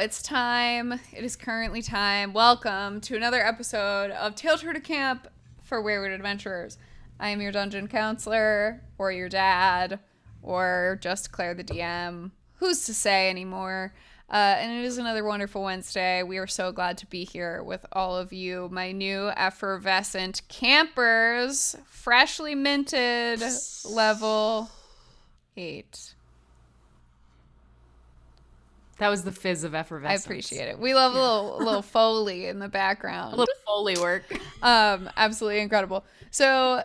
it's time. It is currently time. Welcome to another episode of Taletraeder Camp for Wayward Adventurers. I am your dungeon counselor, or your dad, or just Claire the DM. Who's to say anymore? And it is another wonderful Wednesday. We are so glad to be here with all of you, my new effervescent campers, freshly minted, level 8. That was the fizz of effervescence. I appreciate it. We love a little Foley in the background. A little Foley work. Absolutely incredible. So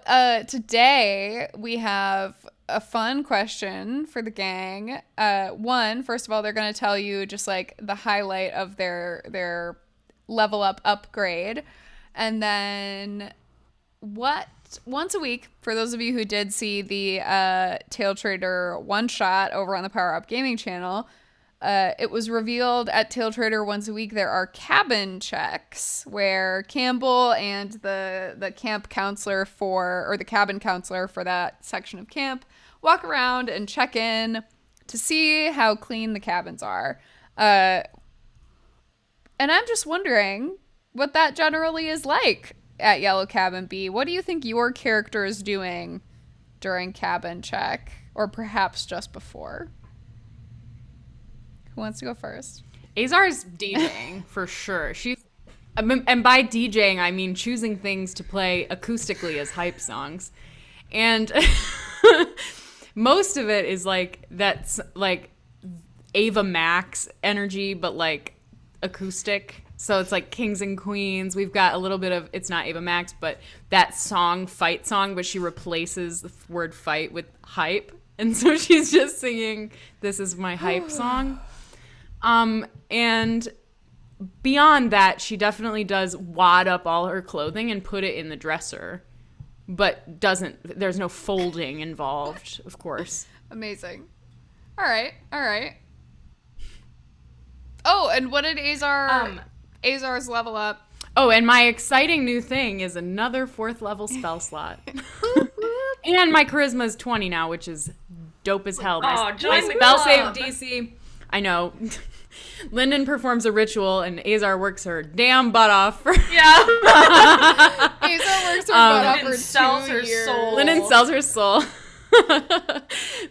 today we have a fun question for the gang. First of all, they're going to tell you just like the highlight of their level up upgrade. And then once a week, for those of you who did see the Taletraeder one shot over on the Power Up Gaming channel, it was revealed at Taletraeder once a week there are cabin checks where Campbell and the camp counselor the cabin counselor for that section of camp walk around and check in to see how clean the cabins are. And I'm just wondering what that generally is like at Yellow Cabin B. What do you think your character is doing during cabin check, or perhaps just before? Who wants to go first? Azar's DJing for sure. And by DJing, I mean choosing things to play acoustically as hype songs. And most of it is like that's like Ava Max energy, but like acoustic. So it's like Kings and Queens. We've got a little bit of, it's not Ava Max, but that song, Fight Song, but she replaces the word fight with hype. And so she's just singing, "This is my hype song." And beyond that, she definitely does wad up all her clothing and put it in the dresser, but there's no folding involved, of course. Amazing. All right. Oh, and what did Azar's level up? Oh, and my exciting new thing is another 4th level spell slot. And my charisma is 20 now, which is dope as hell. My spell save DC, I know. Lyndon performs a ritual, and Azar works her damn butt off for... Yeah. Azar works her butt off for sells 2 her years. soul. Lyndon sells her soul.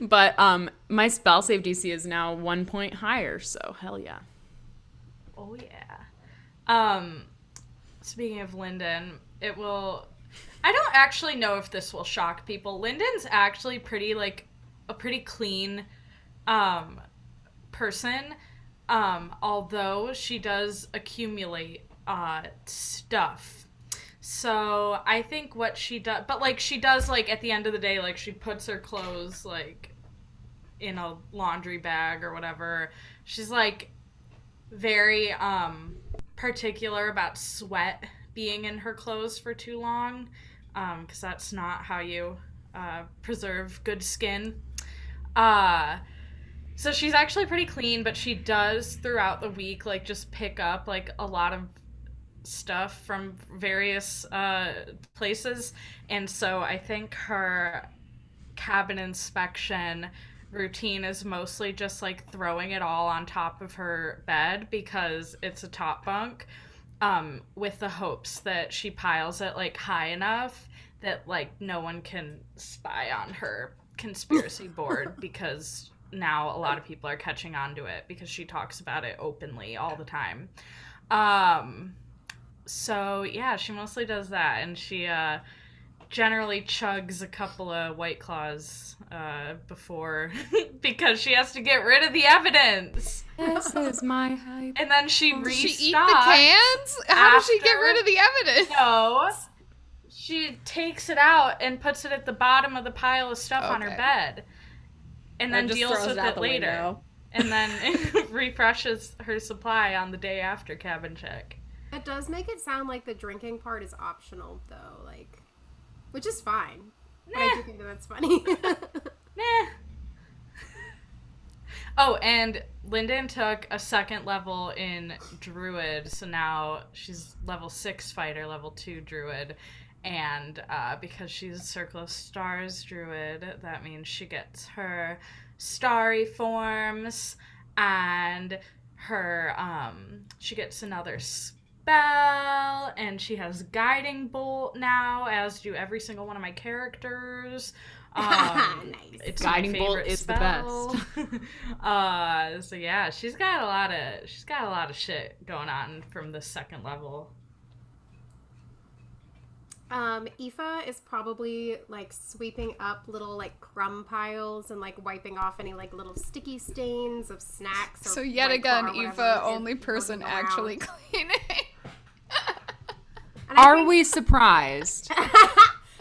But my spell save DC is now 1 point higher, so hell yeah. Oh yeah. Speaking of Lyndon, I don't actually know if this will shock people. Lyndon's actually a pretty clean person. Although she does accumulate stuff. So I think what she does, but like she does like at the end of the day, like she puts her clothes like in a laundry bag or whatever. She's like very particular about sweat being in her clothes for too long, because that's not how you preserve good skin. So she's actually pretty clean, but she does throughout the week like just pick up like a lot of stuff from various places. And so I think her cabin inspection routine is mostly just like throwing it all on top of her bed because it's a top bunk, with the hopes that she piles it like high enough that like no one can spy on her conspiracy board, because now a lot of people are catching on to it because she talks about it openly all the time. So yeah, she mostly does that, and she generally chugs a couple of White Claws before because she has to get rid of the evidence. This is my hype. And then she restocks. Does she eat the cans? How does she get rid of the evidence? No. She takes it out and puts it at the bottom of the pile of stuff on her bed. And then deals with it later. Window. And then refreshes her supply on the day after cabin check. It does make it sound like the drinking part is optional, though, like, which is fine. But I do think that's funny. Nah. Oh, and Lyndon took a 2nd level in Druid, so now she's level 6 fighter, level 2 Druid. And because she's a Circle of Stars Druid, that means she gets her starry forms and her she gets another spell, and she has guiding bolt now, as do every single one of my characters. Nice. It's Guiding my bolt favorite is spell. the best. So yeah, she's got a lot of shit going on from the second level. Aoife is probably like sweeping up little like crumb piles and like wiping off any like little sticky stains of snacks. Or So yet White Claw again, or whatever Aoife, is only person floating around. actually cleaning. And I Are think- we surprised?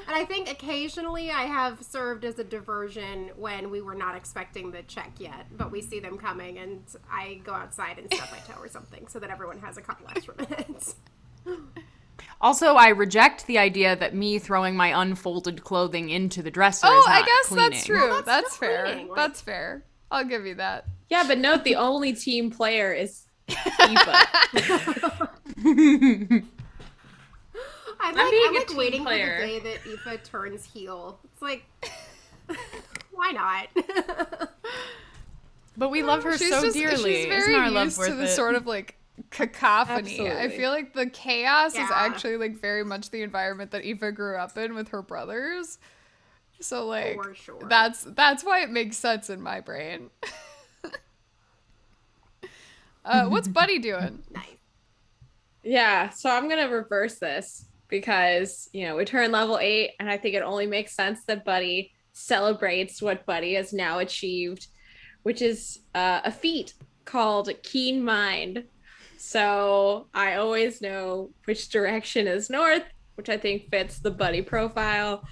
And I think occasionally I have served as a diversion when we were not expecting the check yet, but we see them coming and I go outside and stub my toe or something so that everyone has a couple extra minutes. Also, I reject the idea that me throwing my unfolded clothing into the dresser is Oh, not I guess cleaning. that's true. Well, that's that's still fair. cleaning, like- That's fair. I'll give you that. Yeah, but note the only team player is Aoife. I'm being a like team waiting player. for the day that Aoife turns heel. It's like, why not? But we love her so dearly. She's Isn't very our love used worth to the it? sort of like cacophony. I Absolutely. feel like the chaos is Yeah. actually like very much the environment that Aoife grew up in with her brothers. So like For sure. that's why it makes sense in my brain. What's Buddy doing? Nice. Yeah, so I'm gonna reverse this because, you know, we turn level 8, and I think it only makes sense that Buddy celebrates what Buddy has now achieved, which is a feat called Keen Mind. So I always know which direction is north, which I think fits the Buddy profile.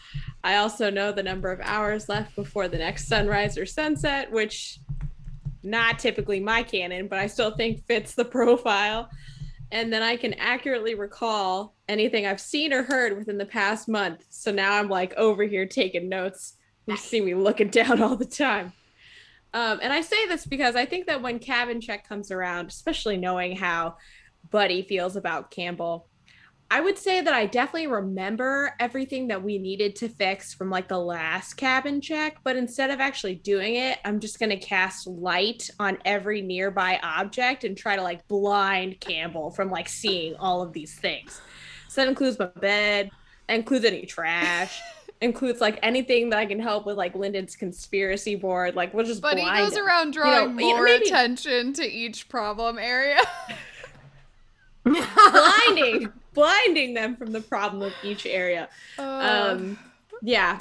I also know the number of hours left before the next sunrise or sunset, which not typically my canon, but I still think fits the profile. And then I can accurately recall anything I've seen or heard within the past month. So now I'm like over here taking notes. You see me looking down all the time. And I say this because I think that when cabin check comes around, especially knowing how Buddy feels about Campbell, I would say that I definitely remember everything that we needed to fix from like the last cabin check, but instead of actually doing it, I'm just going to cast light on every nearby object and try to like blind Campbell from like seeing all of these things. So that includes my bed, that includes any trash, includes like anything that I can help with, like Lyndon's conspiracy board. Like we'll just Buddy blind goes him. around drawing You know, more maybe- attention to each problem area. blinding them from the problem of each area. Yeah,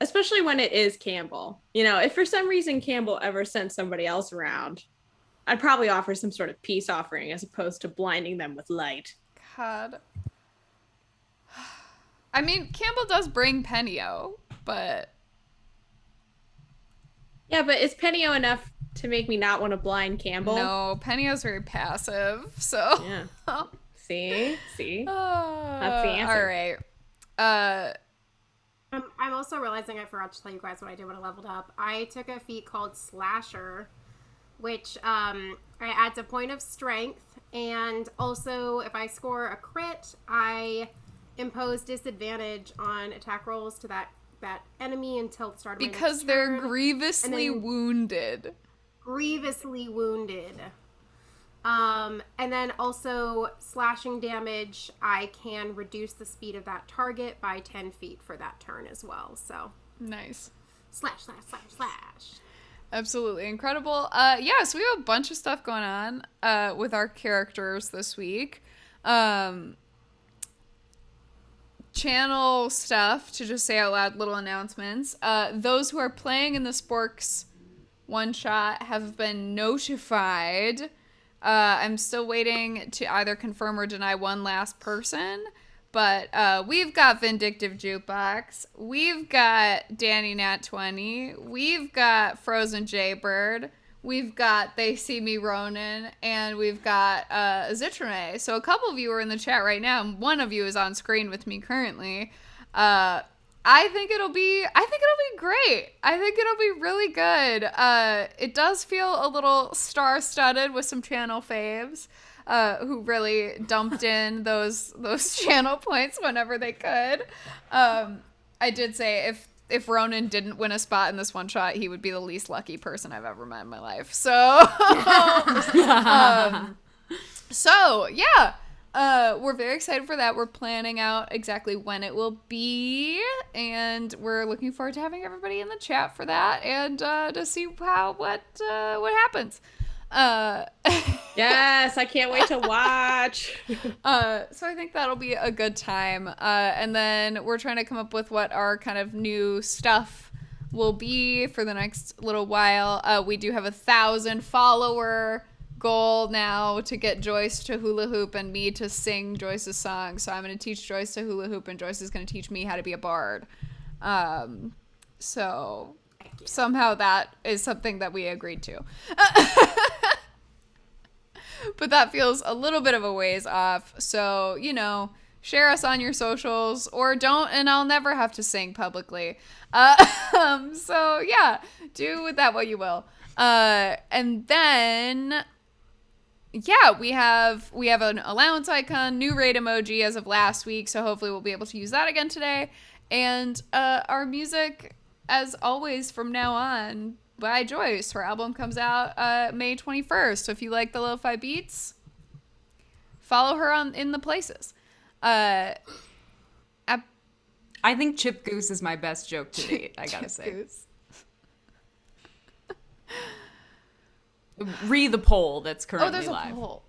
especially when it is Campbell. You know, if for some reason Campbell ever sent somebody else around, I'd probably offer some sort of peace offering as opposed to blinding them with light. God. I mean, Campbell does bring Penio, but Yeah, but is Penio enough to make me not want to blind Campbell? no, Penio's very passive, so. Yeah. See? That's the answer. All right. I'm also realizing I forgot to tell you guys what I did when I leveled up. I took a feat called Slasher, which I adds a point of strength, and also if I score a crit, I impose disadvantage on attack rolls to that enemy until the start of my Because next they're turn. grievously And then- wounded. Grievously wounded. And then also slashing damage, I can reduce the speed of that target by 10 feet for that turn as well. So Nice. slash, slash, slash, slash. Absolutely incredible. Yeah, so we have a bunch of stuff going on with our characters this week. Channel stuff, to just say out loud, little announcements. Those who are playing in the Sporks one-shot have been notified. I'm still waiting to either confirm or deny one last person. But we've got Vindictive Jukebox. We've got Danny Nat 20. We've got Frozen Jaybird. We've got They See Me Ronin. And we've got Zitrone. So a couple of you are in the chat right now. And one of you is on screen with me currently. I think it'll be great. I think it'll be really good. It does feel a little star-studded with some channel faves. Who really dumped in those channel points whenever they could. I did say if Ronan didn't win a spot in this one shot, he would be the least lucky person I've ever met in my life. So So, yeah. We're very excited for that. We're planning out exactly when it will be, and we're looking forward to having everybody in the chat for that and to see what happens. Yes, I can't wait to watch. So I think that'll be a good time. And then we're trying to come up with what our kind of new stuff will be for the next little while. We do have 1,000 follower goal now to get Joyce to hula hoop and me to sing Joyce's song. So I'm going to teach Joyce to hula hoop and Joyce is going to teach me how to be a bard. So somehow that is something that we agreed to. But that feels a little bit of a ways off. So, share us on your socials or don't, and I'll never have to sing publicly. So yeah, do with that what you will. And then, yeah, we have an allowance icon, new raid emoji as of last week. So hopefully we'll be able to use that again today. And, our music, as always, from now on, by Joyce. Her album comes out May 21st. So if you like the lo-fi beats, follow her in the places. I think Chip Goose is my best joke to date, I gotta say. Goose. Read the poll that's currently There's live. a poll.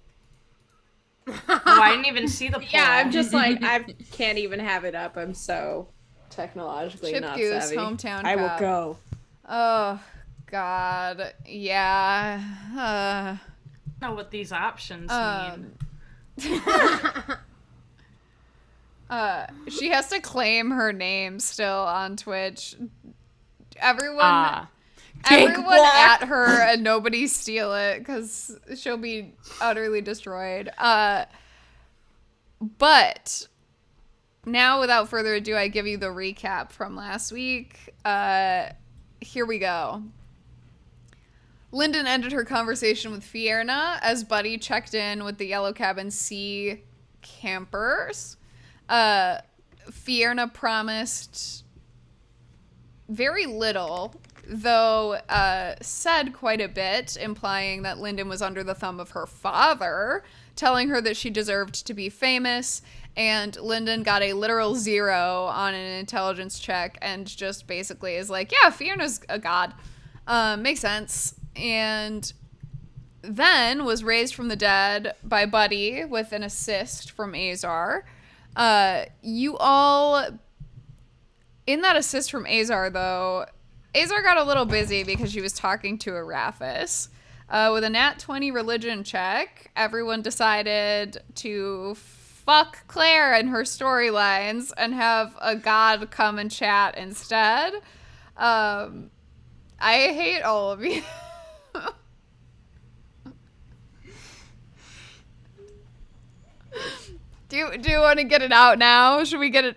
Oh, I didn't even see the poll. Yeah, I'm just like, I can't even have it up. I'm so technologically Chip not Goose, savvy. hometown I will cop. go. Oh, God. Yeah. I don't know what these options mean. She has to claim her name still on Twitch. Everyone at her and nobody steal it because she'll be utterly destroyed. But now, without further ado, I give you the recap from last week. Here we go. Lyndon ended her conversation with Fierna as Buddy checked in with the Yellow Cabin Sea campers. Fierna promised very little, though said quite a bit, implying that Lyndon was under the thumb of her father, telling her that she deserved to be famous, and Lyndon got a literal 0 on an intelligence check and just basically is like, yeah, Fierna's a god. Makes sense. And then was raised from the dead by Buddy with an assist from Azar. You all, in that assist from Azar, though, Azar got a little busy because she was talking to Arathis. With a nat 20 religion check, everyone decided to fuck Claire and her storylines and have a god come and chat instead. I hate all of you. Do you want to get it out now? Should we get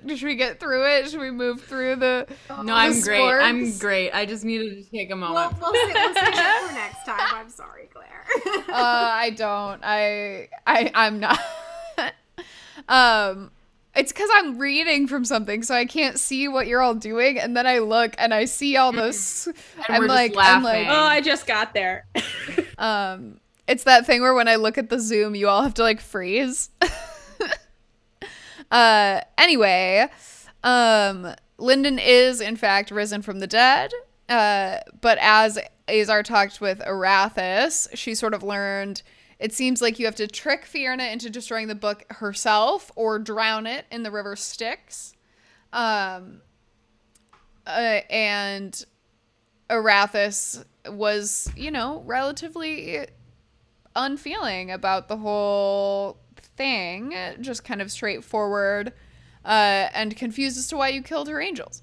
through it? Should we move through the No, I'm the great. sports? I'm great. I just needed to take a moment. We'll save it for next time. I'm sorry, Claire. I don't. I'm not. It's because I'm reading from something, so I can't see what you're all doing, and then I look and I see all those. And we're just laughing. Oh, I just got there. It's that thing where when I look at the Zoom, you all have to like freeze. Anyway, Lyndon is in fact risen from the dead. But as Azar talked with Arathis, she sort of learned it seems like you have to trick Fierna into destroying the book herself or drown it in the river Styx. And Arathis was, relatively unfeeling about the whole thing, just kind of straightforward, and confused as to why you killed her angels.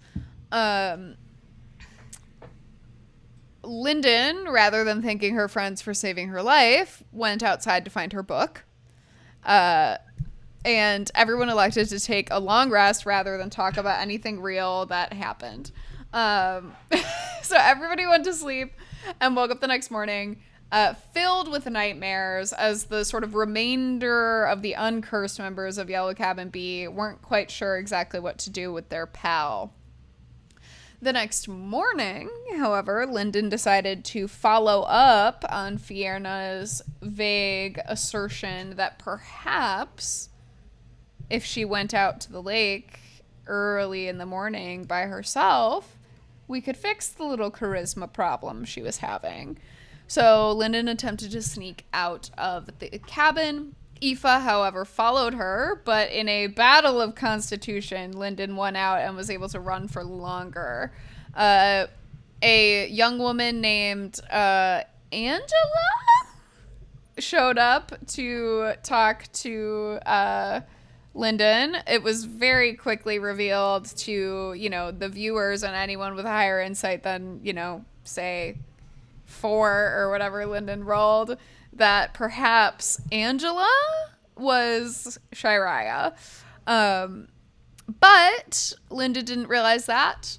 Lyndon, rather than thanking her friends for saving her life, went outside to find her book. And everyone elected to take a long rest rather than talk about anything real that happened. So everybody went to sleep and woke up the next morning filled with nightmares as the sort of remainder of the uncursed members of Yellow Cabin B weren't quite sure exactly what to do with their pal. The next morning, however, Lyndon decided to follow up on Fierna's vague assertion that perhaps if she went out to the lake early in the morning by herself, we could fix the little charisma problem she was having. So Lyndon attempted to sneak out of the cabin. Aoife, however, followed her, but in a battle of constitution, Lyndon won out and was able to run for longer. A young woman named Angela showed up to talk to Lyndon. It was very quickly revealed to, the viewers and anyone with higher insight than, say 4 or whatever Lyndon rolled, that perhaps Angela was Shiraya. But Lyndon didn't realize that.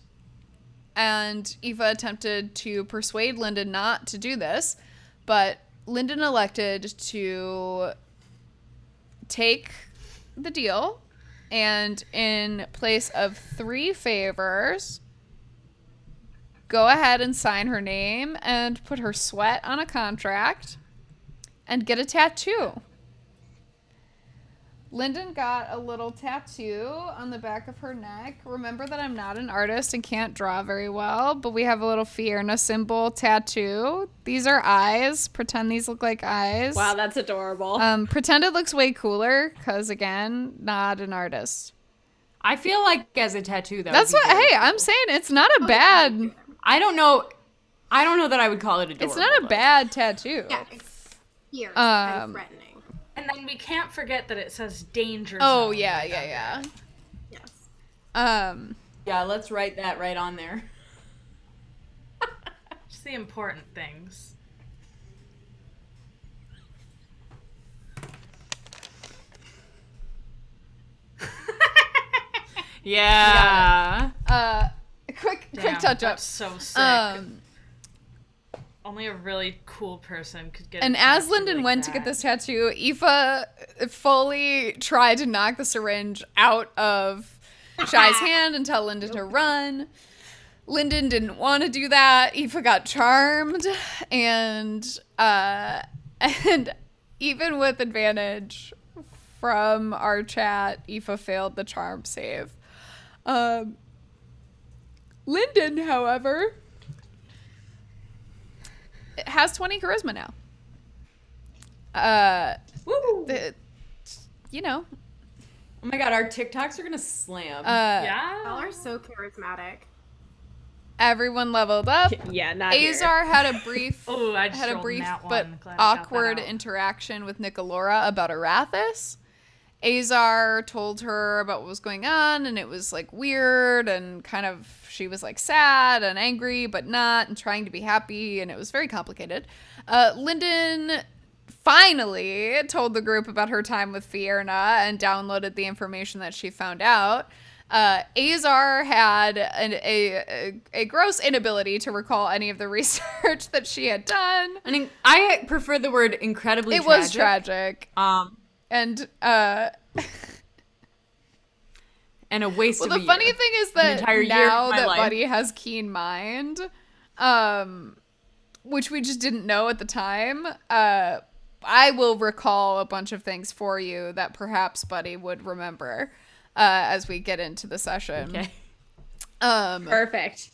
And Aoife attempted to persuade Lyndon not to do this. But Lyndon elected to take the deal. And in place of 3 favors, go ahead and sign her name and put her sweat on a contract and get a tattoo. Lyndon got a little tattoo on the back of her neck. Remember that I'm not an artist and can't draw very well, but we have a little Fierna symbol tattoo. These are eyes. Pretend these look like eyes. Wow, that's adorable. Pretend it looks way cooler, because again, not an artist. I feel like as a tattoo, that's what. Hey, I'm saying it's not a bad. I don't know that I would call it adorable. It's not a bad tattoo. Yeah, it's fierce and threatening. And then we can't forget that it says danger Oh, zone. yeah. Yes. Yeah, let's write that right on there. Just the important things. Yeah. Quick Damn, touch up. That's so sick. Only a really cool person could get. And as Lyndon went to get this tattoo, Aoife fully tried to knock the syringe out of Shy's hand and tell Lyndon to run. Lyndon didn't want to do that. Aoife got charmed, and even with advantage from our chat, Aoife failed the charm save. Lyndon, however, has 20 charisma now. Woo! Oh my god, our TikToks are gonna slam. Yeah. Y'all are so charismatic. Everyone leveled up. Yeah, not Azar had a brief, Oh, I just had a rolled brief that but one. Glad I got that awkward out. interaction with Nicolora about Arathis. Azar told her about what was going on, and it was like weird, and kind of she was like sad and angry, but not, and trying to be happy, and it was very complicated. Lyndon finally told the group about her time with Fierna and downloaded the information that she found out. Azar had a gross inability to recall any of the research that she had done. I prefer the word incredibly It tragic. was tragic. And and a waste of a the year. funny thing is that entire year now of my that life. Buddy has keen mind, which we just didn't know at the time, I will recall a bunch of things for you that perhaps Buddy would remember as we get into the session. Okay. Perfect.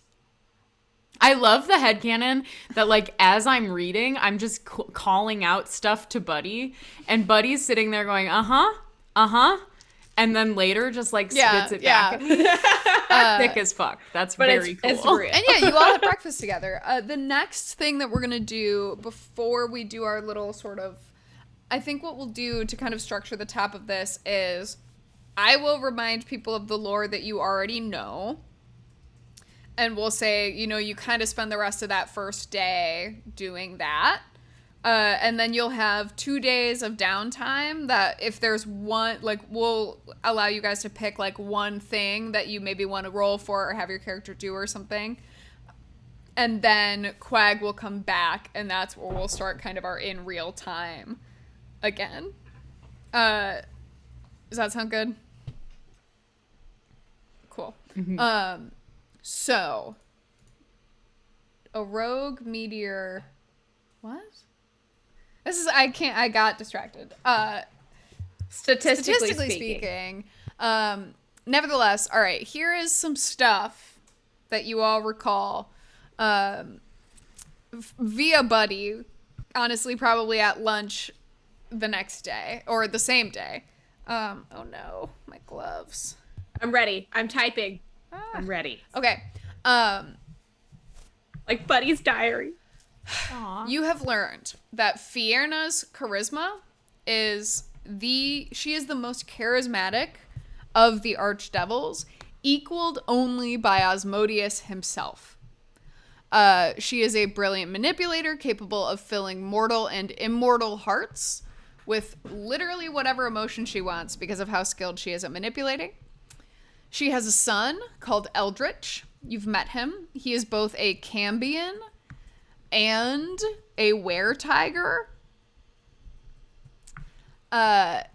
I love the headcanon that, like, as I'm reading, I'm just calling out stuff to Buddy, and Buddy's sitting there going, and then later just, like, spits it back at me. Thick as fuck. That's very cool. It's real. And yeah, you all had breakfast together. The next thing that we're going to do before we do our little sort of, I think what we'll do to kind of structure the top of this is I will remind people of the lore that you already know. And we'll say, you kind of spend the rest of that first day doing that. And then you'll have 2 days of downtime that if there's one, like, we'll allow you guys to pick, like, one thing that you maybe want to roll for or have your character do or something. And then Quag will come back, and that's where we'll start kind of our in real time again. Does that sound good? Cool. Mm-hmm. So, a rogue meteor. What? I got distracted. Statistically speaking. Nevertheless, all right, here is some stuff that you all recall via Buddy, honestly, probably at lunch the next day or the same day. Oh no, my gloves. I'm ready. I'm typing. I'm ready. Okay. Like Buddy's diary. Aww. You have learned that Fierna's charisma she is the most charismatic of the archdevils, equaled only by Asmodeus himself. She is a brilliant manipulator capable of filling mortal and immortal hearts with literally whatever emotion she wants because of how skilled she is at manipulating. She has a son called Eldritch. You've met him. He is both a Cambion and a were-tiger.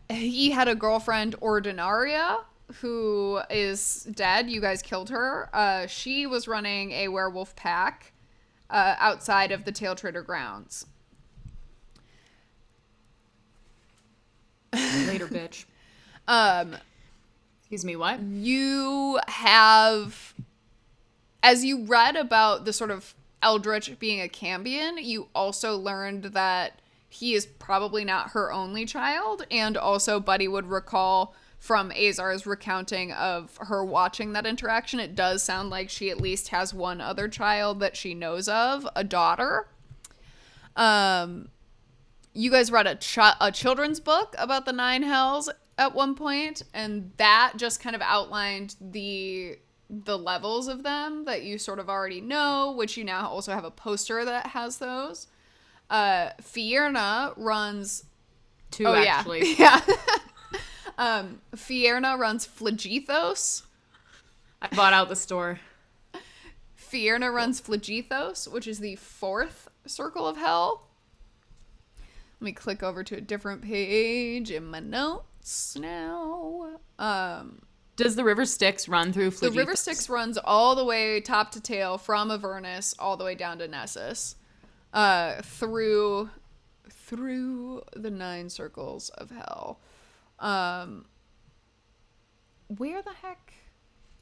He had a girlfriend, Ordinaria, who is dead. You guys killed her. She was running a werewolf pack outside of the Taletraeder grounds. Later, bitch. Excuse me, what? You have, as you read about the sort of Eldritch being a Cambion, you also learned that he is probably not her only child, and also Buddy would recall from Azar's recounting of her watching that interaction, it does sound like she at least has one other child that she knows of, a daughter. You guys read a children's book about the Nine Hells at one point, and that just kind of outlined the levels of them that you sort of already know, which you now also have a poster that has those. Fierna runs... Two, actually. Yeah. Fierna runs Phlegethos. I bought out the store. Fierna runs Phlegethos, which is the 4th circle of hell. Let me click over to a different page in my notes now. Does the River Styx run through Phlegethos? The River Styx runs all the way top to tail from Avernus all the way down to Nessus. Through the 9 circles of hell. Where the heck?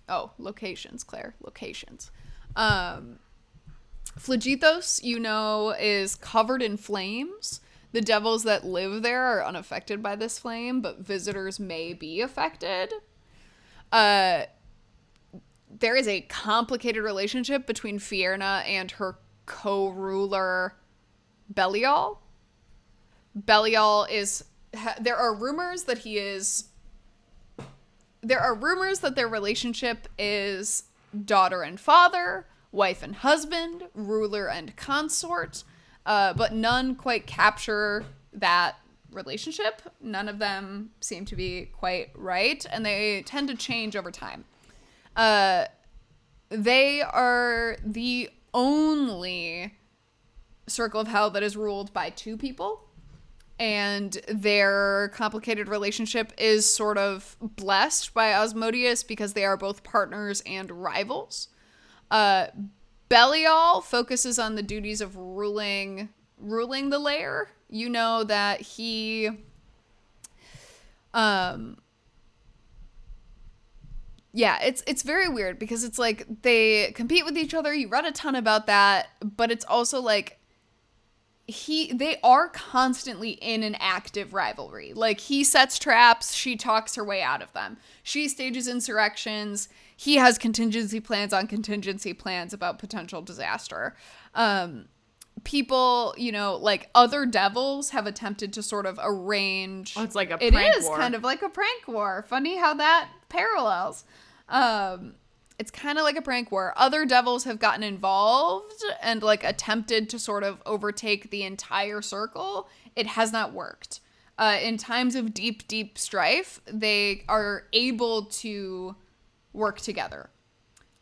Oh, locations, Claire. Locations. Phlegethos, you know, is covered in flames. The devils that live there are unaffected by this flame, but visitors may be affected. There is a complicated relationship between Fierna and her co-ruler Belial. Belial is... There are rumors that their relationship is daughter and father, wife and husband, ruler and consort, but none quite capture that relationship. None of them seem to be quite right, and they tend to change over time. They are the only circle of hell that is ruled by 2 people. And their complicated relationship is sort of blessed by Asmodeus because they are both partners and rivals. Belial focuses on the duties of ruling the lair. You know that he... Yeah, it's very weird because it's like they compete with each other. You read a ton about that, but it's also like they are constantly in an active rivalry. Like, he sets traps, she talks her way out of them. She stages insurrections, he has contingency plans on contingency plans about potential disaster. People, you know, like other devils have attempted to sort of arrange... Oh, it's like a prank war. It is kind of like a prank war. Funny how that parallels. It's kind of like a prank war. Other devils have gotten involved and like attempted to sort of overtake the entire circle. It has not worked. In times of deep, deep strife, they are able to work together.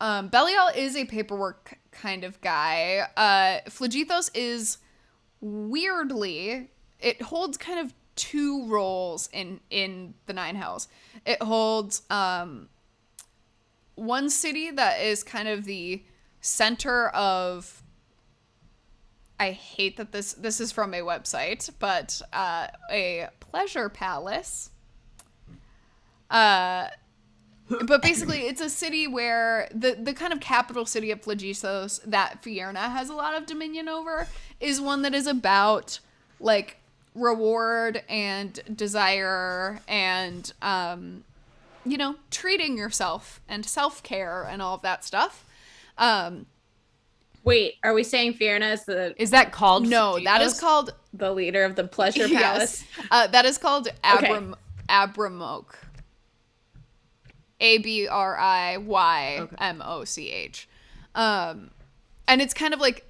Belial is a paperwork kind of guy. Phlegethos is weirdly, it holds kind of 2 roles in the 9 Hells. It holds one city that is kind of the center of I hate that this is from a website, but a pleasure palace. But basically, it's a city where the kind of capital city of Phlegistos that Fierna has a lot of dominion over is one that is about, like, reward and desire and, you know, treating yourself and self-care and all of that stuff. Wait, are we saying Fierna Is that called? No, that is called... the leader of the pleasure palace? Yes. That is called Abramoch. Abriymoch. And it's kind of like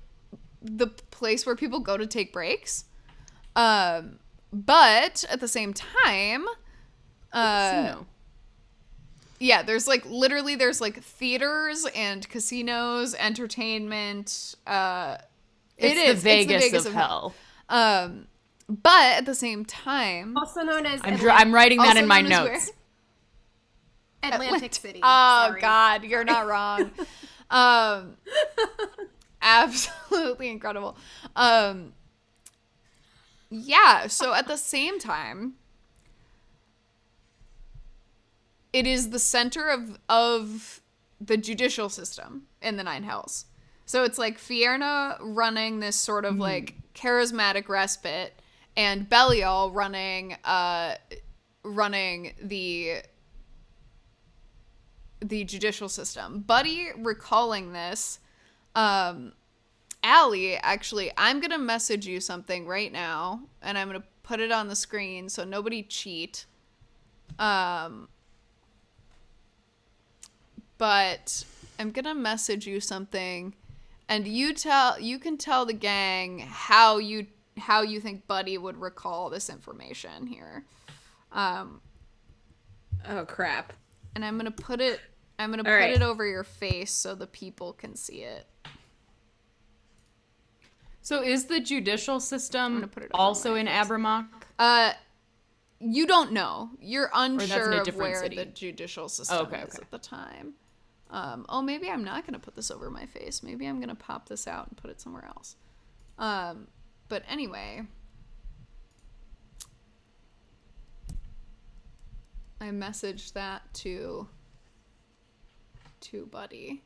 the place where people go to take breaks. But at the same time, yeah, there's like literally there's like theaters and casinos, entertainment. It's the Vegas of hell. But at the same time, Also known as I'm writing that also in my known as where? notes. Atlantic City. Oh Sorry. God, you're not wrong. Absolutely incredible. Yeah, so at the same time, it is the center of the judicial system in the Nine Hells. So it's like Fierna running this sort of like charismatic respite, and Belial running the judicial system. Buddy recalling this, Allie, actually, I'm gonna message you something right now, and I'm gonna put it on the screen so nobody cheat. But I'm gonna message you something, and you can tell the gang how you think Buddy would recall this information here. Oh crap. And I'm gonna put it right. it over your face so the people can see it. So is the judicial system put it over also my in face. Abramoch? You don't know. You're that's in unsure a of different where city. the judicial system Okay. is at the time. Oh, maybe I'm not gonna put this over my face. Maybe I'm gonna pop this out and put it somewhere else. But anyway, I messaged that to Buddy.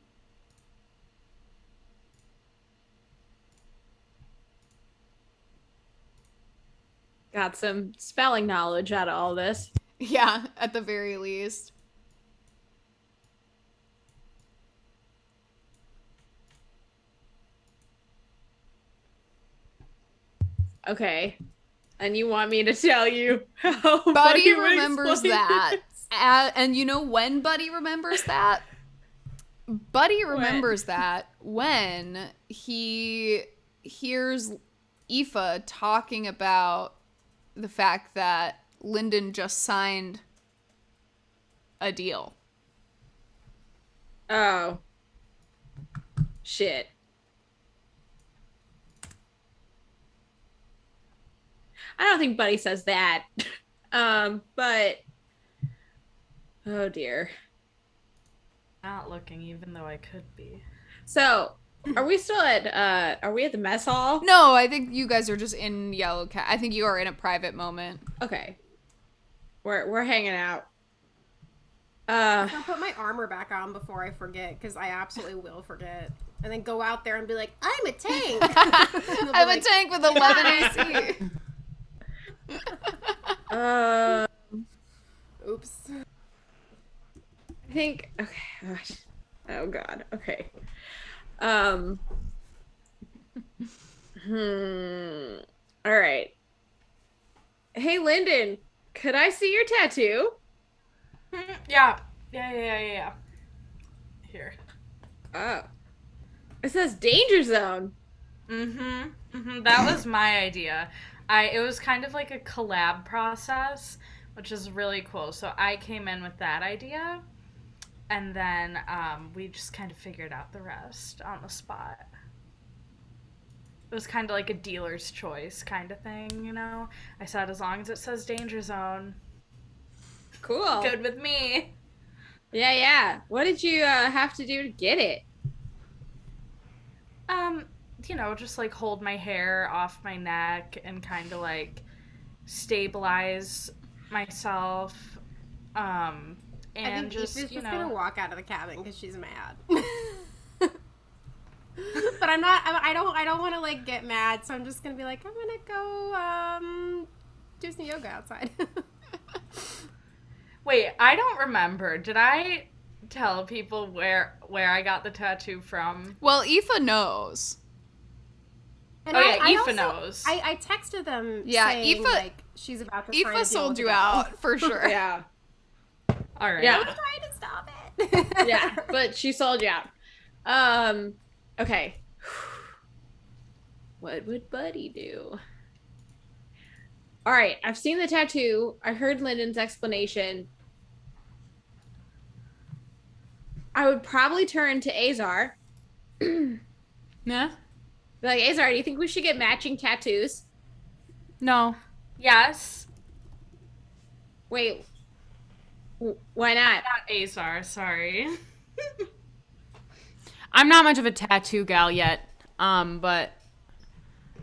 Got some spelling knowledge out of all this. Yeah, at the very least. Okay. And you want me to tell you how Buddy would remembers explain that. this? And you know when Buddy remembers that? Buddy remembers that when he hears Aoife talking about the fact that Lyndon just signed a deal. Oh. Shit. I don't think Buddy says that. But oh dear. Not looking, even though I could be. So, are we still at are we at the mess hall? No, I think you guys are just in Yellow Cat. I think you are in a private moment. Okay. We're hanging out. I'll put my armor back on before I forget, because I absolutely will forget. And then go out there and be like, I'm a tank! I'm a tank with 11 AC. Oops. I think okay. Gosh. Oh god. Okay. All right. Hey, Lyndon, could I see your tattoo? Yeah. Here. Oh. It says danger zone. That was my idea. It was kind of like a collab process, which is really cool. So I came in with that idea, and then we just kind of figured out the rest on the spot. It was kind of like a dealer's choice kind of thing, you know? I said, as long as it says danger zone, Cool. good with me. Yeah. What did you have to do to get it? you know, just like hold my hair off my neck and kind of like stabilize myself. And I think just, Aoife's you just know, gonna walk out of the cabin because she's mad. But I'm not. I don't want to like get mad, so I'm just gonna be like, I'm gonna go do some yoga outside. Wait, I don't remember. Did I tell people where I got the tattoo from? Well, Aoife knows. And Oh, yeah, Aoife also- knows. I texted them. Yeah, saying, Aoife- like she's about to. sign a Aoife deal sold with you the devil. out for sure. Yeah. All right. Yeah. I'm trying to stop it. Yeah, but she sold you out. Okay. What would Buddy do? All right, I've seen the tattoo. I heard Lyndon's explanation. I would probably turn to Azar. Nah. Be like, Azar, do you think we should get matching tattoos? No. Yes. Wait, why not? Not Azar, sorry. I'm not much of a tattoo gal yet. But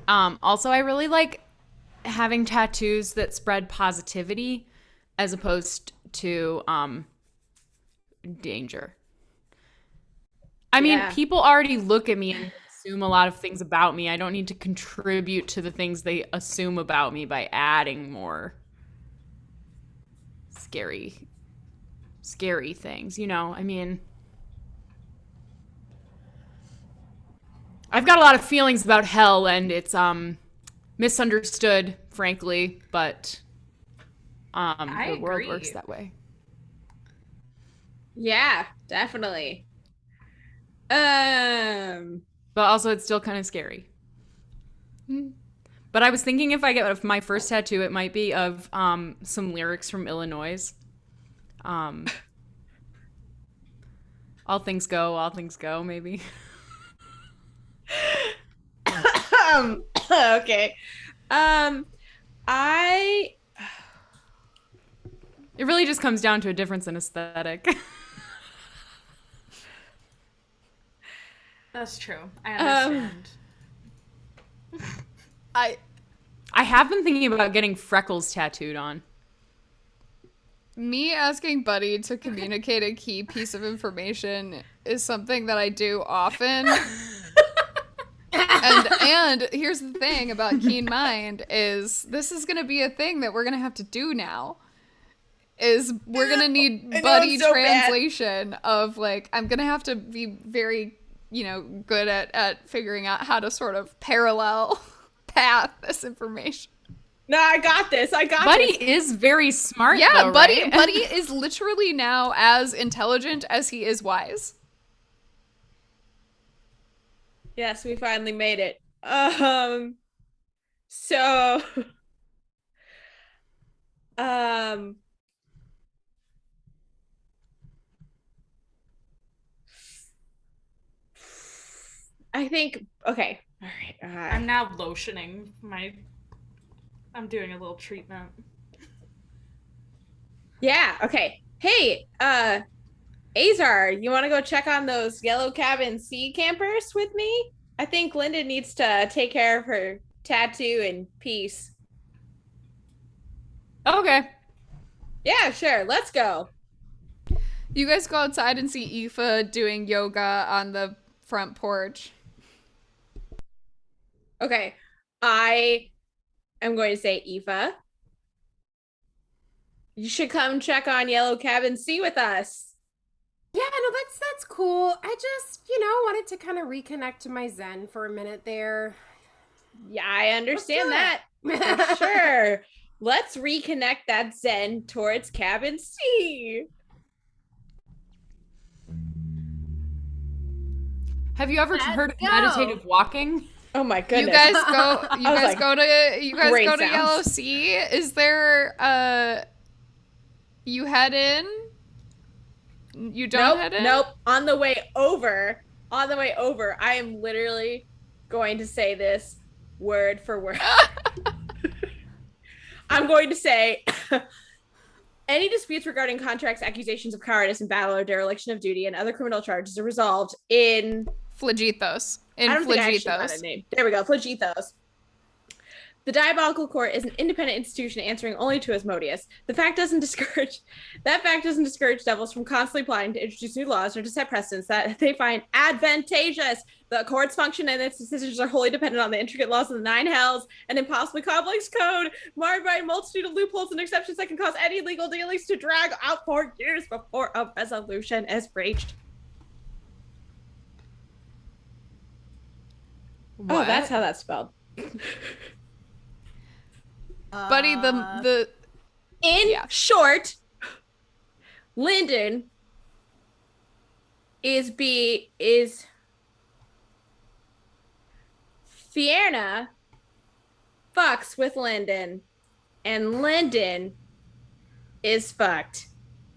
also I really like having tattoos that spread positivity as opposed to danger. I mean, Yeah. people already look at me and assume a lot of things about me. I don't need to contribute to the things they assume about me by adding more scary things, you know? I mean, I've got a lot of feelings about hell, and it's misunderstood, frankly, but the world agree. works that way. Yeah, definitely. But also it's still kind of scary. But I was thinking if I get my first tattoo, it might be of some lyrics from Illinois. All things go, maybe. Okay. It really just comes down to a difference in aesthetic. That's true. I understand. I have been thinking about getting freckles tattooed on. Me asking Buddy to communicate a key piece of information is something that I do often. and here's the thing about Keen Mind is this is going to be a thing that we're going to have to do now. Is we're going to need Buddy it's so translation of like, I'm going to have to be very, good at figuring out how to sort of parallel path this information. No, I got this. Buddy is very smart, Yeah, though, Buddy right? Buddy is literally now as intelligent as he is wise. Yes, we finally made it. So I think okay. All right. I'm now lotioning I'm doing a little treatment. Yeah, okay. Hey, Azar, you want to go check on those yellow cabin sea campers with me? I think Linda needs to take care of her tattoo in peace. Okay. Yeah, sure. Let's go. You guys go outside and see Aoife doing yoga on the front porch. Okay. I am going to say, Aoife, you should come check on Yellow Cabin Sea with us. Yeah, no, that's cool. I just, wanted to kind of reconnect to my Zen for a minute there. Yeah, I understand Let's that. For sure. Let's reconnect that Zen towards Cabin Sea. Have you ever Let's heard of go. meditative walking? Oh my goodness. You guys go. You I was guys like, go to. You guys great go to sounds. Yellow Sea. Is there? You head in. You don't head in. Nope. On the way over, I am literally going to say this word for word. I'm going to say any disputes regarding contracts, accusations of cowardice in battle or dereliction of duty, and other criminal charges are resolved in Phlegethos. In I don't think I actually got a Phlegethos. name. There we go. Phlegethos. The Diabolical Court is an independent institution answering only to Asmodeus. That fact doesn't discourage devils from constantly plotting to introduce new laws or to set precedents that they find advantageous. The court's function and its decisions are wholly dependent on the intricate laws of the nine hells and impossibly complex code, marred by a multitude of loopholes and exceptions that can cause any legal dealings to drag out for years before a resolution is reached. What? Oh, that's how that's spelled. Buddy, the In Yeah. short, Lyndon is Fierna fucks with Lyndon, and Lyndon is fucked.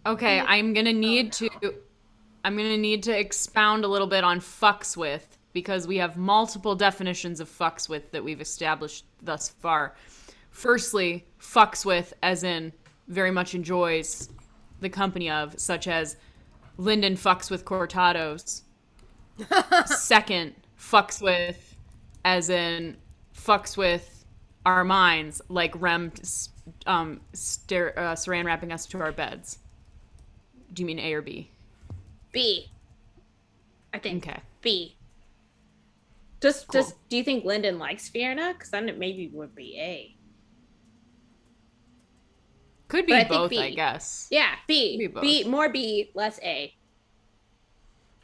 Okay, I'm gonna need to expound a little bit on fucks with, because we have multiple definitions of fucks with that we've established thus far. Firstly, fucks with as in very much enjoys the company of, such as Lyndon fucks with cortados. Second, fucks with as in fucks with our minds, like Rem saran wrapping us to our beds. Do you mean A or B? B. I think Okay. B. Do you think Lyndon likes Fierna? Because then it maybe would be A. Could But I be think both, B. I guess. Yeah, B. Be both. B, more B, less A.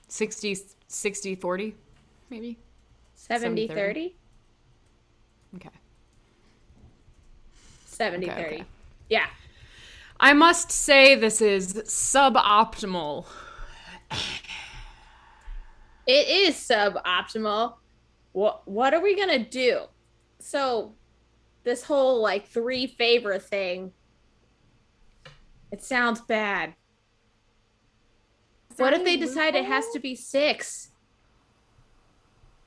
60, 40, maybe? 70, 70-30? 30? Okay. 70, Okay, 30. okay. Yeah. I must say this is suboptimal. It is suboptimal. What are we gonna do? So this whole like 3 favor thing, it sounds bad. What if they decide it has to be 6?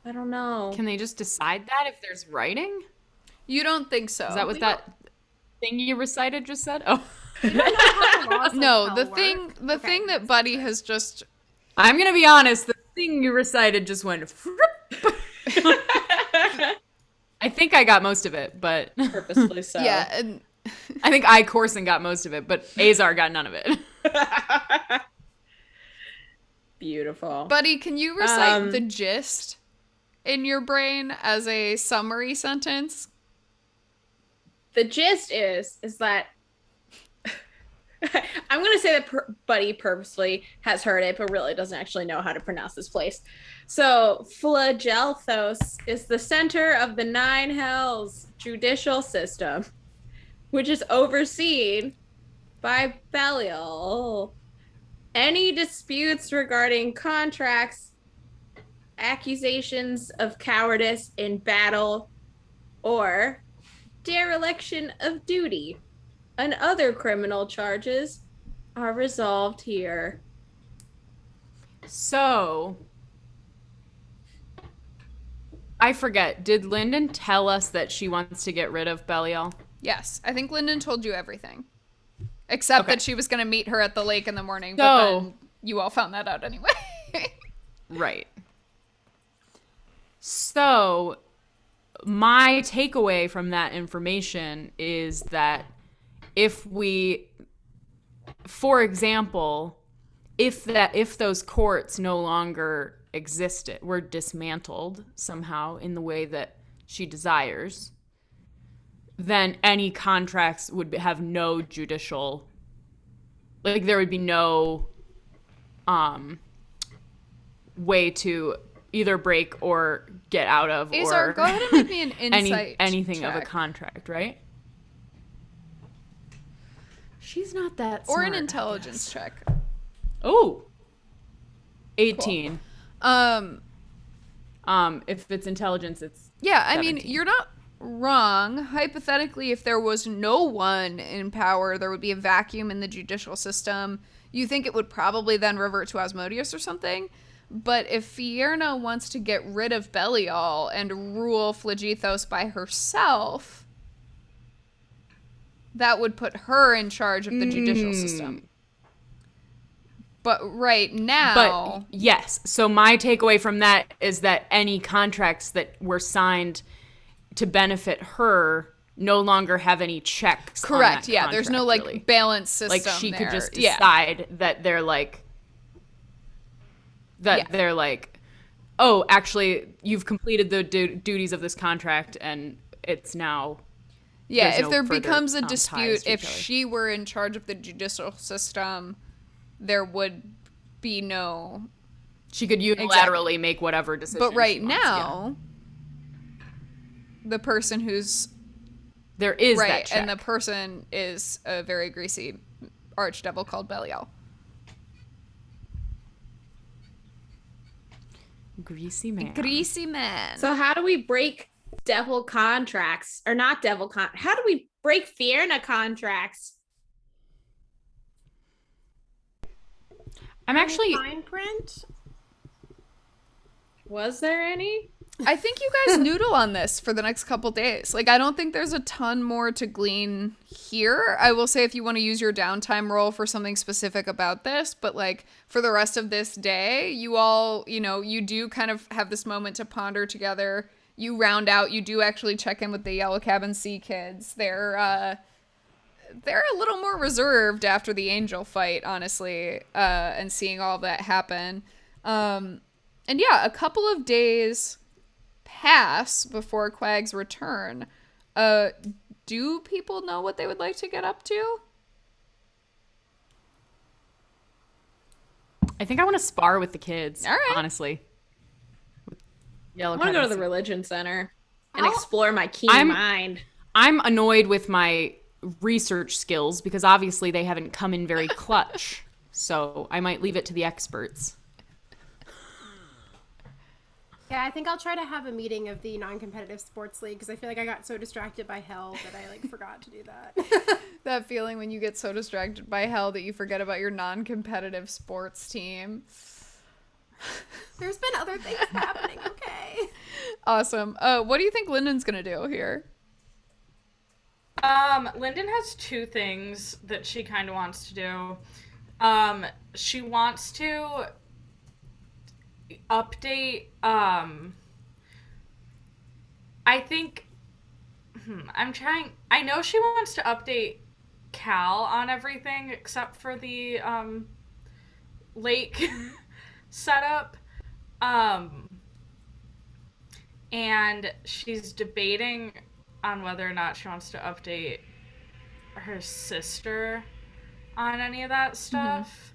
I don't know. Can they just decide that if there's writing? you don't think so. Is that what that thing you recited just said? Oh. No, the thing that Buddy has just I'm going to be honest. The thing you recited just went... I think I got most of it, but... Purposefully so. yeah, and I think I, Corson, got most of it, but Azar got none of it. Beautiful. Buddy, can you recite the gist in your brain as a summary sentence? The gist is that I'm going to say that Buddy purposely has heard it, but really doesn't actually know how to pronounce this place. So, Phlegethos is the center of the Nine Hells judicial system, which is overseen by Belial. Any disputes regarding contracts, accusations of cowardice in battle, or dereliction of duty and other criminal charges are resolved here. So... I forget. Did Lyndon tell us that she wants to get rid of Belial? Yes, I think Lyndon told you everything. Except Okay. that she was going to meet her at the lake in the morning, but So- then you all found that out anyway. Right. So, my takeaway from that information is that if we, for example, if those courts no longer existed, were dismantled somehow in the way that she desires, then any contracts would have no judicial, like there would be no way to either break or get out of Azar, or go ahead and make me an insight anything of a check. contract, right? She's not that Or smart, an I intelligence guess. check. Oh. 18. Um, If it's intelligence, it's yeah, I mean, 17. you're not wrong. Hypothetically, if there was no one in power, there would be a vacuum in the judicial system. You think it would probably then revert to Asmodeus or something? But if Fierna wants to get rid of Belial and rule Phlegethos by herself, that would put her in charge of the judicial system. But right now, But yes, so my takeaway from that is that any contracts that were signed to benefit her no longer have any checks. correct. On that Yeah, there's no like contract, really. balance system. Like she could there. just Yeah. decide that they're like they're like, oh, actually, you've completed the duties of this contract, and it's now. Yeah, there's if no there further, becomes a ties dispute, to if each other. she were in charge of the judicial system, there would be no. She could unilaterally make whatever decision. But right she wants, now, the person who's there is that right, check. and the person is a very greasy archdevil called Belial. Greasy man. Greasy man. So how do we break devil contracts or not devil how do we break Fiona contracts? I'm actually. Fine print. Was there any? I think you guys noodle on this for the next couple days. Like, I don't think there's a ton more to glean here. I will say if you want to use your downtime roll for something specific about this, but like for the rest of this day, you all, you do kind of have this moment to ponder together. You round out, you do actually check in with the Yellow Cabin Sea kids. They're a little more reserved after the angel fight, honestly, and seeing all that happen. And yeah, a couple of days pass before Quag's return. Do people know what they would like to get up to? I think I want to spar with the kids. All right. Honestly. Yellow I want to go to Cabin the Sea. religion center and I'll- explore my keen mind. I'm annoyed with my research skills because obviously they haven't come in very clutch. So I might leave it to the experts. Yeah, I think I'll try to have a meeting of the non-competitive sports league because I feel like I got so distracted by hell that I like forgot to do that. That feeling when you get so distracted by hell that you forget about your non-competitive sports team. There's been other things happening. Okay. Awesome. What do you think Lyndon's gonna do here? Lyndon has two things that she kind of wants to do. She wants to update, I think, I know she wants to update Cal on everything except for the, lake setup. And she's debating on whether or not she wants to update her sister on any of that stuff.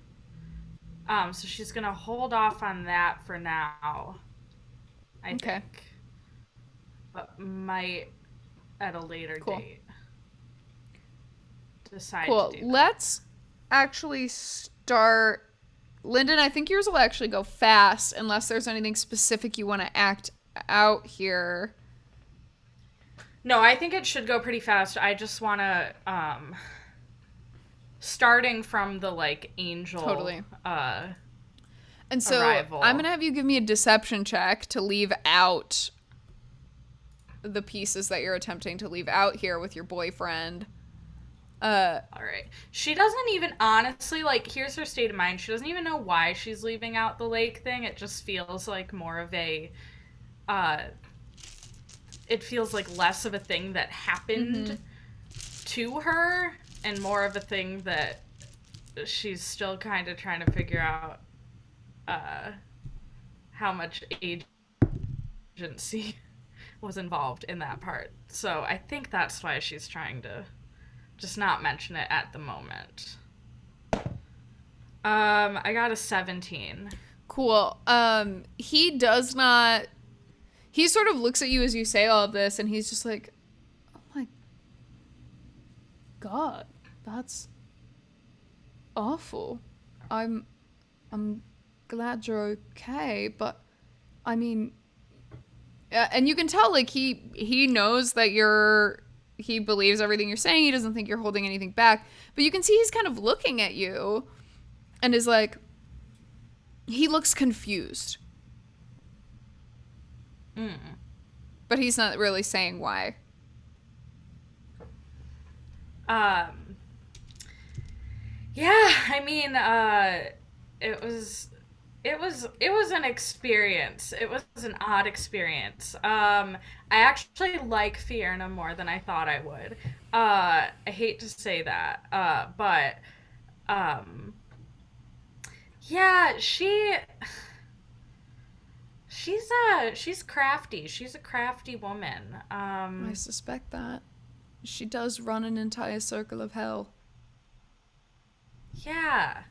So she's gonna hold off on that for now, I think. But might at a later date decide Cool. to do that. Let's actually start. Lyndon, I think yours will actually go fast unless there's anything specific you want to act out here. No, I think it should go pretty fast. I just want to, starting from the, like, angel, Totally. And so arrival. I'm going to have you give me a deception check to leave out the pieces that you're attempting to leave out here with your boyfriend. All right. She doesn't even, honestly, like, here's her state of mind. She doesn't even know why she's leaving out the lake thing. It just feels like more of a, it feels like less of a thing that happened to her and more of a thing that she's still kind of trying to figure out, how much agency was involved in that part. So I think that's why she's trying to just not mention it at the moment. I got a 17. Cool. He does not. He sort of looks at you as you say all of this, and he's just like, "Oh my God, that's awful. I'm glad you're okay, but I mean," and you can tell like he knows that he believes everything you're saying. He doesn't think you're holding anything back, but you can see he's kind of looking at you, and is like, he looks confused. But he's not really saying why. Yeah, I mean, it was an experience. It was an odd experience. I actually like Fiona more than I thought I would. I hate to say that, but yeah, she's crafty. She's a crafty woman. I suspect that. She does run an entire circle of hell. Yeah.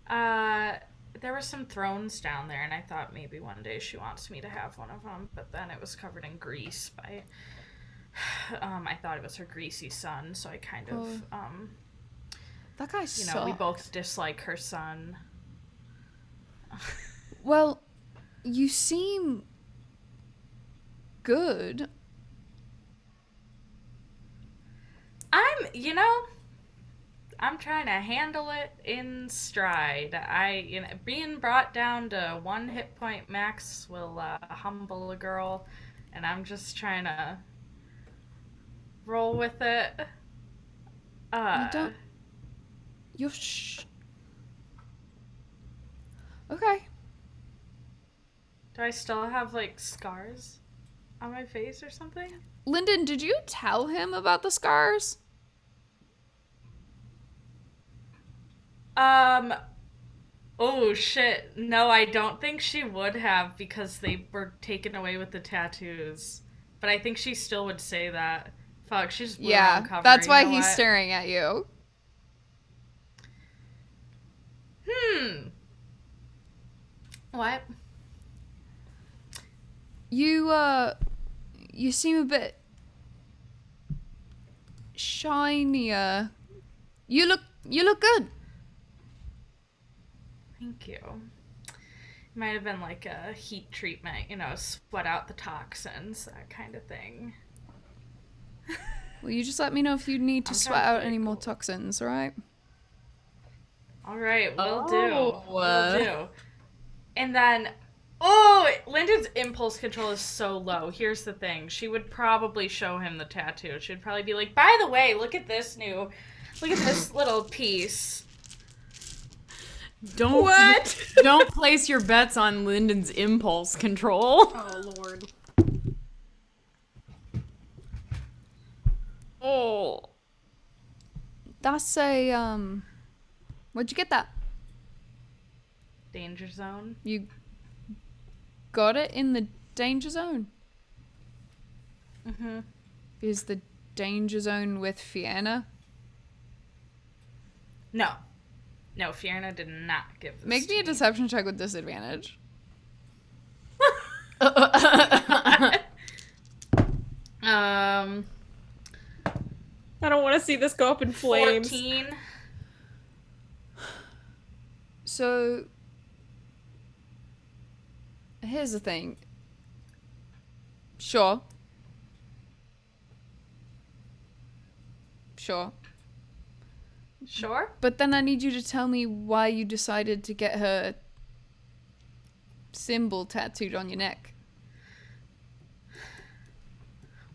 There were some thrones down there, and I thought maybe one day she wants me to have one of them, but then it was covered in grease by, I thought it was her greasy son, so I kind of, That guy sucks. we both dislike her son. Well, you seem good. I'm trying to handle it in stride. Being brought down to 1 hit point max will humble a girl, and I'm just trying to roll with it. You're Okay. Do I still have like scars on my face or something? Lyndon, did you tell him about the scars? Oh shit. No, I don't think she would have because they were taken away with the tattoos. But I think she still would say that. Fuck, she's blue on cover. That's why you know he's what? staring at you. What? You seem a bit shinier. You look good. Thank you. Might have been like a heat treatment, sweat out the toxins, that kind of thing. Well, you just let me know if you need to I'm sweat trying to out play any it more cool. toxins, alright? All right, will do. Oh. Will do. And then, Lyndon's impulse control is so low. Here's the thing. She would probably show him the tattoo. She'd probably be like, by the way, look at this little piece. Don't place your bets on Lyndon's impulse control. Oh, Lord. Oh. That's a, where'd you get that? Danger zone. You got it in the danger zone? Mm-hmm. Is the danger zone with Fiona? No, Fiona did not give this Make to me a deception check with disadvantage. I don't want to see this go up in flames. 14. So, here's the thing. Sure. Sure. But then I need you to tell me why you decided to get her symbol tattooed on your neck.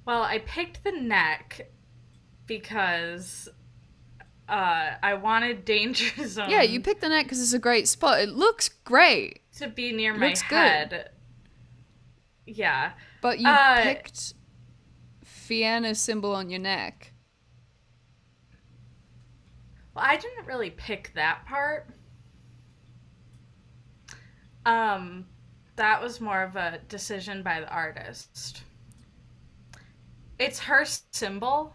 Well, I picked the neck because I wanted danger zone. Yeah, you picked the neck because it's a great spot. It looks great. to be near my Looks good. head. Yeah. But you picked Fiona's symbol on your neck. Well, I didn't really pick that part. That was more of a decision by the artist. It's her symbol.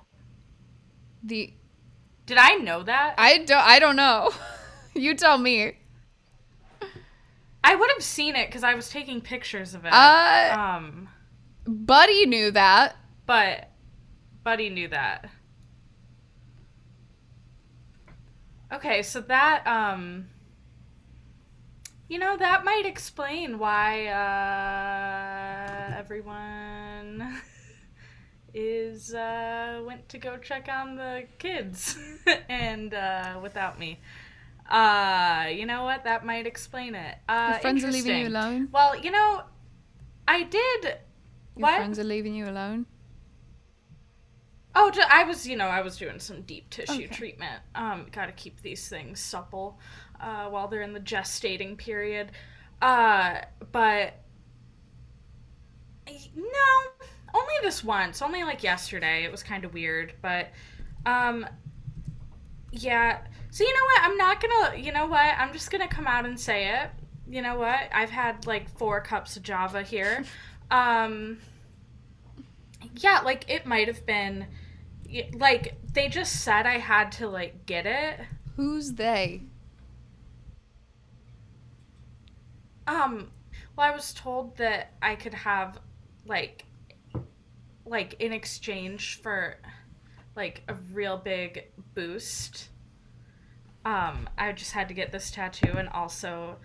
Did I know that? I don't know. You tell me. I would have seen it because I was taking pictures of it. Buddy knew that. But Buddy knew that. Okay, so that, that might explain why, everyone went to go check on the kids and, without me. You know what? That might explain it. Your friends are leaving you Interesting. alone? Well, I did. Your What? friends are leaving you alone? Oh, I was doing some deep tissue treatment. Got to keep these things supple while they're in the gestating period. But no, only this once. Only like yesterday. It was kind of weird, but yeah. So you know what? I'm not gonna. You know what? I'm just gonna come out and say it. You know what? I've had like 4 cups of Java here. Yeah, like it might have been. Like, they just said I had to, like, get it. Who's they? Well, I was told that I could have, like, in exchange for, like, a real big boost, I just had to get this tattoo and also,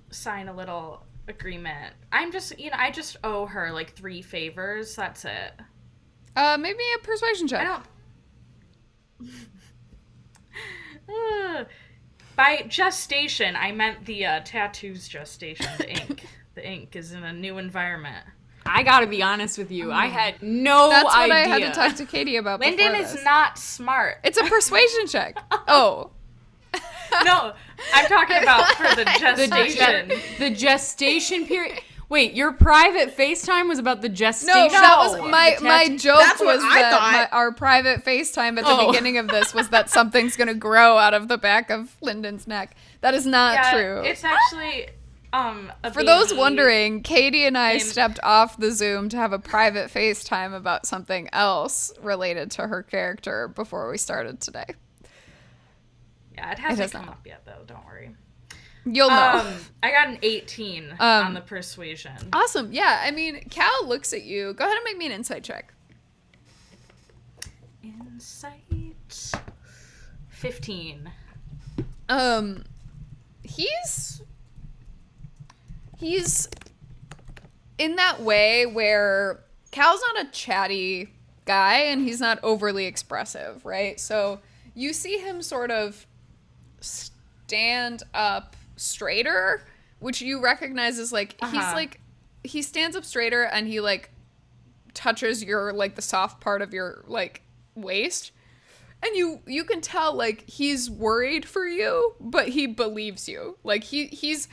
sign a little agreement. I just owe her, like, 3 favors. That's it. Maybe a persuasion check. I don't. By gestation, I meant the tattoo's gestation. The ink. The ink is in a new environment. I gotta be honest with you. I had no idea. That's what I had to talk to Katie about. Lyndon before this. is not smart. It's a persuasion check. Oh. No, I'm talking about for the gestation. The gestation period. Wait, your private FaceTime was about the gestation? No, that was my joke. That's what was I that thought. our private FaceTime at the beginning of this was that something's gonna grow out of the back of Lyndon's neck. That is not true. It's actually For those wondering, Katie and I stepped off the Zoom to have a private FaceTime about something else related to her character before we started today. Yeah, it hasn't come up yet though. Don't worry. You'll know. I got an 18 on the persuasion. Awesome. Yeah, I mean, Cal looks at you. Go ahead and make me an insight check. Insight 15. He's in that way where Cal's not a chatty guy and he's not overly expressive, right? So you see him sort of stand up straighter, which you recognize as like he stands up straighter and he like touches your like the soft part of your like waist, and you can tell like he's worried for you, but he believes you. Like he's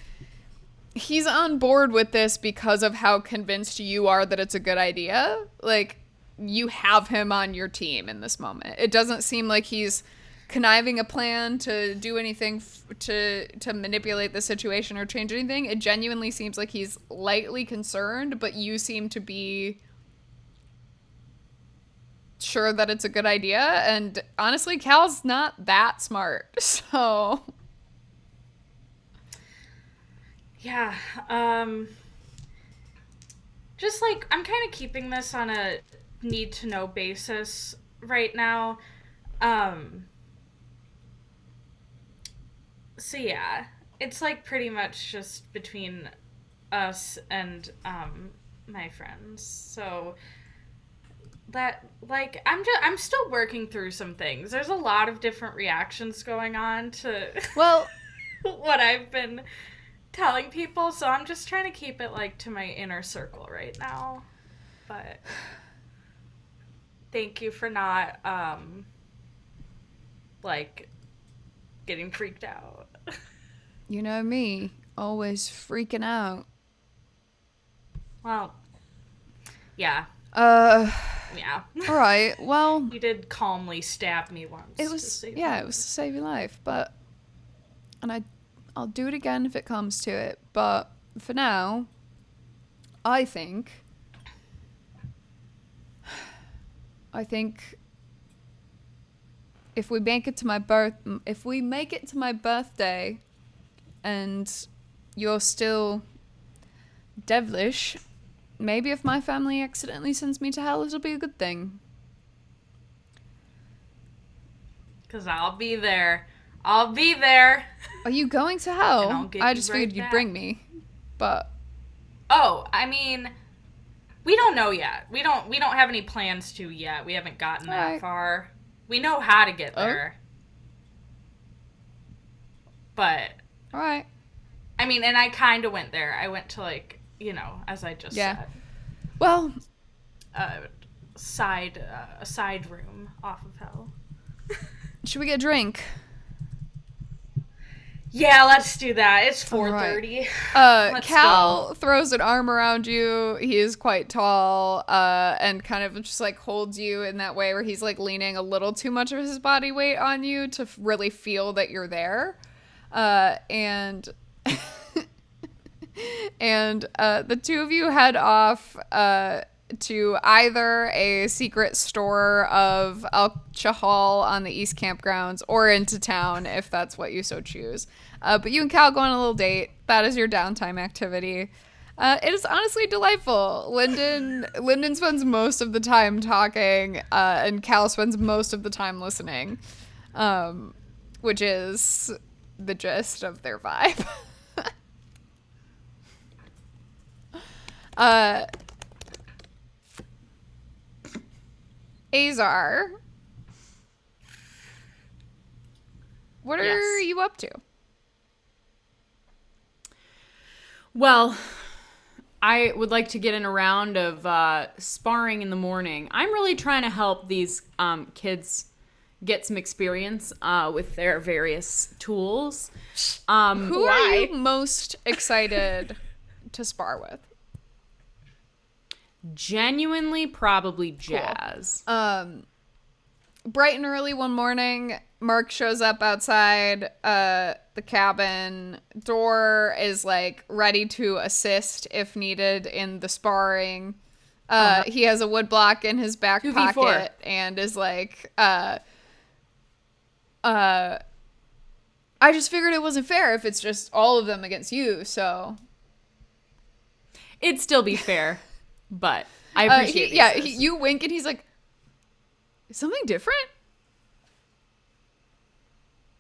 on board with this because of how convinced you are that it's a good idea. Like you have him on your team in this moment. It doesn't seem like he's conniving a plan to do anything to manipulate the situation or change anything. It genuinely seems like he's lightly concerned, but you seem to be sure that it's a good idea. And honestly, Cal's not that smart, so yeah. Just like I'm kind of keeping this on a need to know basis right now. So yeah, it's like pretty much just between us and my friends. So that like I'm still working through some things. There's a lot of different reactions going on to what I've been telling people, so I'm just trying to keep it like to my inner circle right now. But thank you for not like getting freaked out. you know me, always freaking out. Well, yeah. Yeah. All right. Well, You did calmly stab me once. it was to save your life, but I'll do it again if it comes to it. But for now, I think if we make it to my birthday and you're still devilish, maybe if my family accidentally sends me to hell, it'll be a good thing. 'Cause I'll be there. I'll be there. Are you going to And I'll hell? get I you just right figured you'd back. bring me. But Oh, I mean, we don't know yet. We don't have any plans to yet. We haven't gotten that Alright. far. We know how to get there. But all right. I mean, and I kind of went there. I went to like, as I just Yeah. said. Well, a side room off of hell. Should we get a drink? Yeah, let's do that. It's 4:30. Let's Cal go. throws an arm around you. He is quite tall, and kind of just like holds you in that way where he's like leaning a little too much of his body weight on you to really feel that you're there. And the two of you head off to either a secret store of alcohol on the East Campgrounds or into town if that's what you so choose. But you and Cal go on a little date. That is your downtime activity. It is honestly delightful. Lyndon spends most of the time talking, and Cal spends most of the time listening, which is the gist of their vibe. Azar, what are you up to? Well, I would like to get in a round of sparring in the morning. I'm really trying to help these kids get some experience with their various tools. Who are you most excited to spar with? Genuinely, probably Jazz. Bright and early one morning, Mark shows up outside the cabin. Door is like ready to assist if needed in the sparring. He has a wood block in his back 2v4. pocket and is like, I just figured it wasn't fair if it's just all of them against you, so. It'd still be fair, but I appreciate it. You wink and he's like, something different?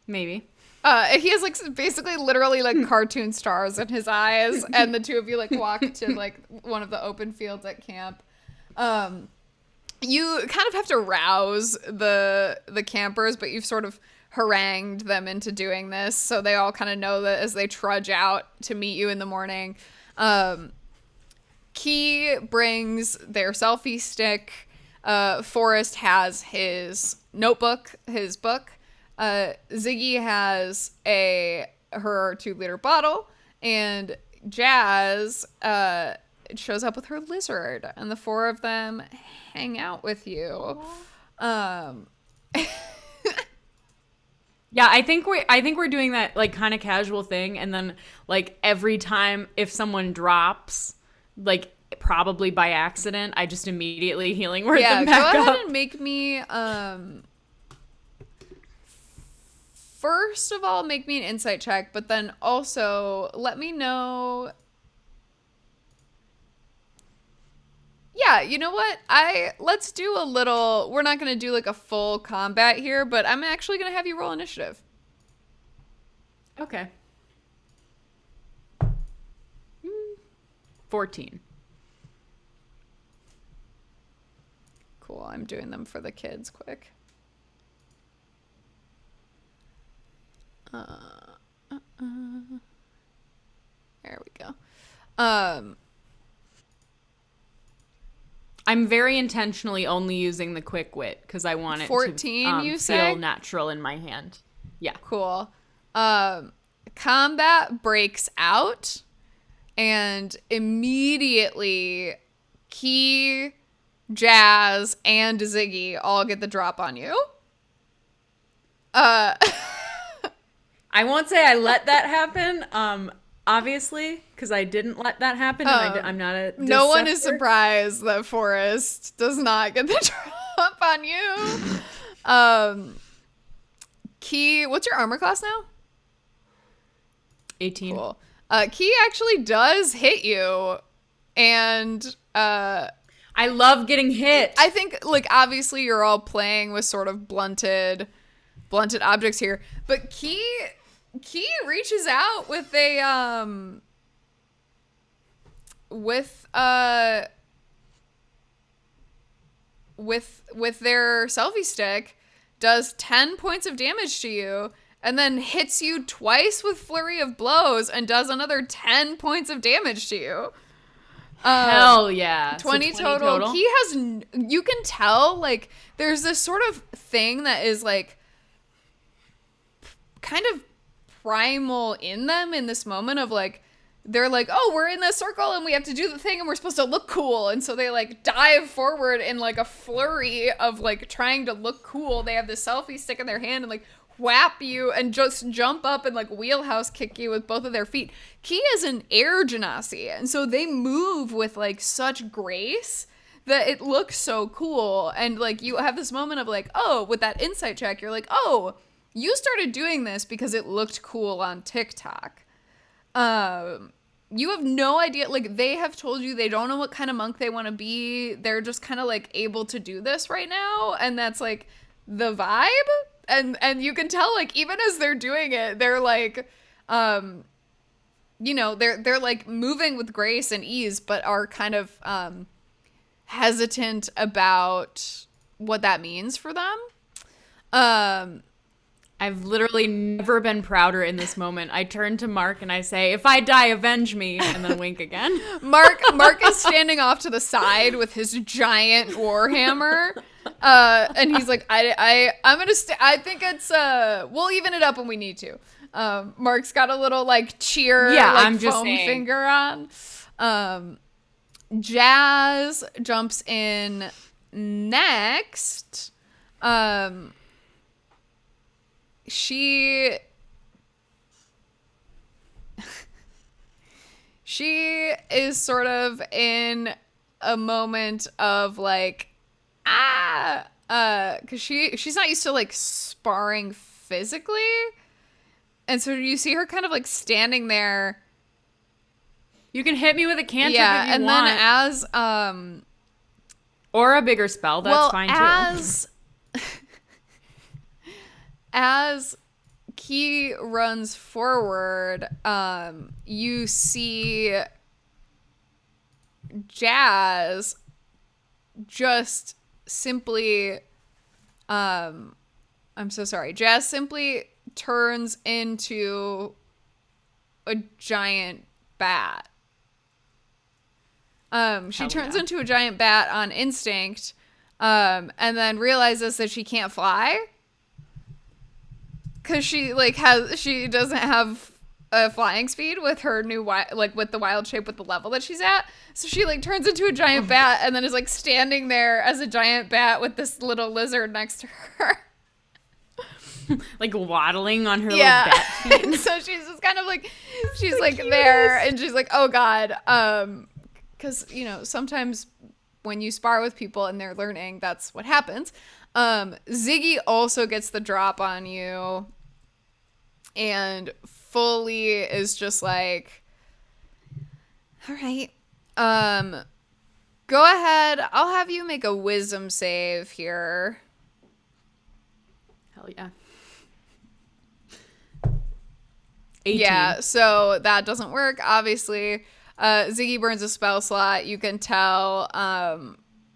Maybe. He has like basically literally like cartoon stars in his eyes, and the two of you like walk to like one of the open fields at camp. You kind of have to rouse the campers, but you've sort of harangued them into doing this, so they all kind of know that as they trudge out to meet you in the morning. Key brings their selfie stick. Forrest has his notebook, his book. Ziggy has her 2-liter bottle, and Jazz shows up with her lizard, and the four of them hang out with you. Yeah, I think we're doing that like kind of casual thing, and then like every time if someone drops, like probably by accident, I just immediately healing word them back go up. ahead and make me first of all make me an insight check, but then also let me know. Yeah, you know what? Let's do a little. We're not going to do like a full combat here, but I'm actually going to have you roll initiative. Okay. 14. Cool. I'm doing them for the kids quick. There we go. I'm very intentionally only using the quick wit because I want it 14, to you feel say? natural in my hand. Yeah. Cool. Combat breaks out, and immediately Key, Jazz, and Ziggy all get the drop on you. I won't say I let that happen, obviously, because I didn't let that happen, and I'm not a No one is deceptor. surprised that Forrest does not get the drop on you. Key, what's your armor class now? 18. Cool. Key actually does hit you, and I love getting hit. I think, like, obviously you're all playing with sort of blunted objects here, but Key reaches out with with their selfie stick, does 10 points of damage to you, and then hits you twice with flurry of blows and does another 10 points of damage to you. Hell yeah. 20 So total. Key has, you can tell, like, there's this sort of thing that is, like, kind of primal in them in this moment of, like, they're like, oh, we're in this circle and we have to do the thing and we're supposed to look cool. And so they, like, dive forward in, like, a flurry of, like, trying to look cool. They have this selfie stick in their hand and, like, whap you and just jump up and, like, wheelhouse kick you with both of their feet. Key is an air genasi, and so they move with, like, such grace that it looks so cool. And, like, you have this moment of, like, oh, with that insight check, you're like, oh, you started doing this because it looked cool on TikTok. You have no idea, like, they have told you they don't know what kind of monk they want to be. They're just kind of, like, able to do this right now, and that's, like, the vibe. And you can tell, like, even as they're doing it, they're like, you know, they're like moving with grace and ease, but are kind of hesitant about what that means for them. I've literally never been prouder in this moment. I turn to Mark and I say, if I die, avenge me, and then wink again. Mark is standing off to the side with his giant warhammer. And he's like, I'm gonna I think it's we'll even it up when we need to. Mark's got a little, like, cheer, yeah, like, I'm just foam saying. finger on. Jazz jumps in next. She is sort of in a moment of, like, because she's not used to, like, sparring physically, and so you see her kind of, like, standing there. You can hit me with a cantrip if you and want. then as or a bigger spell, that's fine too. As Key runs forward, you see Jazz just simply, I'm so sorry. Jazz simply turns into a giant bat. She turns into a giant bat on instinct, and then realizes that she can't fly. Because she, like, she doesn't have a flying speed with her new, with the wild shape with the level that she's at. So she, like, turns into a giant bat and then is, like, standing there as a giant bat with this little lizard next to her. Like, waddling on her little bat feet. And so she's just kind of, like, she's, like, there, and she's like, oh, God. Because, you know, sometimes when you spar with people and they're learning, that's what happens. Ziggy also gets the drop on you and fully is just like, all right, go ahead. I'll have you make a wisdom save here. Hell yeah. 18. Yeah, so that doesn't work, obviously. Ziggy burns a spell slot. You can tell,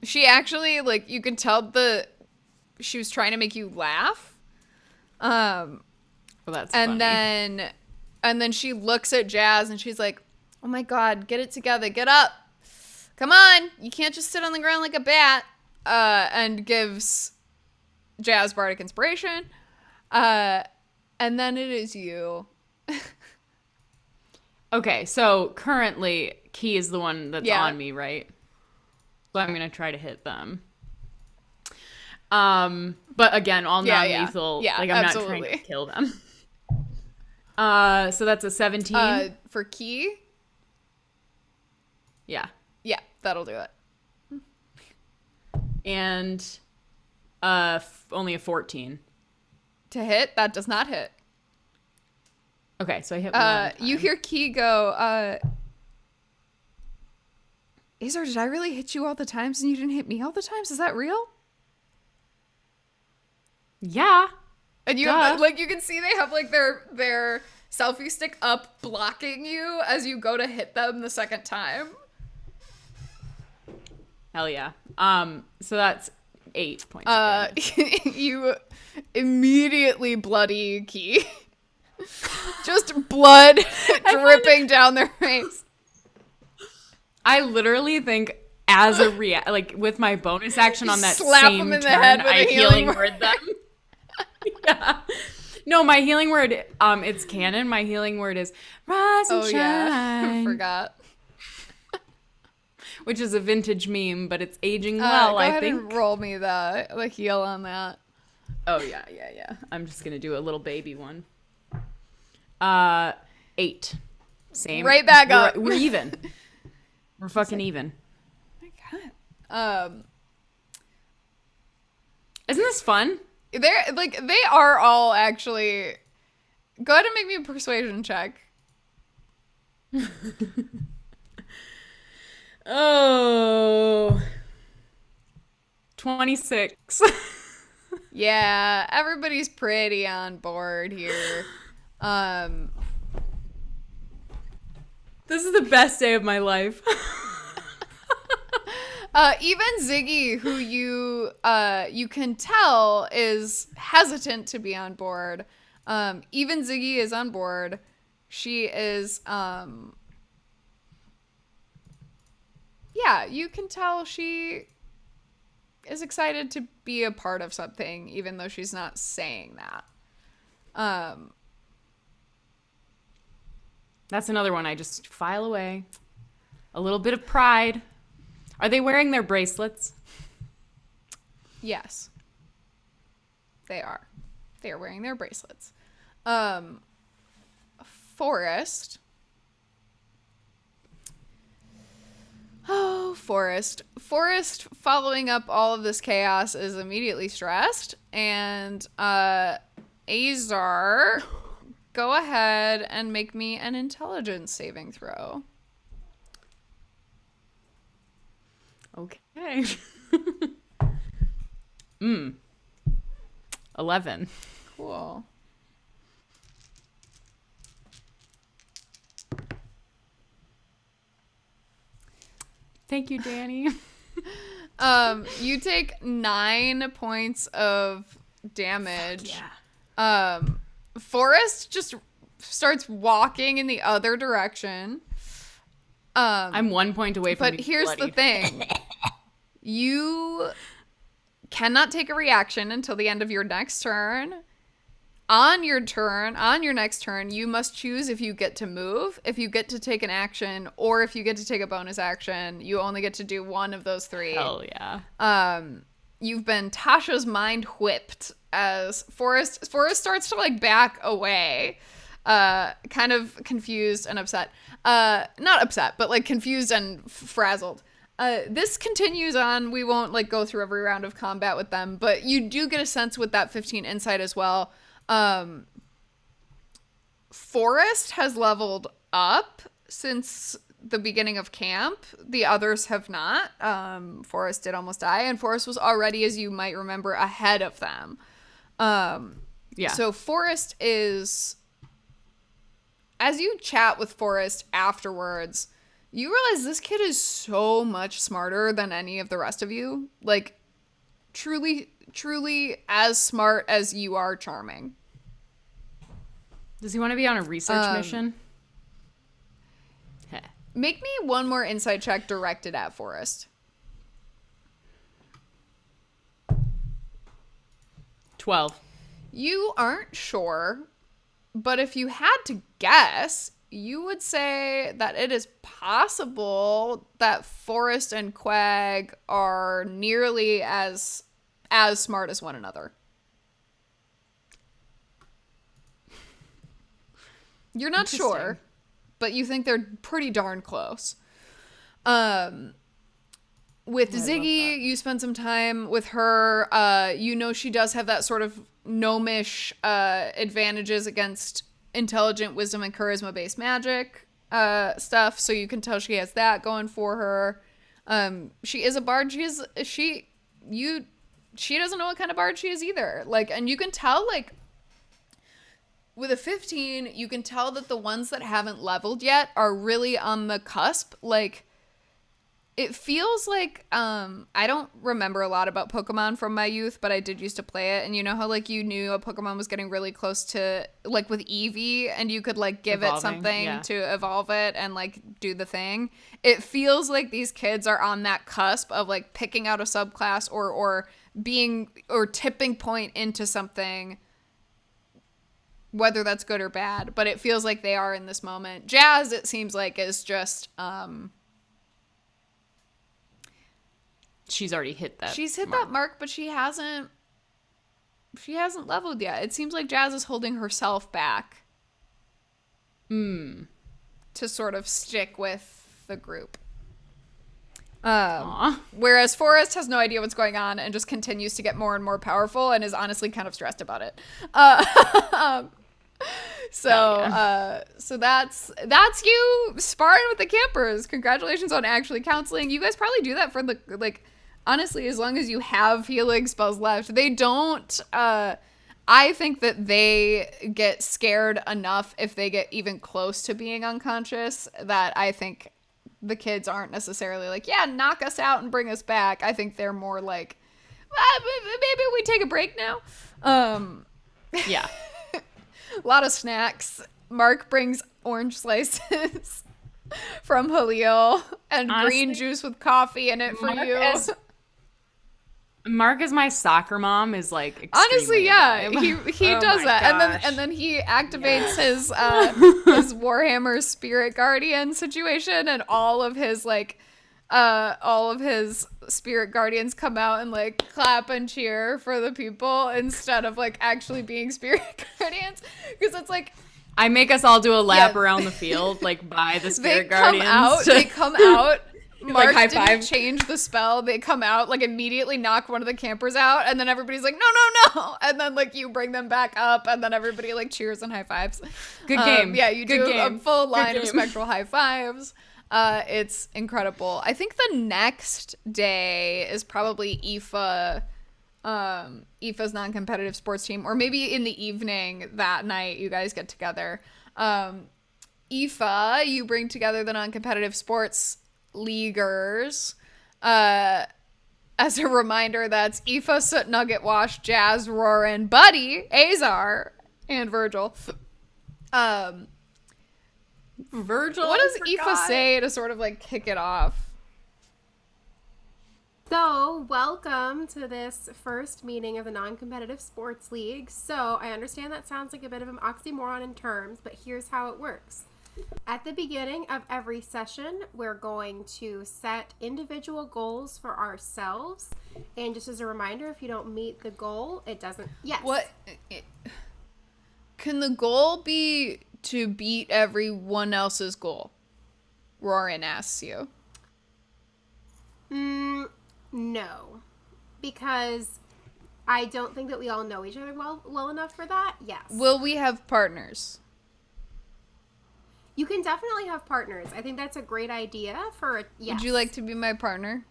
she actually, like, you can tell she was trying to make you laugh. Well, that's and funny. then she looks at Jazz and she's like, oh my God, get it together. Get up. Come on. You can't just sit on the ground like a bat. And gives Jazz bardic inspiration. And then it is you. Okay, so currently Key is the one that's on me, right? So I'm gonna try to hit them. But again, all non-lethal. Yeah, like, I'm absolutely. not trying to kill them. So that's a 17. For Key? Yeah. Yeah, that'll do it. And only a 14. To hit? That does not hit. Okay, so I hit one. You hear Key go, Azar, did I really hit you all the times and you didn't hit me all the times? Is that real? Yeah. And you have, like, you can see they have, like, their selfie stick up blocking you as you go to hit them the second time. Hell yeah. So that's 8 points. Of damage. You immediately bloody Key. Just blood dripping down their face. I literally think as a like with my bonus action on that Slap same him in the turn, head with I a healing word them. Yeah. No, my healing word, it's canon. My healing word is rise and shine. I forgot. Which is a vintage meme, but it's aging well, I think. Go ahead and roll me the heal on that. Oh, yeah. I'm just going to do a little baby one. 8. Same. Right back up. We're even. We're fucking even. Oh my God. Isn't this fun? They are all actually. Go ahead and make me a persuasion check. Oh. 26. Yeah, everybody's pretty on board here. This is the best day of my life. Even Ziggy, who you can tell is hesitant to be on board. Even Ziggy is on board. She is, yeah, you can tell she is excited to be a part of something, even though she's not saying that. That's another one I just file away. A little bit of pride. Are they wearing their bracelets? Yes. They are. They are wearing their bracelets. Forest. Oh, Forest. Forest, following up all of this chaos, is immediately stressed. And Azar, go ahead and make me an intelligence saving throw. Okay. 11. Cool. Thank you, Danny. You take 9 points of damage. Yeah. Forrest just starts walking in the other direction. I'm 1 point away from But being here's bloody. the thing. You cannot take a reaction until the end of your next turn. On your next turn, you must choose if you get to move, if you get to take an action, or if you get to take a bonus action. You only get to do one of those 3. Hell yeah. You've been Tasha's mind whipped as Forrest starts to like back away, kind of confused and upset. Not upset, but like confused and frazzled. This continues on. We won't like go through every round of combat with them, but you do get a sense with that 15 insight as well. Forrest has leveled up since the beginning of camp. The others have not. Forrest did almost die, and Forrest was already, as you might remember, ahead of them. Yeah. So Forrest is, as you chat with Forrest afterwards, you realize this kid is so much smarter than any of the rest of you. Like, truly as smart as you are charming. Does he want to be on a research mission? Heh. Make me one more insight check directed at Forrest. 12. You aren't sure, but if you had to guess, you would say that it is possible that Forrest and Quag are nearly as smart as one another. You're not sure, but you think they're pretty darn close. With Ziggy, you spend some time with her. You know she does have that sort of gnomish advantages against intelligent wisdom and charisma-based magic stuff, so you can tell she has that going for her. She is a bard. She doesn't know what kind of bard she is either. Like, and you can tell, like, with a 15, you can tell that the ones that haven't leveled yet are really on the cusp. Like, It feels like I don't remember a lot about Pokemon from my youth, but I did used to play it. And you know how like you knew a Pokemon was getting really close to like with Eevee, and you could like give it something to evolve it and like do the thing. It feels like these kids are on that cusp of like picking out a subclass or being or tipping point into something, whether that's good or bad. But it feels like they are in this moment. Jazz, it seems like, is just she's already hit that. She's hit that mark, but she hasn't leveled yet. It seems like Jazz is holding herself back. To sort of stick with the group. Whereas Forrest has no idea what's going on and just continues to get more and more powerful and is honestly kind of stressed about it. So that's you sparring with the campers. Congratulations on actually counseling. You guys probably do that for the like. Honestly, as long as you have healing spells left, they don't. I think that they get scared enough if they get even close to being unconscious that I think the kids aren't necessarily like, yeah, knock us out and bring us back. I think they're more like, maybe we take a break now. Yeah. A lot of snacks. Mark brings orange slices from Halil and green juice with coffee in it for you. Mark as my soccer mom is like honestly, yeah, he does that, and then he activates his his Warhammer Spirit Guardian situation, and all of his Spirit Guardians come out and like clap and cheer for the people instead of like actually being Spirit Guardians, because it's like I make us all do a lap around the field like by the Spirit Guardians. They come out. Mark like didn't change the spell. They come out, like immediately knock one of the campers out, and then everybody's like, no, and then like you bring them back up, and then everybody like cheers and high fives. Good game. Yeah, you do a full line of spectral high fives. It's incredible. I think the next day is probably Aoife's non-competitive sports team, or maybe in the evening that night you guys get together. Aoife, you bring together the non-competitive sports leaguers. As a reminder, that's Aoife, Soot, Nugget, Wash, Jazz, Roarin, Buddy, Azar, and Virgil. Virgil. What does Aoife say to sort of like kick it off? So, welcome to this first meeting of the Non-Competitive Sports League. So, I understand that sounds like a bit of an oxymoron in terms, but here's how it works. At the beginning of every session, we're going to set individual goals for ourselves. And just as a reminder, if you don't meet the goal, it doesn't... Yes. What? Can the goal be to beat everyone else's goal? Roarin asks you. No. Because I don't think that we all know each other well enough for that. Yes. Will we have partners? You can definitely have partners. I think that's a great idea for yes. Would you like to be my partner?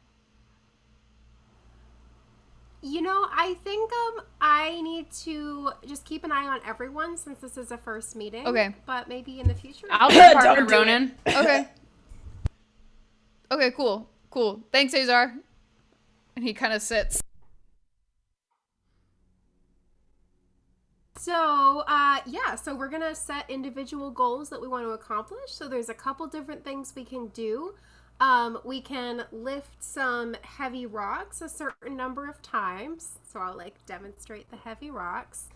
You know, I think I need to just keep an eye on everyone since this is a first meeting. Okay. But maybe in the future. I'll be partner, Ronan. Okay. Okay, cool. Thanks, Azar. And he kind of sits. So, so we're going to set individual goals that we want to accomplish. So there's a couple different things we can do. We can lift some heavy rocks a certain number of times. So I'll demonstrate the heavy rocks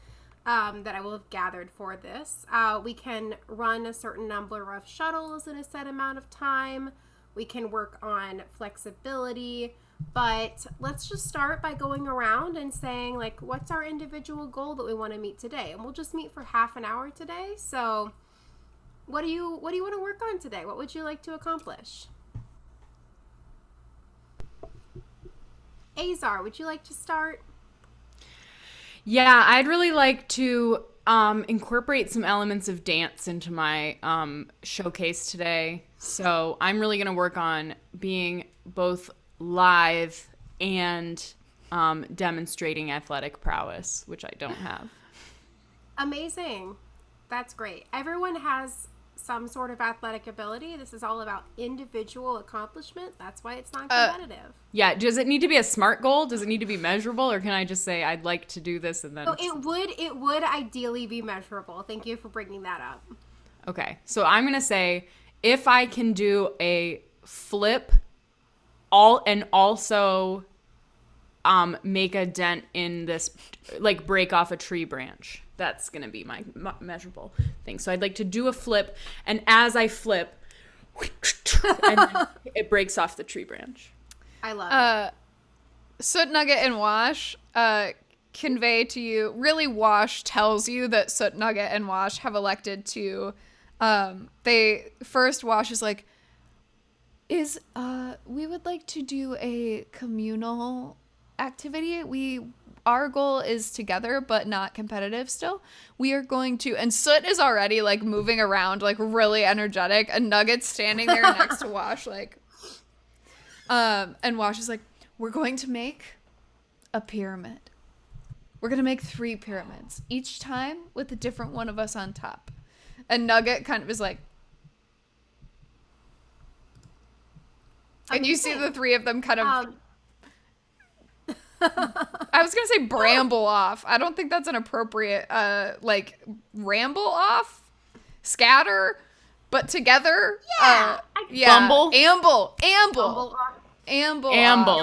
that I will have gathered for this. We can run a certain number of shuttles in a set amount of time. We can work on flexibility. But let's just start by going around and saying, what's our individual goal that we want to meet today? And we'll just meet for half an hour today. So what do you want to work on today? What would you like to accomplish? Azar, would you like to start? Yeah, I'd really like to incorporate some elements of dance into my showcase today. So I'm really going to work on being both live and demonstrating athletic prowess, which I don't have. Amazing. That's great. Everyone has some sort of athletic ability. This is all about individual accomplishment. That's why it's non-competitive. Yeah, does it need to be a SMART goal? Does it need to be measurable, or can I just say I'd like to do this and then? So it would ideally be measurable. Thank you for bringing that up. Okay, so I'm gonna say if I can do a flip, also make a dent in this, like break off a tree branch. That's gonna be my measurable thing. So I'd like to do a flip, and as I flip, and then it breaks off the tree branch. I love it. Soot Nugget and Wash convey to you. Really, Wash tells you that Soot Nugget and Wash have elected to. Wash is like, we would like to do a communal activity. Our goal is together, but not competitive still. We are going to, and Soot is already like moving around, like really energetic, and Nugget's standing there next to Wash, like, and Wash is like, we're going to make a pyramid. We're going to make 3 pyramids, each time with a different one of us on top. And Nugget kind of is like, and you see the 3 of them kind of, I was going to say bramble off. I don't think that's an appropriate, like, ramble off, scatter, but together. Yeah. Bumble? Amble. There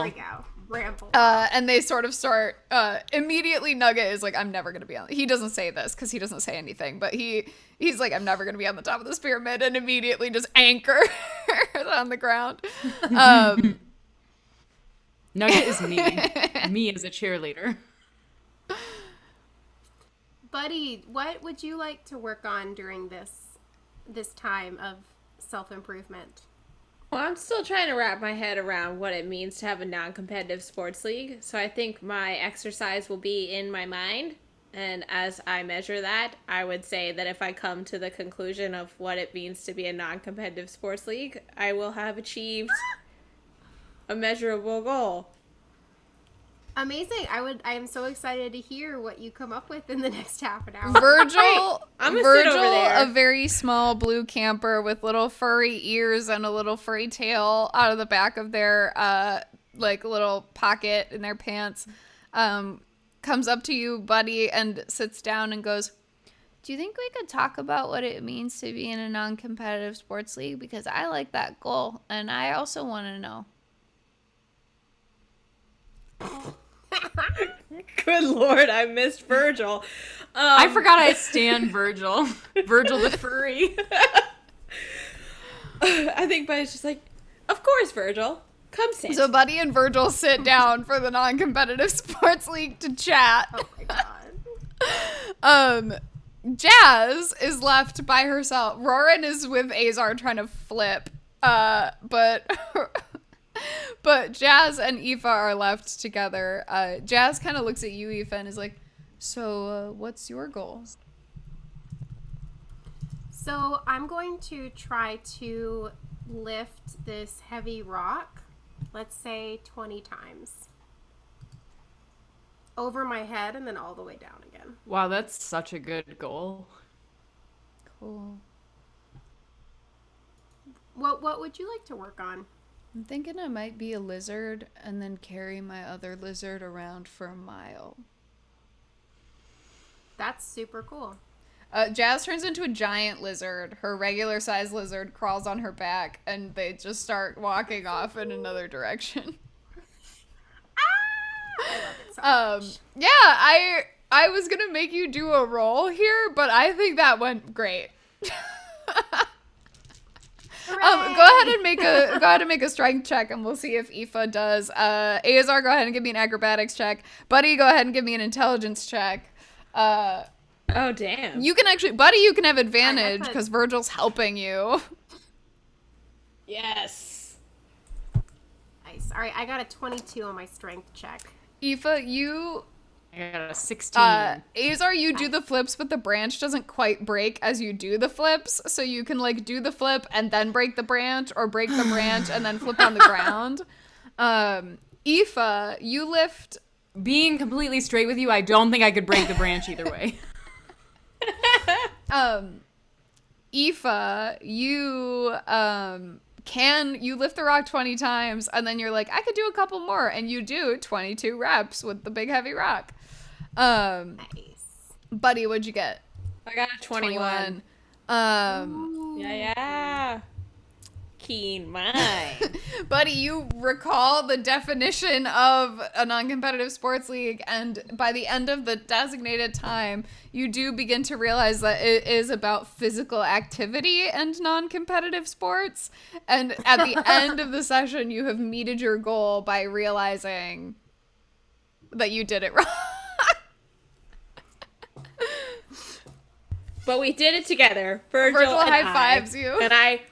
we go. Ramble. And they sort of start, immediately Nugget is like, I'm never going to be on, he doesn't say this because he doesn't say anything, but he's like, I'm never going to be on the top of this pyramid, and immediately just anchor on the ground. Nugget is me as a cheerleader. Buddy, what would you like to work on during this time of self-improvement? Well, I'm still trying to wrap my head around what it means to have a non-competitive sports league. So I think my exercise will be in my mind. And as I measure that, I would say that if I come to the conclusion of what it means to be a non-competitive sports league, I will have achieved a measurable goal. Amazing. I am so excited to hear what you come up with in the next half an hour. Virgil, I'm gonna sit over there. a very small blue camper with little furry ears and a little furry tail out of the back of their like little pocket in their pants, comes up to you, Buddy, and sits down and goes, do you think we could talk about what it means to be in a non-competitive sports league? Because I like that goal, and I also want to know. Good Lord, I missed Virgil. I forgot I stand Virgil. Virgil the furry. I think Buddy's just like, of course, Virgil. Come sit. So Buddy and Virgil sit down for the non-competitive sports league to chat. Oh my god. Jazz is left by herself. Roran is with Azar trying to flip. But Jazz and Aoife are left together. Jazz kind of looks at you, Aoife, and is like, so what's your goal? So I'm going to try to lift this heavy rock, let's say 20 times. Over my head and then all the way down again. Wow, that's such a good goal. Cool. What would you like to work on? I'm thinking I might be a lizard and then carry my other lizard around for a mile. That's super cool. Jazz turns into a giant lizard. Her regular size lizard crawls on her back, and they just start walking off in another direction. I love it so much. Yeah, I was gonna make you do a roll here, but I think that went great. Go ahead and make a strength check, and we'll see if Aoife does. Azar, go ahead and give me an acrobatics check. Buddy, go ahead and give me an intelligence check. Oh, damn. You can actually, Buddy, you can have advantage because Virgil's helping you. Yes. Nice. All right, I got a 22 on my strength check. Aoife, you... I got a 16. Azar, you do the flips, but the branch doesn't quite break as you do the flips. So you can, like, do the flip and then break the branch, or break the branch and then flip on the ground. Aoife, you lift... Being completely straight with you, I don't think I could break the branch either way. Aoife, you you lift the rock 20 times, and then you're like, I could do a couple more, and you do 22 reps with the big heavy rock. Nice. Buddy, what'd you get? I got a 21. Yeah. Keen mind. Buddy, you recall the definition of a non-competitive sports league, and by the end of the designated time, you do begin to realize that it is about physical activity and non-competitive sports. And at the end of the session, you have meted your goal by realizing that you did it wrong. But we did it together. Virgil and high fives you. And I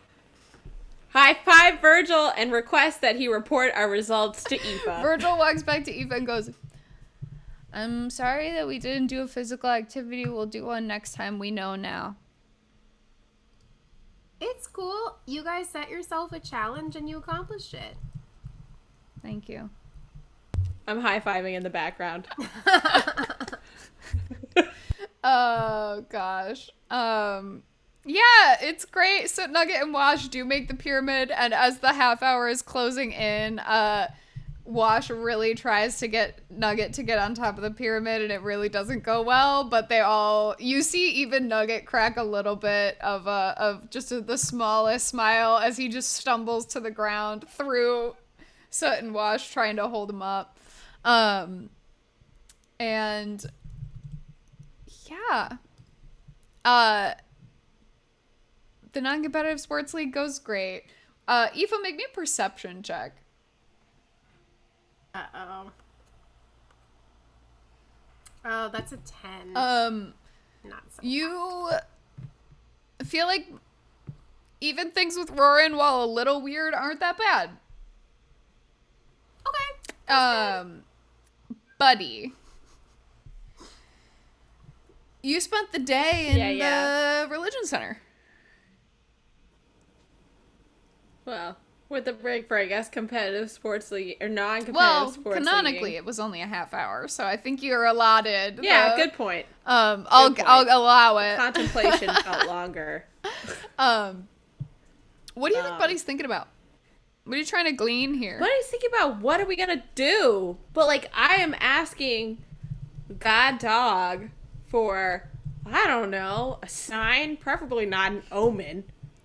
high five Virgil and request that he report our results to Aoife. Virgil walks back to Aoife and goes, I'm sorry that we didn't do a physical activity. We'll do one next time. We know now. It's cool. You guys set yourself a challenge and you accomplished it. Thank you. I'm high-fiving in the background. Oh, gosh. Yeah, it's great. So Nugget and Wash do make the pyramid, and as the half hour is closing in, Wash really tries to get Nugget to get on top of the pyramid, and it really doesn't go well, but you see even Nugget crack a little bit of just the smallest smile as he just stumbles to the ground through Soot and Wash trying to hold him up. And yeah. The non-competitive sports league goes great. Aoife, make me a perception check. Uh-oh. Oh, that's a 10. Not so You feel like even things with Roran, while a little weird, aren't that bad. Okay. Buddy. You spent the day in the religion center. Well, with the break for, I guess, competitive sports league or non-competitive sports league. Well, canonically, it was only a half hour, so I think you're allotted. Yeah, good point. I'll allow it. Contemplation felt longer. What do you think Buddy's thinking about? What are you trying to glean here? Buddy's thinking about what are we gonna do? But like, I am asking God Dog for, I don't know, a sign, preferably not an omen,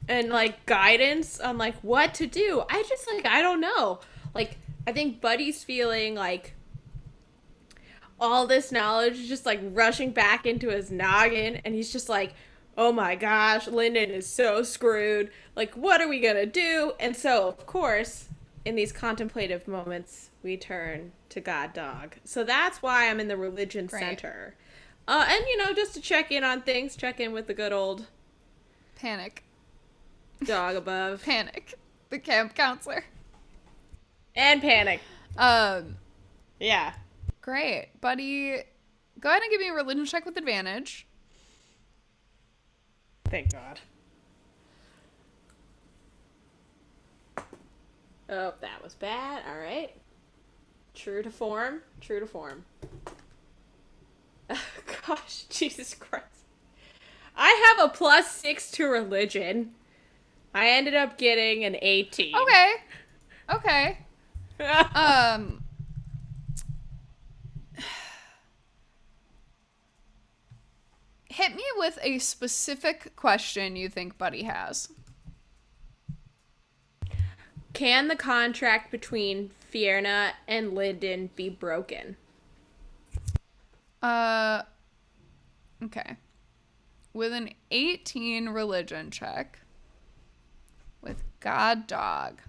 and like guidance on like what to do. I don't know. Like, I think Buddy's feeling like all this knowledge is just like rushing back into his noggin, and he's just like, oh my gosh, Lyndon is so screwed. Like, what are we gonna do? And so, of course, in these contemplative moments, we turn to God Dog. So that's why I'm in the religion center. And, just to check in on things, check in with the good old Panic. Dog above. Panic. The camp counselor. And Panic. Yeah. Great. Buddy, go ahead and give me a religion check with advantage. Thank God. Oh, that was bad. All right. True to form. True to form. Oh, gosh, Jesus Christ. I have a +6 to religion. I ended up getting an 18. Okay. Hit me with a specific question you think Buddy has. Can the contract between Fierna and Lyndon be broken? Okay. With an 18 religion check, with God Dog.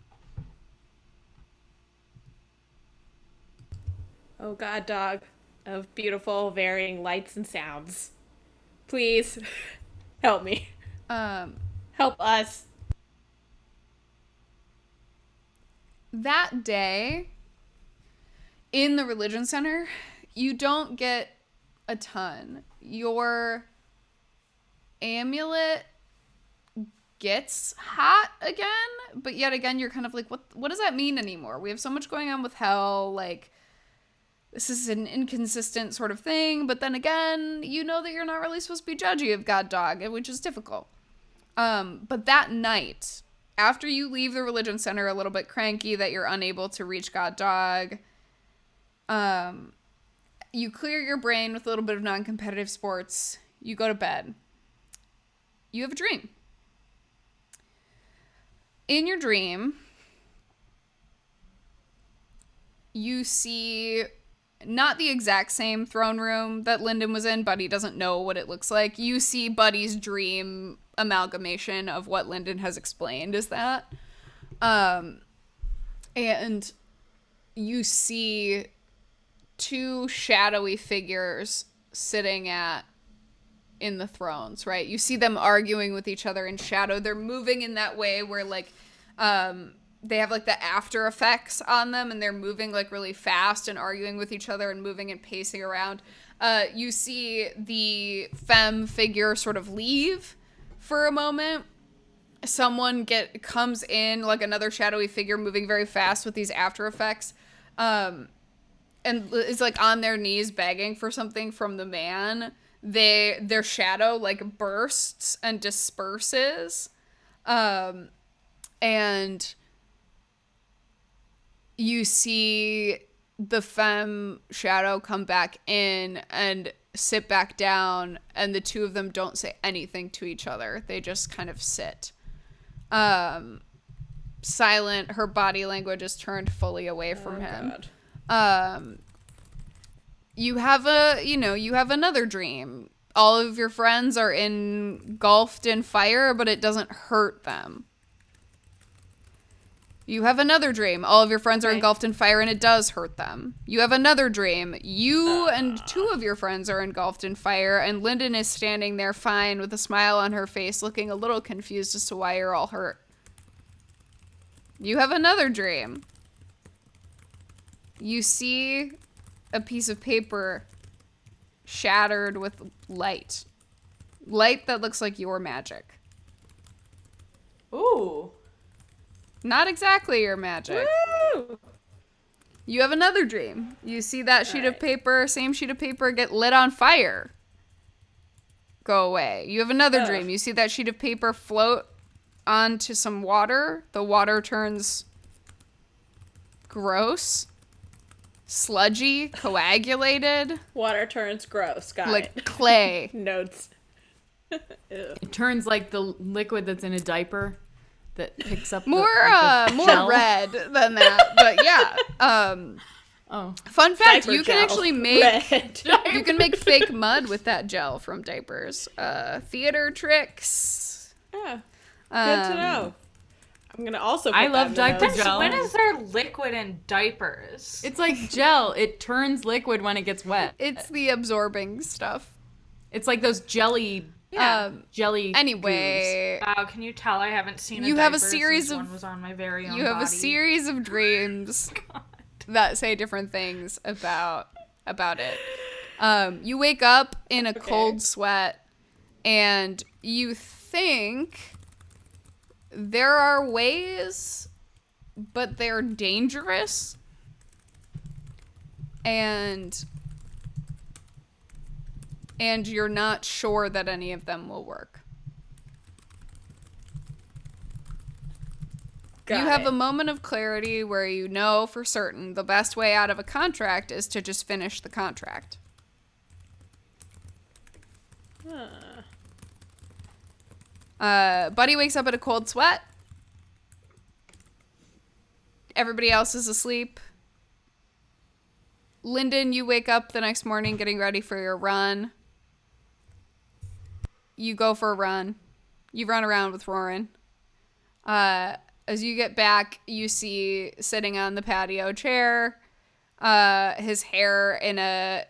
Oh, God Dog of beautiful, varying lights and sounds. Please, help me. Help us. That day, in the religion center, you don't get a ton. Your amulet gets hot again, but yet again, you're kind of like, what does that mean anymore? We have so much going on with hell, like, this is an inconsistent sort of thing, but then again, you know that you're not really supposed to be judgy of God Dog, which is difficult. But that night, after you leave the religion center a little bit cranky that you're unable to reach God Dog, you clear your brain with a little bit of non-competitive sports. You go to bed. You have a dream. In your dream, you see not the exact same throne room that Lyndon was in. Buddy doesn't know what it looks like. You see Buddy's dream amalgamation of what Lyndon has explained is that. And you see two shadowy figures sitting in the thrones, right? You see them arguing with each other in shadow. They're moving in that way where like they have like the after effects on them, and they're moving like really fast and arguing with each other and moving and pacing around. You see the femme figure sort of leave for a moment. Someone comes in, like another shadowy figure moving very fast with these after effects, and is like on their knees begging for something from the man. Their shadow like bursts and disperses, and you see the femme shadow come back in and sit back down, and the two of them don't say anything to each other. They just kind of sit, silent. Her body language is turned fully away from him. God. You have another dream. All of your friends are engulfed in fire, but it doesn't hurt them. You have another dream. All of your friends are engulfed in fire, and it does hurt them. You have another dream. You and two of your friends are engulfed in fire, and Lyndon is standing there fine with a smile on her face, looking a little confused as to why you're all hurt. You have another dream. You see a piece of paper shattered with light. Light that looks like your magic. Ooh. Not exactly your magic. Woo! You have another dream. You see that sheet of paper, same sheet of paper, get lit on fire. Go away. You have another dream. You see that sheet of paper float onto some water. The water turns gross. Sludgy, coagulated. Water turns gross. Got like it. Clay. Notes. It turns like the liquid that's in a diaper that picks up More the gel. red than that, but yeah. Fun fact: Diaper you can gel. actually make Red. you can make fake mud with that gel from diapers. Theater tricks. Yeah. Good to know. I'm gonna also. I put love that in the diaper notes. gel. When is there liquid in diapers? It's like gel. It turns liquid when it gets wet. It's the absorbing stuff. It's like those jelly. Jelly. Anyway, Wow, can you tell I haven't seen a You have a diaper series since of- one was on my very own you have body. a series of dreams that say different things about it. You wake up in a cold sweat, and you think there are ways, but they're dangerous. And you're not sure that any of them will work. You have a moment of clarity where you know for certain the best way out of a contract is to just finish the contract. Buddy wakes up in a cold sweat. Everybody else is asleep. Lyndon, you wake up the next morning getting ready for your run. You go for a run. You run around with Roran. As you get back, you see sitting on the patio chair, his hair in a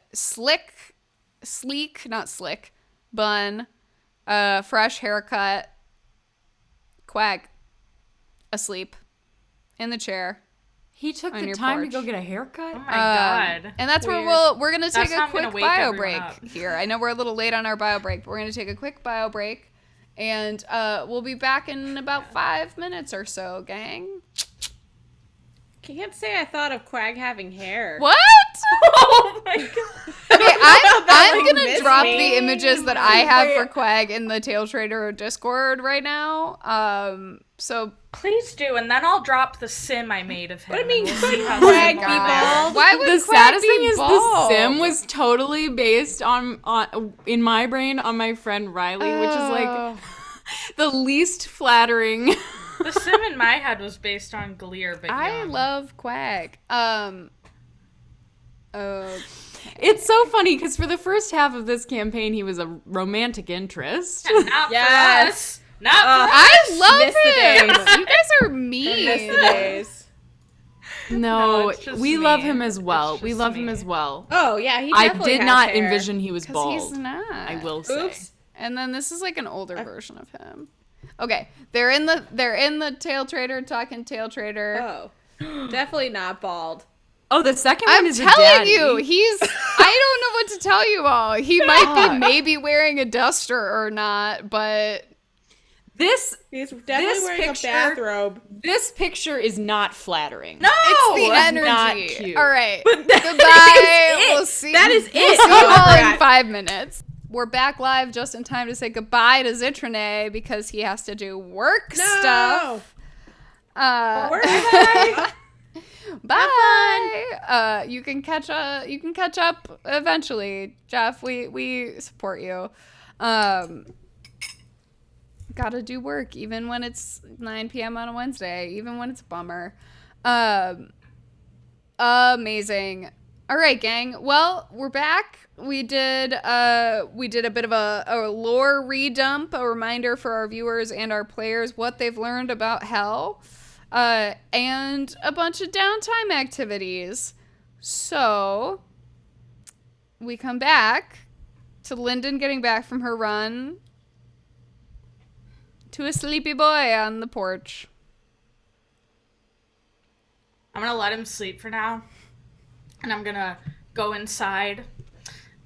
bun, fresh haircut, Quag, asleep in the chair. He took On the your time porch. to go get a haircut? Oh my god. And that's Weird. where we're going to take That's how a I'm gonna quick wake bio everyone break up. here. I know we're a little late on our bio break, but we're going to take a quick bio break. And we'll be back in about 5 minutes or so, gang. can't say I thought of Quag having hair. What? Oh my god. Okay, I'm gonna missed drop me. the images that I have for Quag in the Taletraeder Discord right now. So Please do, and then I'll drop the sim I made of him. What do you mean, and we'll see how Quag he be got bald? why would The Quag saddest be thing is bald? the sim was totally based on in my brain on my friend Riley, which is like the least flattering. The sim in my head was based on Gleer, but I young. love Quag. It's so funny because for the first half of this campaign, he was a romantic interest. Not Yes. for us. Not for us. I love Miss the him. days. You guys are mean. Miss the days. No, it's just we love me. him as well. It's We just love him me. as well. Oh yeah, he I definitely did has not hair. envision he was Because bald. he's not. I will say. Oops. And then this is like an older version of him. Okay, they're in the Taletraeder talking Taletraeder. Oh, definitely not bald. Oh, the second one I'm is a telling daddy. you, I don't know what to tell you all. He might be maybe wearing a duster or not, but This He's definitely wearing picture- a bathrobe. this picture is not flattering. No! it's the it's energy. not cute. All right, But that goodbye. is it. We'll see. That is We'll it. see Oh, you I all in forgot. 5 minutes. We're back live just in time to say goodbye to Zitrone because he has to do work stuff. Work. Bye. You can catch up eventually, Jeff. We support you. Gotta do work even when it's 9 p.m. on a Wednesday, even when it's a bummer. Amazing. All right, gang. Well, we're back. We did a bit of a lore redump, a reminder for our viewers and our players what they've learned about Hell, and a bunch of downtime activities. So we come back to Lyndon getting back from her run to a sleepy boy on the porch. I'm gonna let him sleep for now. And I'm gonna go inside.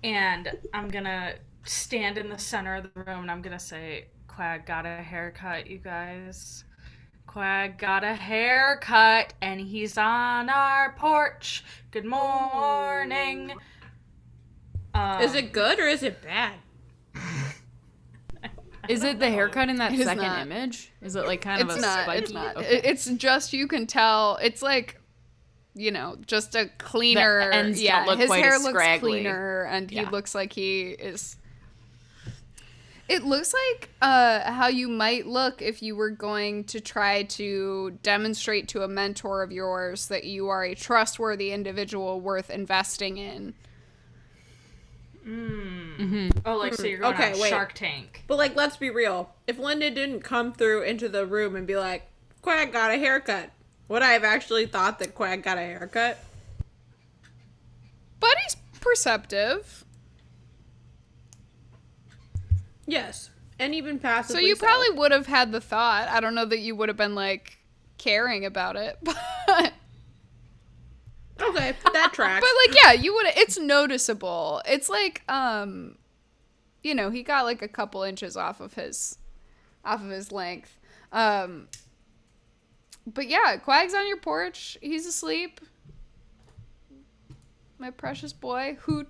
And I'm gonna stand in the center of the room and I'm gonna say, Quag got a haircut, you guys. Quag got a haircut and he's on our porch. Good morning. Is it good or is it bad? Is it the haircut in that It is second not. image? Is it like kind of It's a not. spiky? It's not. Okay. It's just you can tell. It's like, just a cleaner. The ends don't look his quite hair as looks scraggly. cleaner, and he Yeah. looks like he is. It looks like how you might look if you were going to try to demonstrate to a mentor of yours that you are a trustworthy individual worth investing in. Oh, like, so you're going Okay, on wait. Shark Tank. But like, let's be real. If Linda didn't come through into the room and be like, Quag got a haircut, would I have actually thought that Quag got a haircut? But he's perceptive. Yes. And even passively So you probably would have had the thought. I don't know that you would have been like caring about it, but Okay, that tracks. but like yeah, you would. It's noticeable. It's like he got like a couple inches off of his length. But yeah, Quag's on your porch. He's asleep. My precious boy, Hoot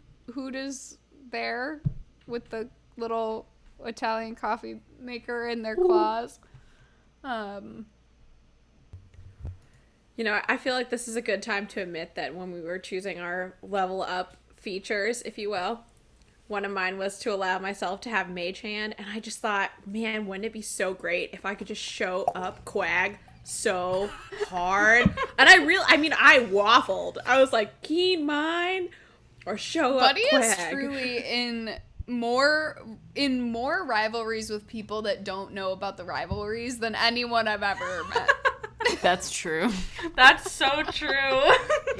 is there with the little Italian coffee maker in their claws. I feel like this is a good time to admit that when we were choosing our level up features, if you will, one of mine was to allow myself to have Mage Hand, and I just thought, man, wouldn't it be so great if I could just show up Quag so hard? And I waffled. I was like, Keen Mine or show up Buddy Quag. is truly in more rivalries with people that don't know about the rivalries than anyone I've ever met. That's true. That's so true.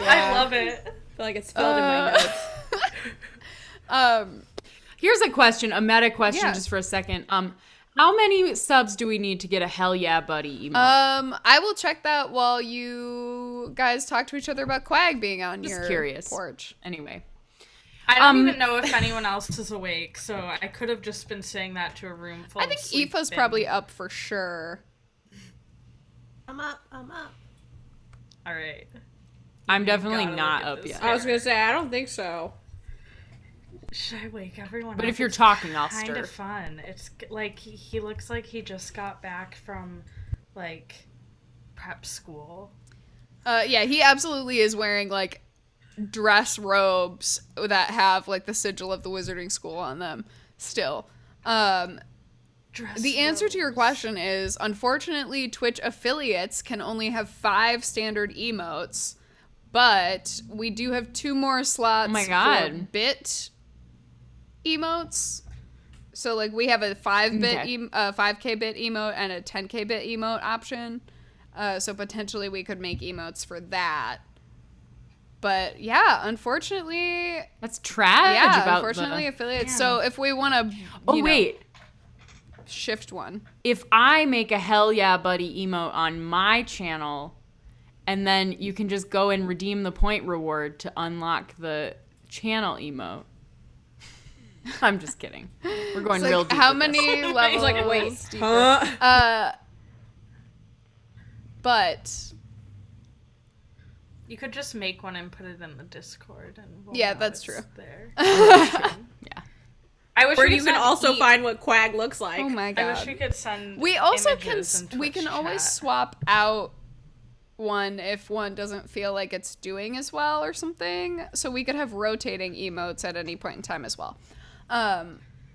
I love it. I feel like it's filled in my notes. Here's a question, a meta question, Yeah. just for a second. How many subs do we need to get a hell yeah buddy emote? I will check that while you guys talk to each other about Quag being on Just your curious. porch. Anyway. I don't even know if anyone else is awake, so I could have just been saying that to a room full I of think sleeping. Aoife's probably up for sure. I'm up. All right. I'm definitely gotta not look at up this. yet. I was gonna say I don't think so. Should I wake everyone But up? if you're It's talking, I'll kind stir. of fun. It's like he looks like he just got back from like prep school. Yeah, he absolutely is wearing like dress robes that have like the sigil of the wizarding school on them still. The answer to your question is, unfortunately, Twitch affiliates can only have 5 standard emotes, but we do have 2 more slots Oh my for God. bit emotes. So like we have a 5-bit, Okay. 5K bit emote and a 10K bit emote option. So potentially we could make emotes for that. But yeah, unfortunately, That's trash. yeah, about unfortunately the... affiliates. Yeah. So if we want to, Oh wait, shift one. if I make a hell yeah buddy emote on my channel, and then you can just go and redeem the point reward to unlock the channel emote. I'm just kidding. We're going It's real like, deep. how with this. many levels? He's like, wait, deeper? huh? But You could just make one and put it in the Discord, and we'll Yeah, know that's it's true. There. Yeah. I wish Or we could you can send also e- find what Quag looks like. oh my I wish god, we could send. we also can images in we can Twitch always chat. swap out one if one doesn't feel like it's doing as well or something. So we could have rotating emotes at any point in time as well.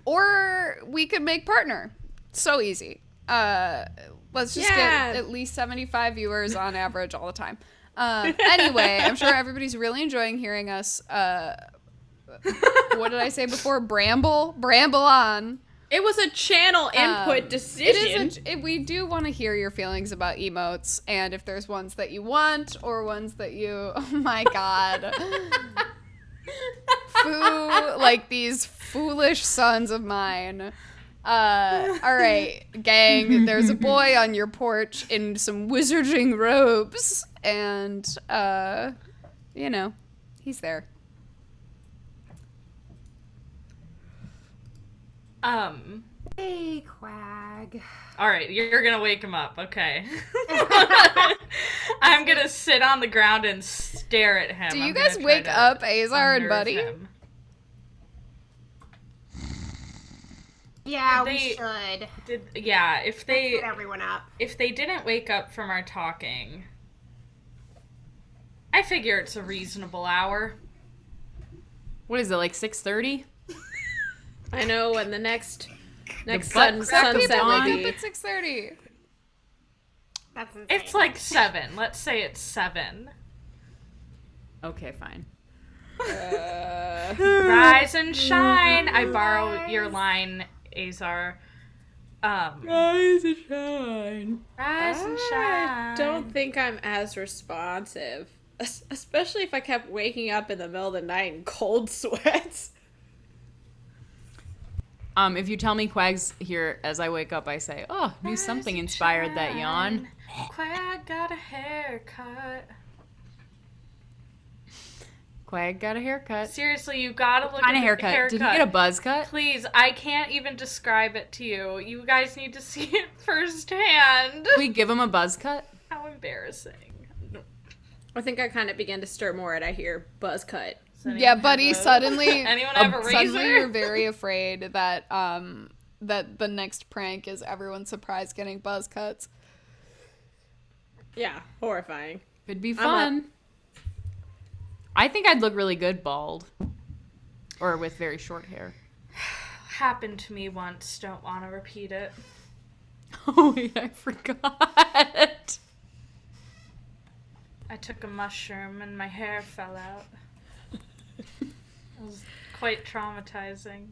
Or we could make partner. So easy. Let's just Yeah. get at least 75 viewers on average all the time. Anyway, I'm sure everybody's really enjoying hearing us. What did I say before? Bramble on. It was a channel input decision. We do want to hear your feelings about emotes, and if there's ones that you want or ones that you, oh my god, like these foolish sons of mine. All right, gang, there's a boy on your porch in some wizarding robes, and he's there. Hey, Quag. All right, you're gonna wake him up. Okay. I'm gonna sit on the ground and stare at him. Do you I'm guys gonna wake try to up Azar and unnerve Buddy? him. Yeah, Did we they- should. If they Get everyone up. didn't wake up from our talking, I figure it's a reasonable hour. What is it, like 6:30? I know when the next butt sunset crack People People will wake be. up at 6:30. That's insane. It's like 7. Let's say it's 7. Okay, fine. Rise and shine. I borrow your line, Azar. Rise and shine. Rise and shine. I don't think I'm as responsive, especially if I kept waking up in the middle of the night in cold sweats. If you tell me Quag's here as I wake up, I say, oh, knew something inspired that yawn. Quag got a haircut. Quag got a haircut. Seriously, you gotta look Kind at of the haircut. haircut. Did he get a buzz cut? Please, I can't even describe it to you. You guys need to see it firsthand. Did we give him a buzz cut? How embarrassing. I think I kind of began to stir more and I hear buzz cut. Does anyone Yeah, have Buddy, a- suddenly Anyone have a razor? suddenly you're very afraid that that the next prank is everyone surprised getting buzz cuts. Yeah, horrifying. Could be I'm fun. I think I'd look really good bald. Or with very short hair. Happened to me once. Don't want to repeat it. Oh, wait, I forgot. I took a mushroom and my hair fell out. It was quite traumatizing.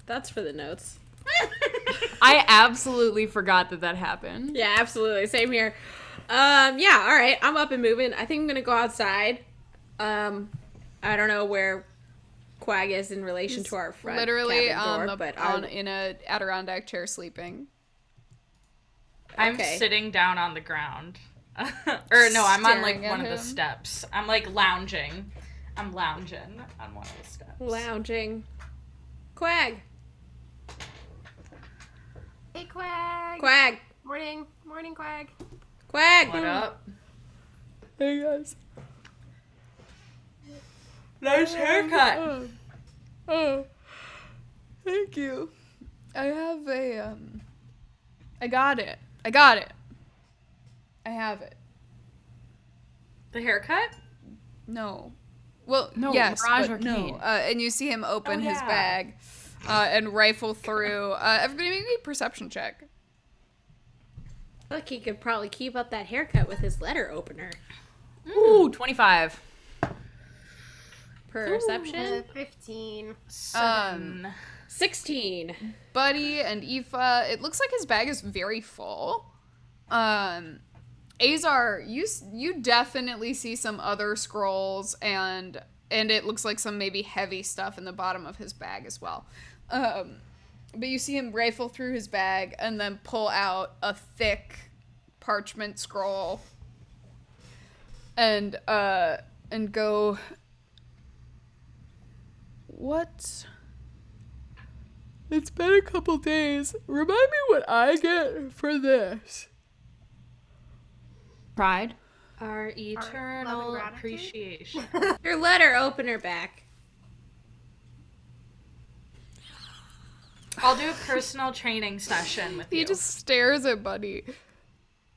That's for the notes. I absolutely forgot that happened. Yeah, absolutely. Same here. Yeah, all right. I'm up and moving. I think I'm gonna go outside. I don't know where Quag is in relation to our front Literally cabin on door, the but in a Adirondack chair sleeping. I'm Okay. sitting down on the ground. Or no, I'm on like Staring at one of the him. steps. I'm like lounging. I'm lounging on one of the steps. lounging. Quag. Hey, Quag. Quag. Morning, Quag. Quag. What up? Hey guys. Nice haircut. Oh, thank you. I have I got it. I have it. The haircut? No. Well, No, yes, Mirage but no. Arcane. And you see him open his yeah. bag and rifle through. Everybody make me a perception check. Look, he could probably keep up that haircut with his letter opener. Ooh, 25. Perception? 15. 16. Buddy and Aoife, it looks like his bag is very full. Azar, you definitely see some other scrolls and it looks like some maybe heavy stuff in the bottom of his bag as well. But you see him rifle through his bag and then pull out a thick parchment scroll and go, what? It's been a couple days. Remind me what I get for this. Pride. Our love eternal and gratitude? appreciation. Your letter opener back. I'll do a personal training session with you. He just stares at Buddy.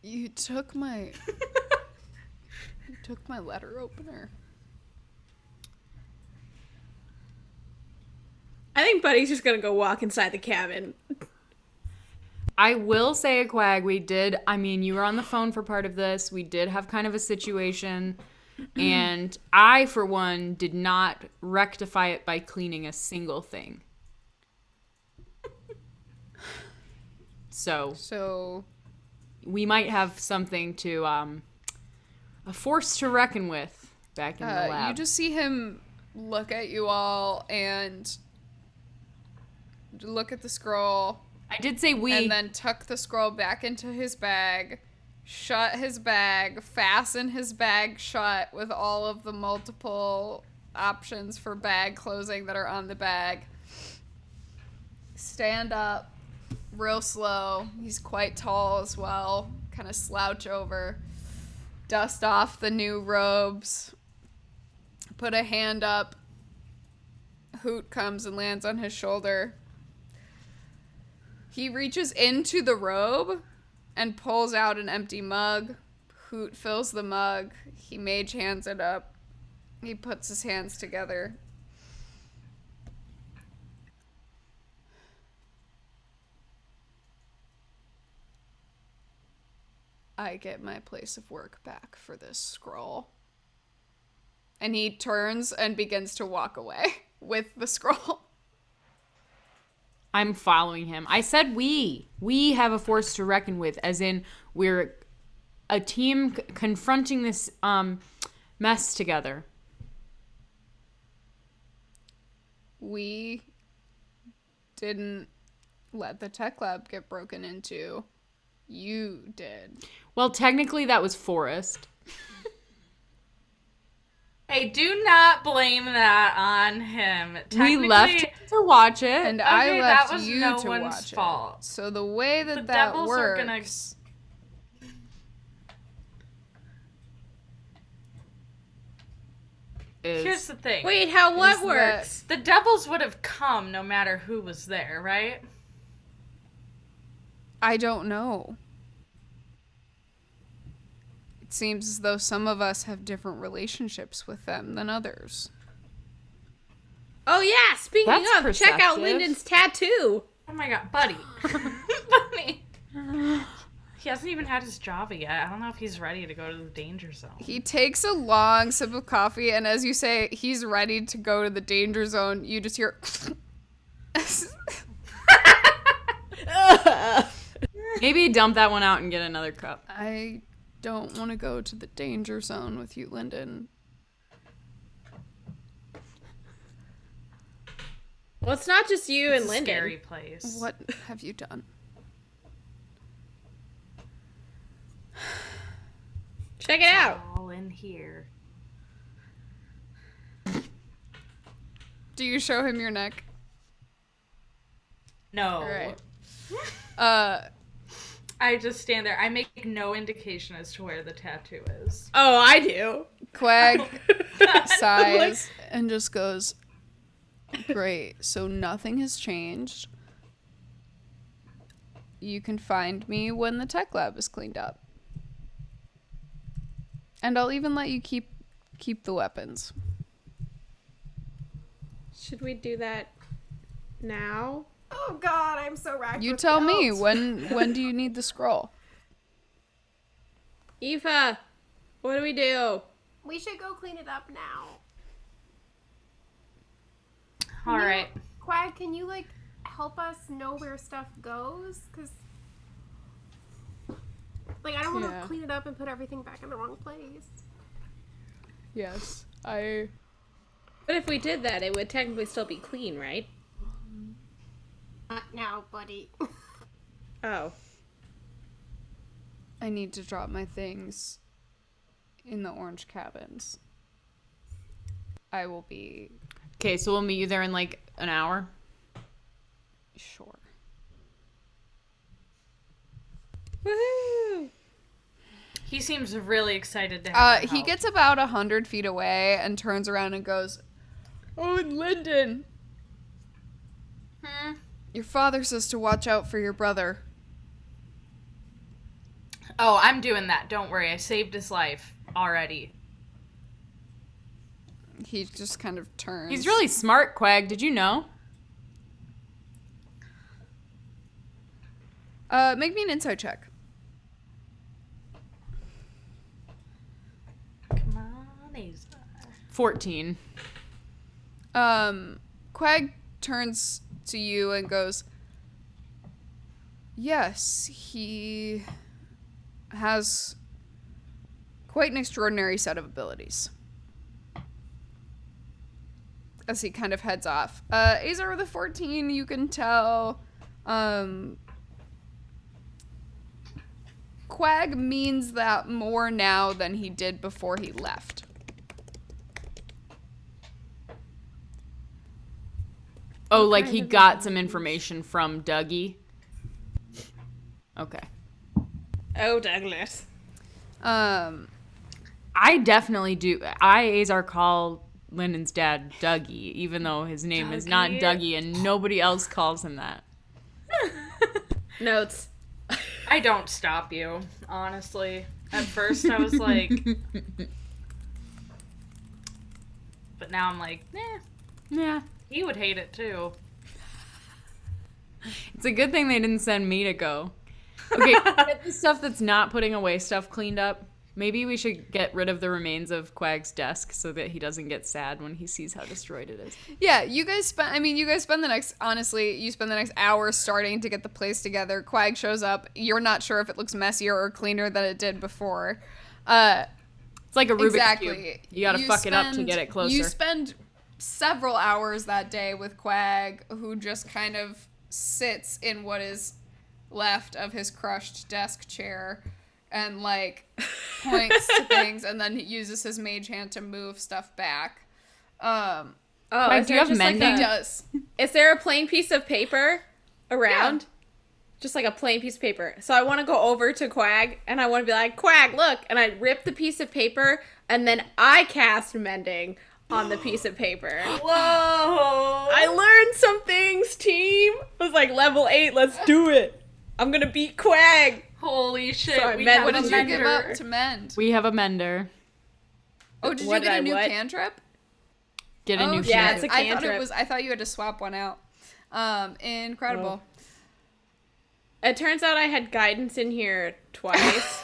You took my letter opener. I think Buddy's just gonna go walk inside the cabin. I will say, Quag, you were on the phone for part of this. We did have kind of a situation. And I, for one, did not rectify it by cleaning a single thing. So we might have something to, a force to reckon with back in the lab. You just see him look at you all and look at the scroll. I did say we. And then tuck the scroll back into his bag, shut his bag, fasten his bag shut with all of the multiple options for bag closing that are on the bag. Stand up real slow. He's quite tall as well. Kind of slouch over. Dust off the new robes. Put a hand up. Hoot comes and lands on his shoulder. He reaches into the robe and pulls out an empty mug. Hoot fills the mug. He mage hands it up. He puts his hands together. I get my place of work back for this scroll. And he turns and begins to walk away with the scroll. I'm following him. I said we. We have a force to reckon with, as in we're a team confronting this mess together. We didn't let the tech lab get broken into. You did. Well, technically that was Forrest. Hey, do not blame that on him. We left him to watch it. And Okay, I left that was you no to one's watch fault. it. So the way that The that devils are works gonna- Here's the thing. Wait, how what Is works? The devils would have come no matter who was there, right? I don't know. It seems as though some of us have different relationships with them than others. Oh yeah, speaking That's of, check out perceptive. Lyndon's tattoo. Oh my god, Buddy. Buddy. He hasn't even had his Java yet. I don't know if he's ready to go to the danger zone. He takes a long sip of coffee, and as you say he's ready to go to the danger zone, you just hear... Maybe dump that one out and get another cup. I don't want to go to the danger zone with you, Lyndon. Well, it's not just you It's and a Lyndon. scary place. What have you done? Check it out. All in here. Do you show him your neck? No. All right. I just stand there. I make no indication as to where the tattoo is. Oh, I do. Quag sighs and just goes, great, so nothing has changed. You can find me when the tech lab is cleaned up. And I'll even let you keep the weapons. Should we do that now? Oh God, I'm so racked. You with tell guilt. me, when do you need the scroll? Aoife, what do we do? We should go clean it up now. All right. Quag, can you like help us know where stuff goes? Cause like I don't want Yeah. to clean it up and put everything back in the wrong place. Yes, But if we did that, it would technically still be clean, right? Not now, buddy. Oh. I need to drop my things in the orange cabins. I will be Okay, so we'll meet you there in like an hour. sure. Woohoo! He seems really excited to have He help. gets about 100 feet away and turns around and goes, "Oh, and Lyndon, your father says to watch out for your brother." Oh, I'm doing that. Don't worry. I saved his life already. He just kind of turns. He's really smart, Quag. Did you know? Make me an insight check. Come on, Asa. 14. Quag turns to you and goes, "Yes, he has quite an extraordinary set of abilities." As he kind of heads off. Azar with a 14, you can tell, Quag means that more now than he did before he left. Oh, like he got some information from Dougie. Okay. Oh, Douglas. Um, I definitely do. I, Azar, call Lyndon's dad Dougie, even though his name is not Dougie. Dougie and nobody else calls him that. Notes. I don't stop you, honestly. At first, I was like, but now I'm like, Yeah. he would hate it too. It's a good thing they didn't send me to go. Okay, get the stuff that's not putting away stuff cleaned up. Maybe we should get rid of the remains of Quag's desk so that he doesn't get sad when he sees how destroyed it is. yeah, you guys spend the next, honestly, you spend the next hour starting to get the place together. Quag shows up. You're not sure if it looks messier or cleaner than it did before. It's like a Rubik's Exactly. Cube. You gotta fuck it up to get it closer. You spend several hours that day with Quag, who just kind of sits in what is left of his crushed desk chair and, like, points to things and then uses his mage hand to move stuff back. Oh, Quag, is do you there have just like mending? He does. Is there a plain piece of paper around? Yeah. Just like a plain piece of paper. So I want to go over to Quag and I want to be like, Quag, look. And I rip the piece of paper and then I cast mending on the piece of paper. Whoa! I learned some things, team. I was like, level 8, let's do it. I'm going to beat Quag. Holy shit! Sorry, we men, have What a did you give mender. up to mend? We have a mender. Oh, did What you did get I a new what? cantrip? Get a Oh, new shit. Yeah, cantrip. it's a I thought cantrip. I thought you had to swap one out. Incredible. It turns out I had guidance in here twice.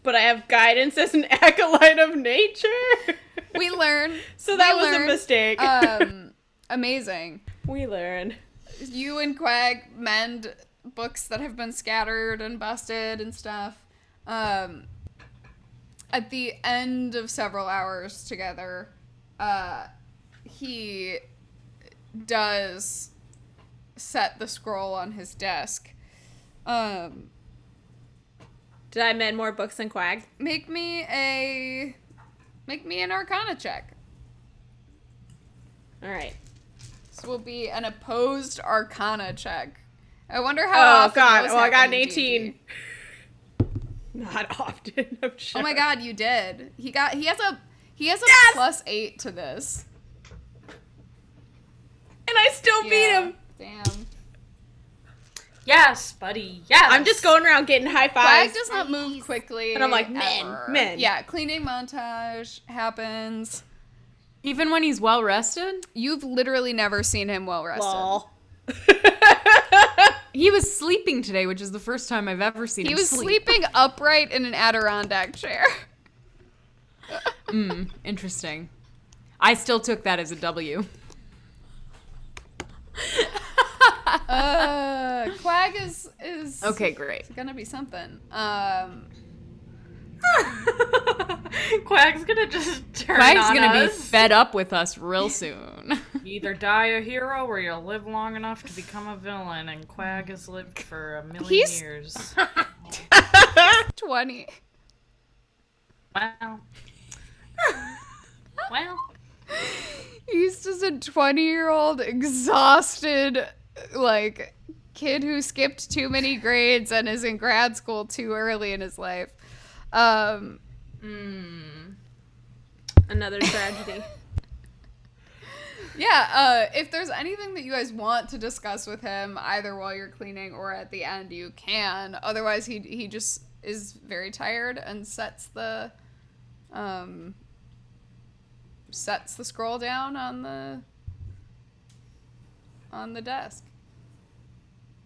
But I have guidance as an acolyte of nature. We learn. So that We was a learn. mistake. Amazing. We learn. You and Quag mend books that have been scattered and busted and stuff. At the end of several hours together, he does set the scroll on his desk. Did I mend more books than Quag? Make me an Arcana check. All right. This will be an opposed Arcana check. I wonder how often God. those Oh, I got happen an in D&D. 18. Not often, I'm D&D. Not often, I'm sure. Oh my god, you did. He has a Yes! +8 to this. And I still beat him. Damn. Yes, buddy. Yes. I'm just going around getting high Quag fives. does not move quickly. And I'm like, ever. men. Yeah, cleaning montage happens. Even when he's well rested? You've literally never seen him well rested. Lol. He was sleeping today, which is the first time I've ever seen He him was sleep. sleeping upright in an Adirondack chair. Interesting. I still took that as a W. Quag is Okay, great. gonna be something. Quag's gonna just turn Quag's on gonna be us. fed up with us real soon. You either die a hero or you'll live long enough to become a villain, and Quag has lived for a million years. 20. Wow. Well. He's just a 20-year-old exhausted, like, kid who skipped too many grades and is in grad school too early in his life. Another tragedy. Yeah, if there's anything that you guys want to discuss with him, either while you're cleaning or at the end, you can. Otherwise, he just is very tired and sets the scroll down on the desk.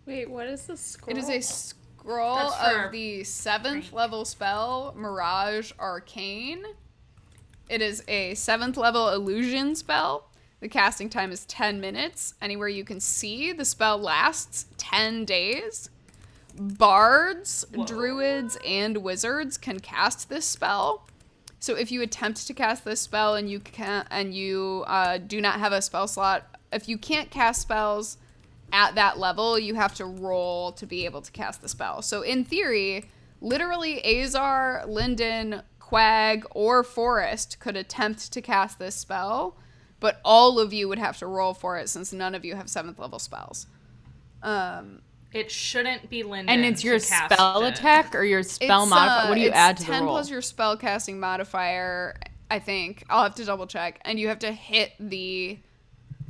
Wait, what is the scroll? It is a scroll That's for of the 7th level spell, Mirage Arcane. It is a 7th level illusion spell. The casting time is 10 minutes. Anywhere you can see, the spell lasts 10 days. Bards, druids, and wizards can cast this spell. So if you attempt to cast this spell and you do not have a spell slot, if you can't cast spells at that level, you have to roll to be able to cast the spell. So in theory, literally Azar, Lyndon, Quag, or Forrest could attempt to cast this spell, but all of you would have to roll for it since none of you have 7th level spells. It shouldn't be Lyndon. And it's your to cast spell it. attack or your spell modifier? What do you it's add to 10 the roll? plus your spell casting modifier, I think. I'll have to double check. And you have to hit the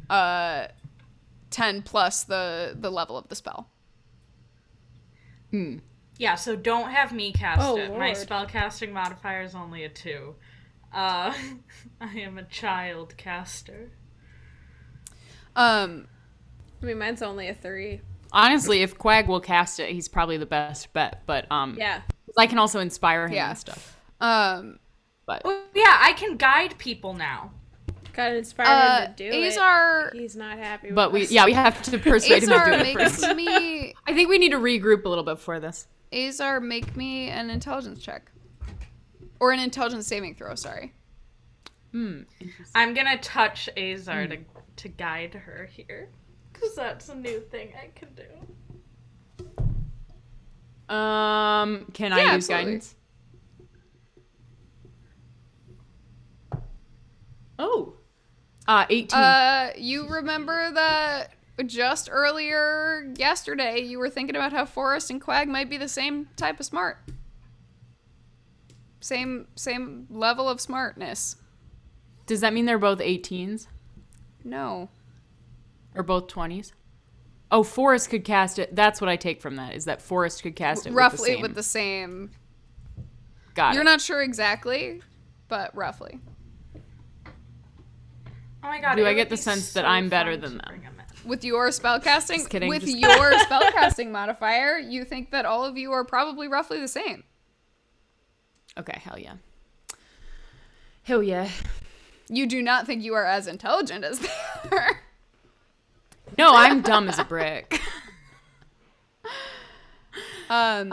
10 plus the level of the spell. Yeah, so don't have me cast Oh, it. My Lord. spell casting modifier is only a 2. I am a child caster. I mean, mine's only a 3. Honestly, if Quag will cast it, he's probably the best bet. But Yeah. I can also inspire him Yeah. and stuff. But Oh, yeah, I can guide people now. Gotta inspire him to do Azar, it. He's not happy with but we us. have to persuade him to do Azar, it first. make me I think we need to regroup a little bit for this. Azar, make me an intelligence check. Or an intelligence saving throw, sorry. I'm gonna touch Azar to guide her here. Because that's a new thing I can do. Can I Yeah, use absolutely. guidance? Oh. 18. You remember that just earlier yesterday you were thinking about how Forrest and Quag might be the same type of smart. Same level of smartness. Does that mean they're both 18s? No. Or both 20s? Oh, Forrest could cast it. That's what I take from that, is that Forrest could cast it Roughly with the same. same. Got You're it. not sure exactly, but roughly. Oh my god. Do it I would get the be sense that so I'm better fun than to them? bring him in. With your spellcasting, Just kidding, with just- your spellcasting modifier, you think that all of you are probably roughly the same. Okay, hell yeah. Hell yeah. You do not think you are as intelligent as they are. No, I'm dumb as a brick. Hey,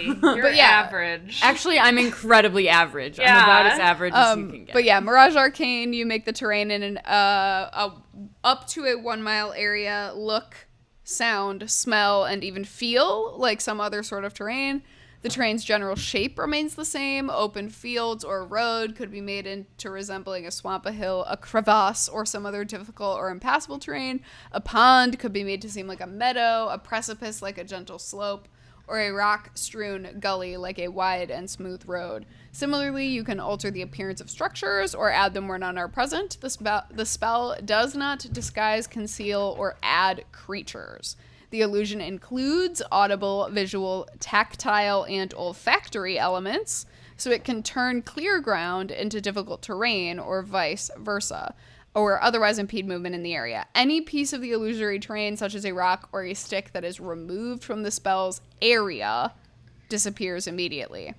you're But yeah. average. Actually, I'm incredibly average. I'm Yeah. about as average as you can get. But yeah, Mirage Arcane, you make the terrain in an up to a 1 mile area look, sound, smell, and even feel like some other sort of terrain. The terrain's general shape remains the same. Open fields or road could be made into resembling a swamp, a hill, a crevasse, or some other difficult or impassable terrain. A pond could be made to seem like a meadow, a precipice like a gentle slope, or a rock-strewn gully like a wide and smooth road. Similarly, you can alter the appearance of structures or add them where none are present. The spell does not disguise, conceal, or add creatures. The illusion includes audible, visual, tactile, and olfactory elements, so it can turn clear ground into difficult terrain or vice versa, or otherwise impede movement in the area. Any piece of the illusory terrain, such as a rock or a stick that is removed from the spell's area, disappears immediately.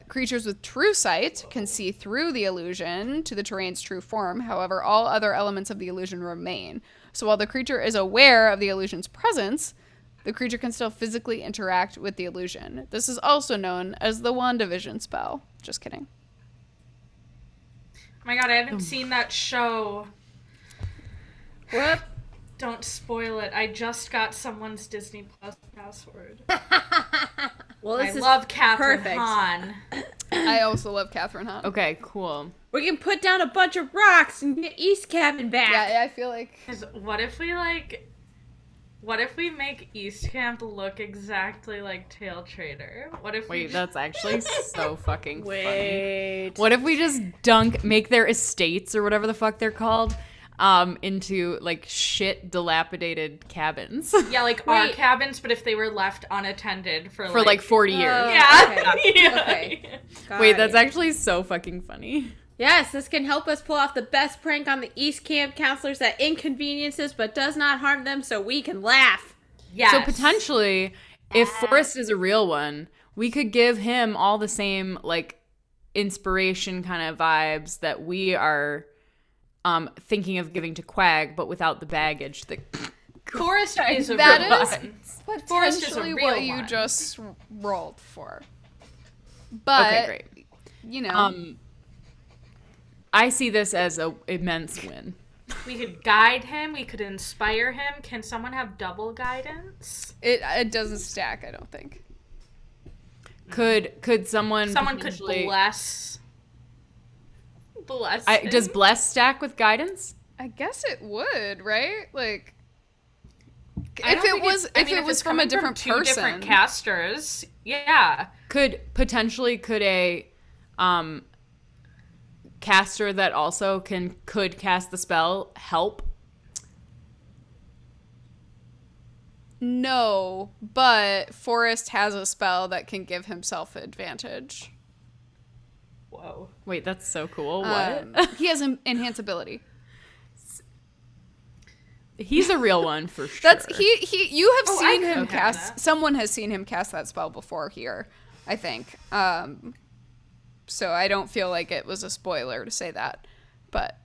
Creatures with true sight can see through the illusion to the terrain's true form. However, all other elements of the illusion remain. So while the creature is aware of the illusion's presence, the creature can still physically interact with the illusion. This is also known as the WandaVision spell. Just kidding. Oh my god, I haven't seen that show. What? Don't spoil it. I just got someone's Disney Plus password. Well, I love Catherine perfect. Hahn. I also love Catherine Hahn. Okay, cool. We can put down a bunch of rocks and get East Cabin back. Yeah, I feel like... What if we make East Camp look exactly like Taletraeder? What if Wait, that's actually so fucking funny. Wait. What if we just make their estates or whatever the fuck they're called into like shit dilapidated cabins Yeah, like our cabins, but if they were left unattended for like 40 years. Yeah. Okay. Yeah. Okay. Got Wait, it. that's actually so fucking funny. Yes, this can help us pull off the best prank on the East Camp counselors that inconveniences but does not harm them, so we can laugh. Yes. So potentially, if Forrest is a real one, we could give him all the same like inspiration kind of vibes that we are thinking of giving to Quag, but without the baggage that Forrest is a That real is one. Forrest is a potentially real what you one. just rolled for. But, Okay, great. you know... I see this as an immense win. We could guide him. We could inspire him. Can someone have double guidance? It doesn't stack, I don't think. Could someone Someone could potentially- bless him. does bless stack with guidance? I guess it would, right? Like, I if don't it think was, I if mean, it was it's from a coming different two person, different casters, yeah. Could a caster that also could cast the spell help? No, but Forrest has a spell that can give himself advantage. Whoa. Wait, that's so cool. What? He has enhance ability. He's a real one for sure. That's he. You have Oh, I seen could him have cast. that. Someone has seen him cast that spell before here, I think. So I don't feel like it was a spoiler to say that. But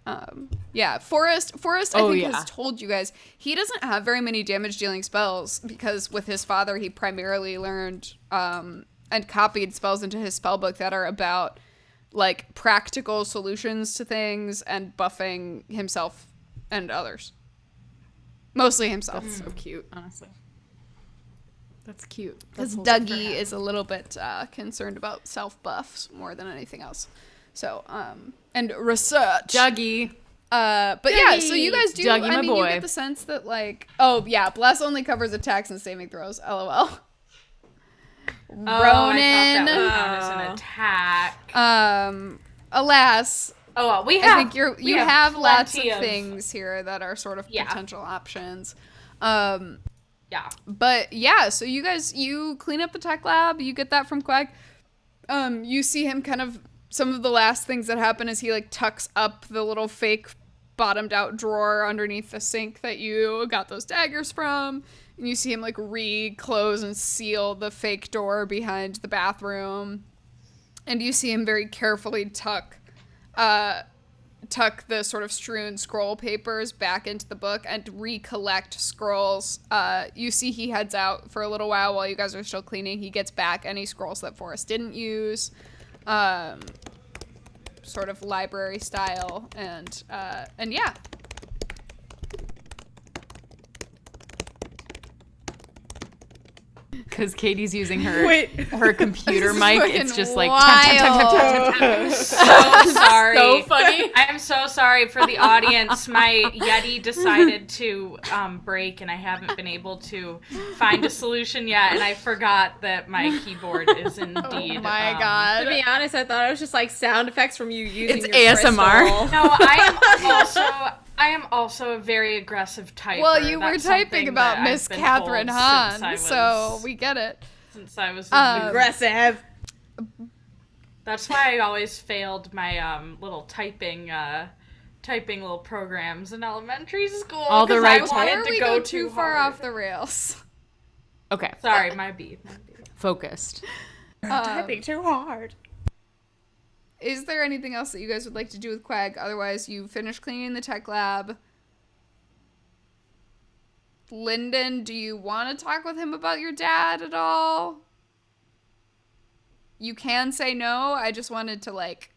yeah, Forrest I think has told you guys he doesn't have very many damage dealing spells because with his father he primarily learned and copied spells into his spellbook that are about like practical solutions to things and buffing himself and others. Mostly himself. That's so cute, honestly. That's cute. Because That's wholesome for Dougie him. is a little bit concerned about self buffs more than anything else. So, and research. Dougie. But yeah, so you guys do. Dougie, I my mean, you boy. get the sense that like, oh yeah, bless only covers attacks and saving throws. LOL. Oh, Ronan. I thought that would count as an attack. Alas, Oh, well, we I have. think you we have lots of plenty things here that are sort of Yeah. potential options. Yeah. But yeah, so you clean up the tech lab, you get that from Quag. You see him kind of, some of the last things that happen is he like tucks up the little fake bottomed out drawer underneath the sink that you got those daggers from. And you see him like re-close and seal the fake door behind the bathroom. And you see him very carefully tuck the sort of strewn scroll papers back into the book and recollect scrolls. You see he heads out for a little while you guys are still cleaning. He gets back any scrolls that Forrest didn't use, sort of library style, and yeah. Because Katie's using her computer This is mic. fucking It's just like wild. So sorry. So funny. I am so sorry for the audience. My Yeti decided to break, and I haven't been able to find a solution yet. And I forgot that my keyboard is indeed. Oh my To god. be honest, I thought it was just like sound effects from you using It's your ASMR. crystal. No, I am also a very aggressive typer. Well, you were That's typing something about that I've Miss been Catherine told Hahn, since I so was- we get it. since I was Aggressive. That's why I always failed my little typing little programs in elementary school. All the 'cause right I type. wanted Before to we go go too far hard. off the rails. Okay, Sorry, my B. focused. Typing too hard. Is there anything else that you guys would like to do with Quag? Otherwise, you finish cleaning the tech lab. Lyndon, do you want to talk with him about your dad at all? You can say no. I just wanted to, like,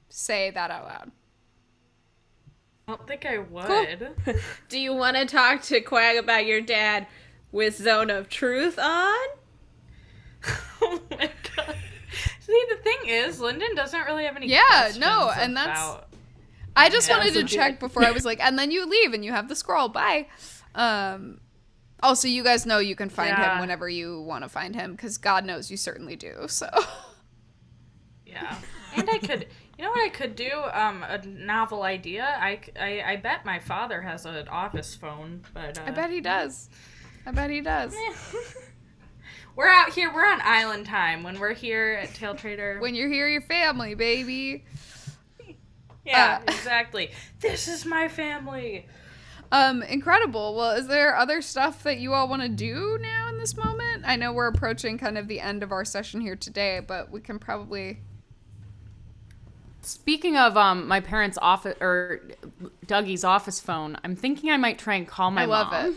say that out loud. I don't think I would. Do you want to talk to Quag about your dad with Zone of Truth on? Oh my god. See, the thing is, Lyndon doesn't really have any Yeah, questions no, and that's- about... I just Yeah, wanted to so check before I was like, and then you leave and you have the scroll. Bye. Also, you guys know you can find him Yeah. whenever you want to find him, because God knows you certainly do, so. Yeah. And I could... You know what I could do? A novel idea? I bet my father has an office phone, but... I bet he does. I bet he does. We're out here, we're on island time when we're here at Taletraeder. When you're here, your family, baby. Yeah, exactly. This is my family. Incredible. Well, is there other stuff that you all want to do now in this moment? I know we're approaching kind of the end of our session here today, but we can probably... Speaking of my parents' office or Dougie's office phone, I'm thinking I might try and call my I love mom. it.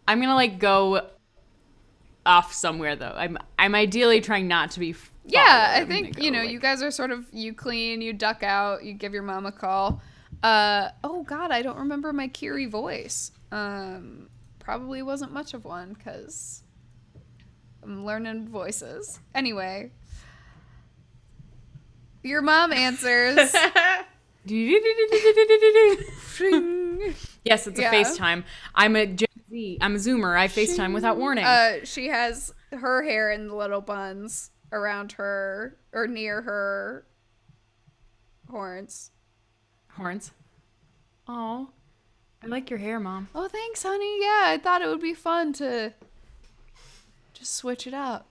I'm gonna like go off somewhere though. I'm ideally trying not to be. Yeah, followed. I I'm think, gonna you go, know, like- you guys are sort of, you clean, you duck out, you give your mom a call. Oh God, I don't remember my Kiri voice. Probably wasn't much of one, because I'm learning voices. Anyway. Your mom answers. Yes, it's a Yeah. FaceTime. I'm a Gen Z. I'm a Zoomer. I FaceTime without warning. She has her hair in the little buns around her, or near her horns. Horns. Oh, I like your hair, Mom. Oh, thanks, honey. Yeah, I thought it would be fun to just switch it up.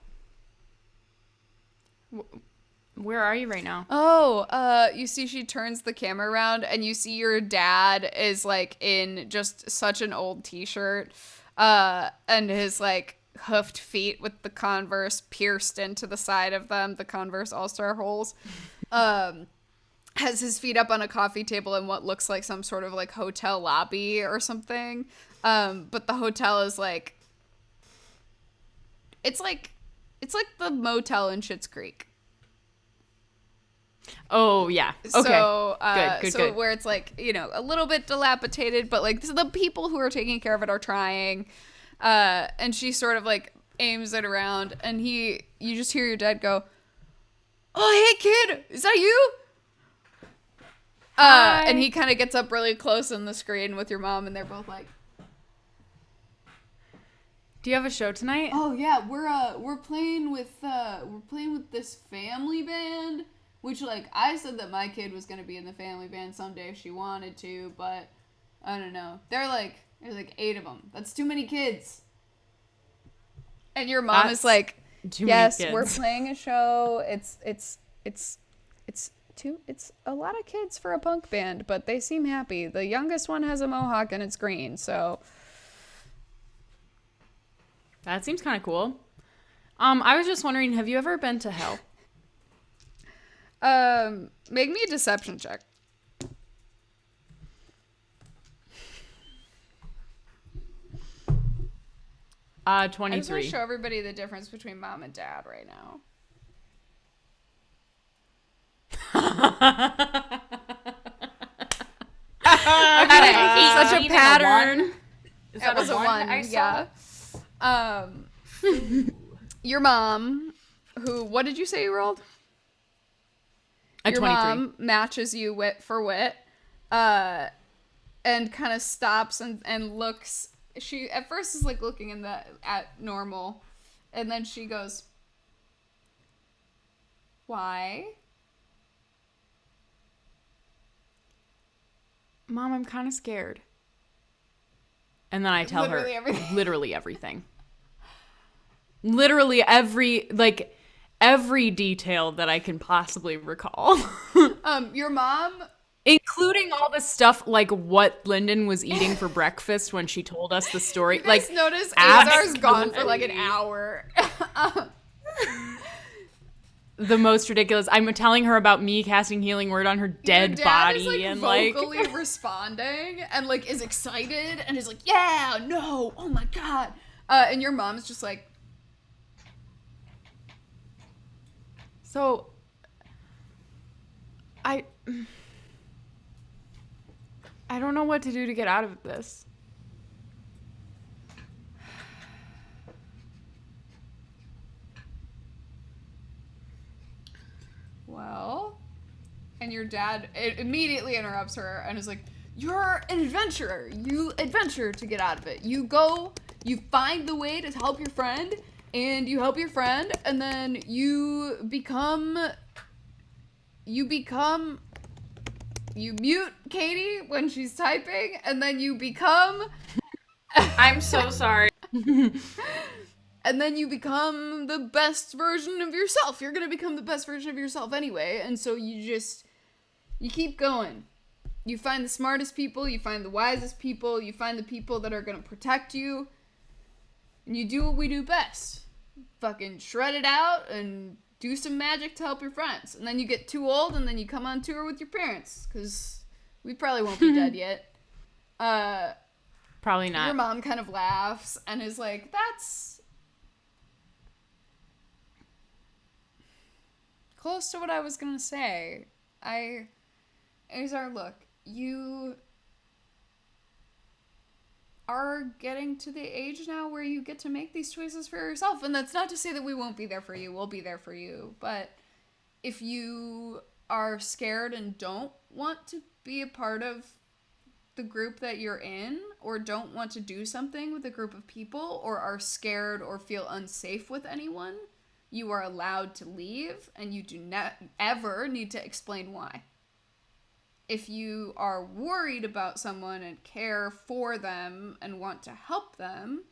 Where are you right now? Oh, you see she turns the camera around and you see your dad is like in just such an old t-shirt, and his like hoofed feet with the Converse pierced into the side of them, the Converse All-Star holes, has his feet up on a coffee table in what looks like some sort of like hotel lobby or something. But the hotel is like, it's like the motel in Schitt's Creek. Oh yeah. Okay. So, Good. where it's like, you know, a little bit dilapidated, but like the people who are taking care of it are trying. And she sort of like aims it around, and you just hear your dad go, "Oh, hey kid, is that you?" And he kind of gets up really close on the screen with your mom, and they're both like, Do you have a show tonight? "Oh yeah, we're playing with this family band." Which, like, I said that my kid was going to be in the family band someday if she wanted to, but I don't know. There's like 8 of them. That's too many kids. And your mom is like, Too yes, many kids. we're playing a show. It's a lot of kids for a punk band, but they seem happy. The youngest one has a mohawk and it's green, so. That seems kind of cool. I was just wondering, have you ever been to hell? Make me a deception check. 23. I just want to show everybody the difference between mom and dad right now. Okay, such a pattern. Is That was a 1, I saw? yeah. Your mom, who, what did you say you rolled? A Your 23. mom matches you wit for wit, and kind of stops and looks. She at first is like looking at normal, and then she goes, "Why?" Mom, I'm kind of scared. And then I tell Literally her everything. literally everything. Literally every detail that I can possibly recall. Your mom. Including all the stuff like what Lyndon was eating for breakfast when she told us the story. You guys Like, notice Azar's gone for absolutely. like an hour. The most ridiculous. I'm telling her about me casting healing word on her dead Your dad body is, like, and vocally responding and like is excited and is like, yeah, no, oh my god. And your mom's just like, so I don't know what to do to get out of this. well, and your dad immediately interrupts her and is like, you're an adventurer. You adventure to get out of it. You go, you find the way to help your friend, and you help your friend, and then you mute Katie when she's typing, and then you become I'm so sorry. and then you become the best version of yourself. You're gonna become the best version of yourself anyway, and so you keep going. You find the smartest people, you find the wisest people, you find the people that are gonna protect you, and you do what we do best. Fucking shred it out and do some magic to help your friends. And then you get too old, and then you come on tour with your parents, because we probably won't be dead yet. Probably not. Your mom kind of laughs and is like, that's close to what I was gonna say. Azar, look, you are getting to the age now where you get to make these choices for yourself. And that's not to say that we won't be there for you. We'll be there for you. But if you are scared and don't want to be a part of the group that you're in, or don't want to do something with a group of people, or are scared or feel unsafe with anyone, you are allowed to leave, and you do not ever need to explain why. If you are worried about someone and care for them and want to help them,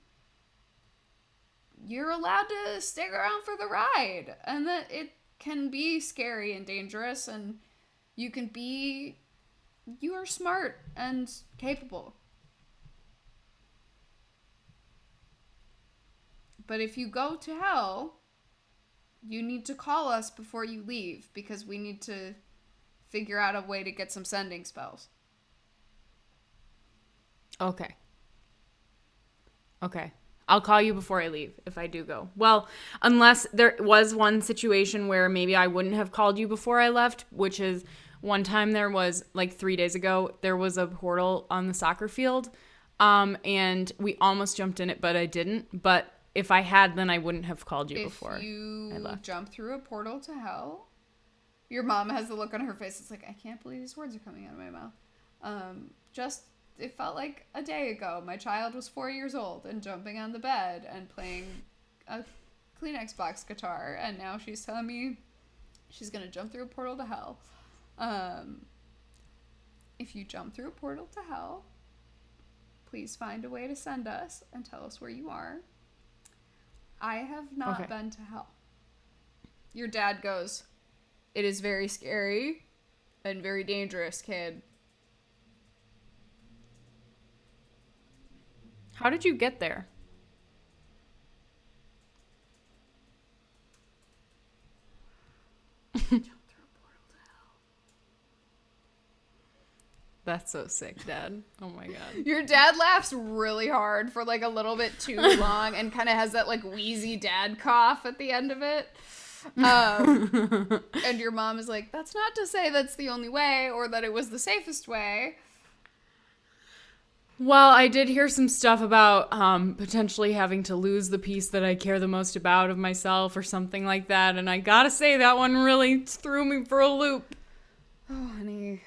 you're allowed to stick around for the ride. And that it can be scary and dangerous, and you are smart and capable. But if you go to hell, you need to call us before you leave, because we need to figure out a way to get some sending spells. Okay. I'll call you before I leave if I do go. Well, unless there was one situation where maybe I wouldn't have called you before I left, which is one time there was, like 3 days ago, there was a portal on the soccer field, and we almost jumped in it, but I didn't. But if I had, then I wouldn't have called you before I left. If you jump through a portal to hell, your mom has the look on her face. It's like, I can't believe these words are coming out of my mouth. It felt like a day ago. My child was 4 years old and jumping on the bed and playing a Kleenex box guitar. And now she's telling me she's going to jump through a portal to hell. If you jump through a portal to hell, please find a way to send us and tell us where you are. I have not been to hell. Your dad goes, it is very scary and very dangerous, kid. How did you get there? That's so sick, Dad. Oh my God. Your dad laughs really hard for like a little bit too long and kind of has that like wheezy dad cough at the end of it. And your mom is like, that's not to say that's the only way or that it was the safest way. Well, I did hear some stuff about potentially having to lose the piece that I care the most about of myself or something like that. And I gotta say, that one really threw me for a loop. Oh, honey.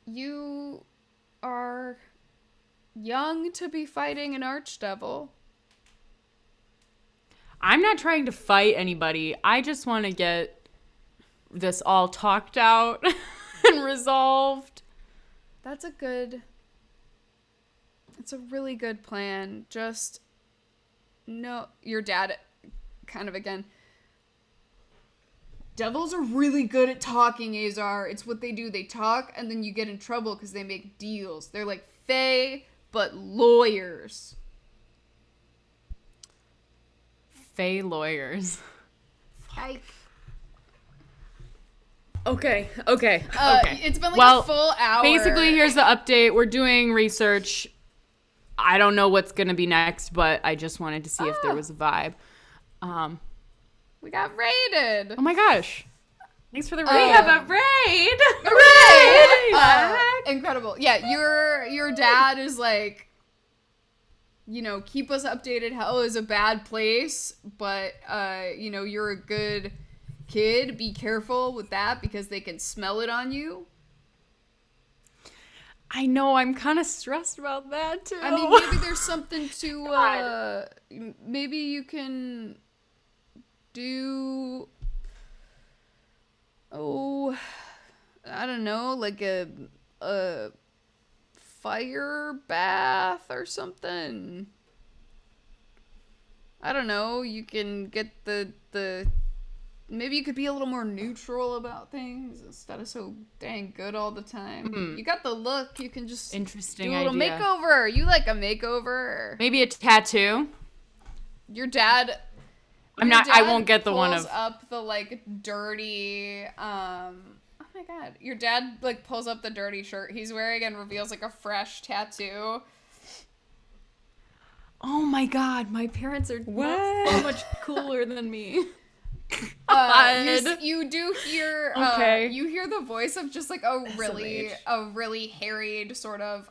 You are young to be fighting an archdevil. I'm not trying to fight anybody. I just want to get this all talked out and resolved. It's a really good plan. Just no, your dad kind of again. Devils are really good at talking, Azar. It's what they do. They talk and then you get in trouble because they make deals. They're like fae, but lawyers. Fae lawyers. I Okay. It's been like a full hour. Basically, here's the update. We're doing research. I don't know what's going to be next, but I just wanted to see if there was a vibe. We got raided. Oh my gosh. Thanks for the raid. We have a raid. Raid! Incredible. Yeah, your dad is like, keep us updated. Hell is a bad place, but, you're a good kid. Be careful with that because they can smell it on you. I know, I'm kind of stressed about that too. I mean, maybe there's something to, maybe you can do, I don't know, like a fire bath or something. I don't know, you can get the maybe you could be a little more neutral about things instead of so dang good all the time. You got the look. You can just Interesting do a little idea. makeover. You like a makeover. Maybe a tattoo. Your dad... I won't get the one pulls of... up the, like, dirty... oh my god. Your dad, like, pulls up the dirty shirt he's wearing and reveals, like, a fresh tattoo. Oh my god, my parents are so much cooler than me. You do hear Okay. you hear the voice of just like a really harried sort of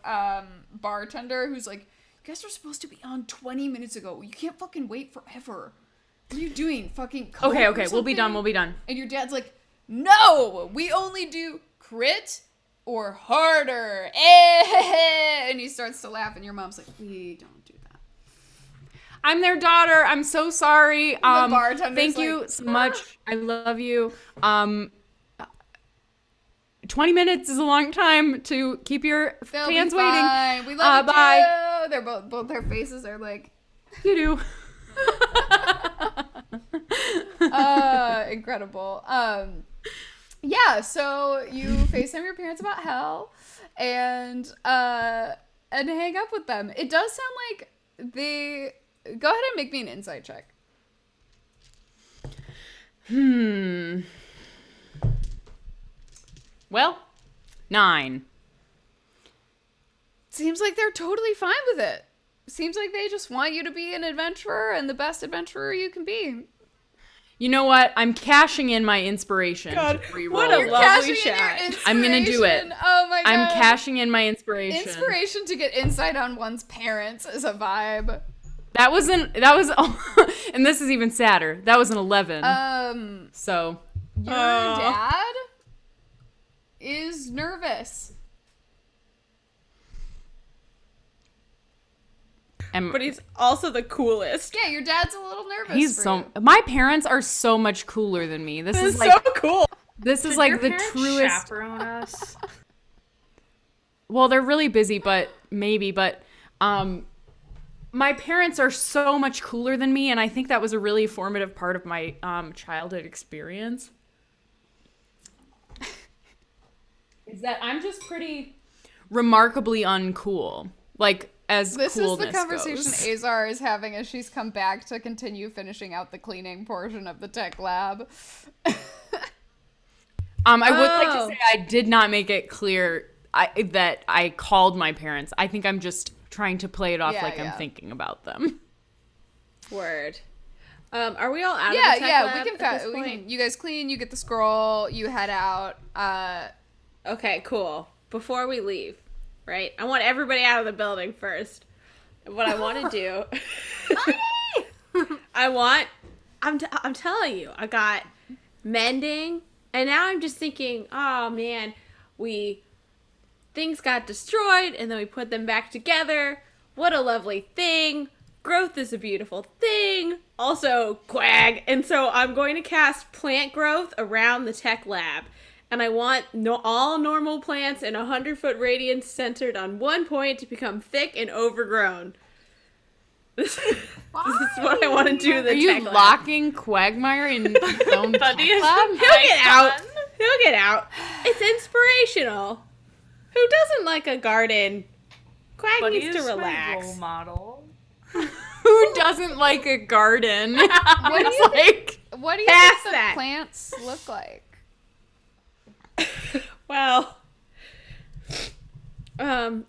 bartender who's like, you guys were supposed to be on 20 minutes ago. You can't fucking wait forever. What are you doing? Fucking coke Okay, or we'll be done. something?" And your dad's like, no, we only do crit or harder. And he starts to laugh and your mom's like, we don't do that. I'm their daughter. I'm so sorry. The bartender's Thank you so much. I love you. 20 minutes is a long time to keep your They'll fans be waiting. fine. We love you Bye. too. They're both their faces are like, You do. incredible. Yeah, so you FaceTime your parents about hell and hang up with them. It does sound like they go ahead and make me an insight check. Well, 9. Seems like they're totally fine with it. Seems like they just want you to be an adventurer and the best adventurer you can be. You know what? I'm cashing in my inspiration. God, to re-roll. what a You're lovely cashing in shot. your I'm gonna do it. inspiration. Oh my god. I'm cashing in my inspiration. Inspiration to get insight on one's parents is a vibe. That was and this is even sadder. That was an 11. So Your dad is nervous. But he's also the coolest. Yeah, your dad's a little nervous. My parents are so much cooler than me. This is so like cool. this is Did like your the parents truest. chaperone us? Well, they're really busy, but my parents are so much cooler than me, and I think that was a really formative part of my childhood experience. Is that I'm just pretty remarkably uncool. Like, as This coolness is the conversation goes. Azar is having as she's come back to continue finishing out the cleaning portion of the tech lab. I would like to say I did not make it clear that I called my parents. I think I'm just trying to play it off like I'm thinking about them. Word. Are we all out of the tech lab we at can, this point? you guys clean, you get the scroll, you head out. Okay, cool. Before we leave, right? I want everybody out of the building first. And what I want to do, I'm telling you, I got mending, and now I'm just thinking, oh man, things got destroyed, and then we put them back together. What a lovely thing. Growth is a beautiful thing. Also, Quag. And so I'm going to cast plant growth around the tech lab. And I want all normal plants in 100-foot radius centered on one point to become thick and overgrown. This is what I want to do to the Are you tech lab. locking Quagmire in his own tech Buddy is lab? He'll get out. He'll get out. It's inspirational. Who doesn't like a garden? Quag Buddy needs to is my relax. role model. Who doesn't like a garden? What do you think? What do you Pass think the that. plants look like? Well, I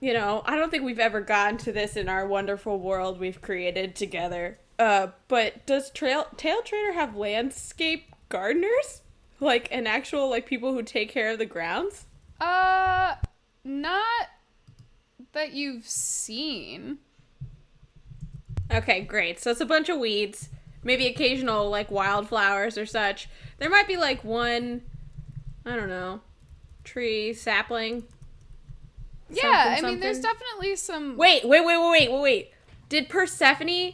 don't think we've ever gotten to this in our wonderful world we've created together. But does Taletraeder have landscape gardeners? Like an actual people who take care of the grounds? Not that you've seen. Okay, great. So it's a bunch of weeds, maybe occasional wildflowers or such. There might be one, I don't know, tree, sapling. Yeah, I something. mean, there's definitely some. Wait. Did Persephone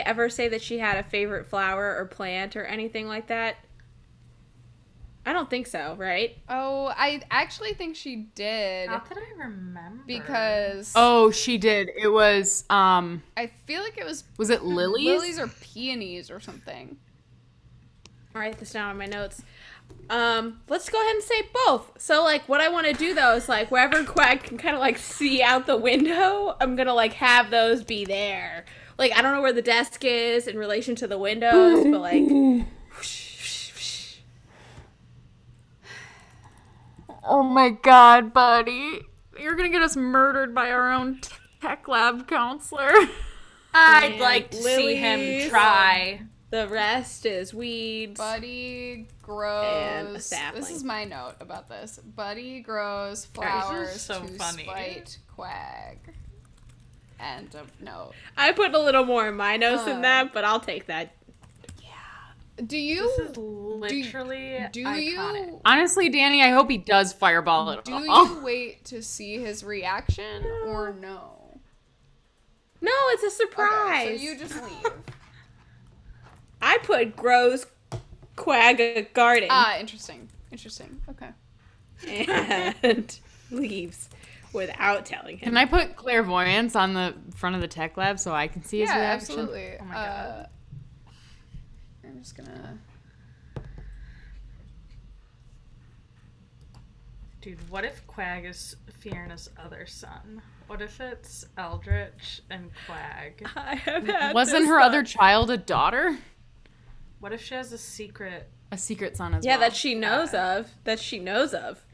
ever say that she had a favorite flower or plant or anything like that? I don't think so, right? Oh, I actually think she did. Not that I remember. Because Oh, she did. It was, I feel like it was it lilies? lilies or peonies or something. I'll write this down on my notes. Let's go ahead and say both. So, what I want to do, though, is, wherever Quag can kind of, see out the window, I'm gonna, have those be there. I don't know where the desk is in relation to the windows, but, Oh my god, buddy. You're gonna get us murdered by our own tech lab counselor. I'd like to see him lilies. try. the rest is weeds. Buddy And a grows. sapling. This is my note about this. Buddy grows This flowers is so to funny. spite Quag. End of note. I put a little more in my notes than Oh. that, but I'll take that. Do you? This is literally do iconic. you? Honestly, Danny, I hope he does fireball it Do all. you wait to see his reaction or no? No, it's a surprise. Okay, so you just leave. I put grows Quag a garden Interesting. Okay. and leaves without telling him. Can I put clairvoyance on the front of the tech lab so I can see his Yeah, reaction? absolutely. Oh my God. I'm just gonna. Dude, what if Quag is Fiona's other son? What if it's Eldritch and Quag? I have had Wasn't this her thought. other child a daughter? What if she has a secret? A secret son as Yeah, well. that she knows of. That she knows of.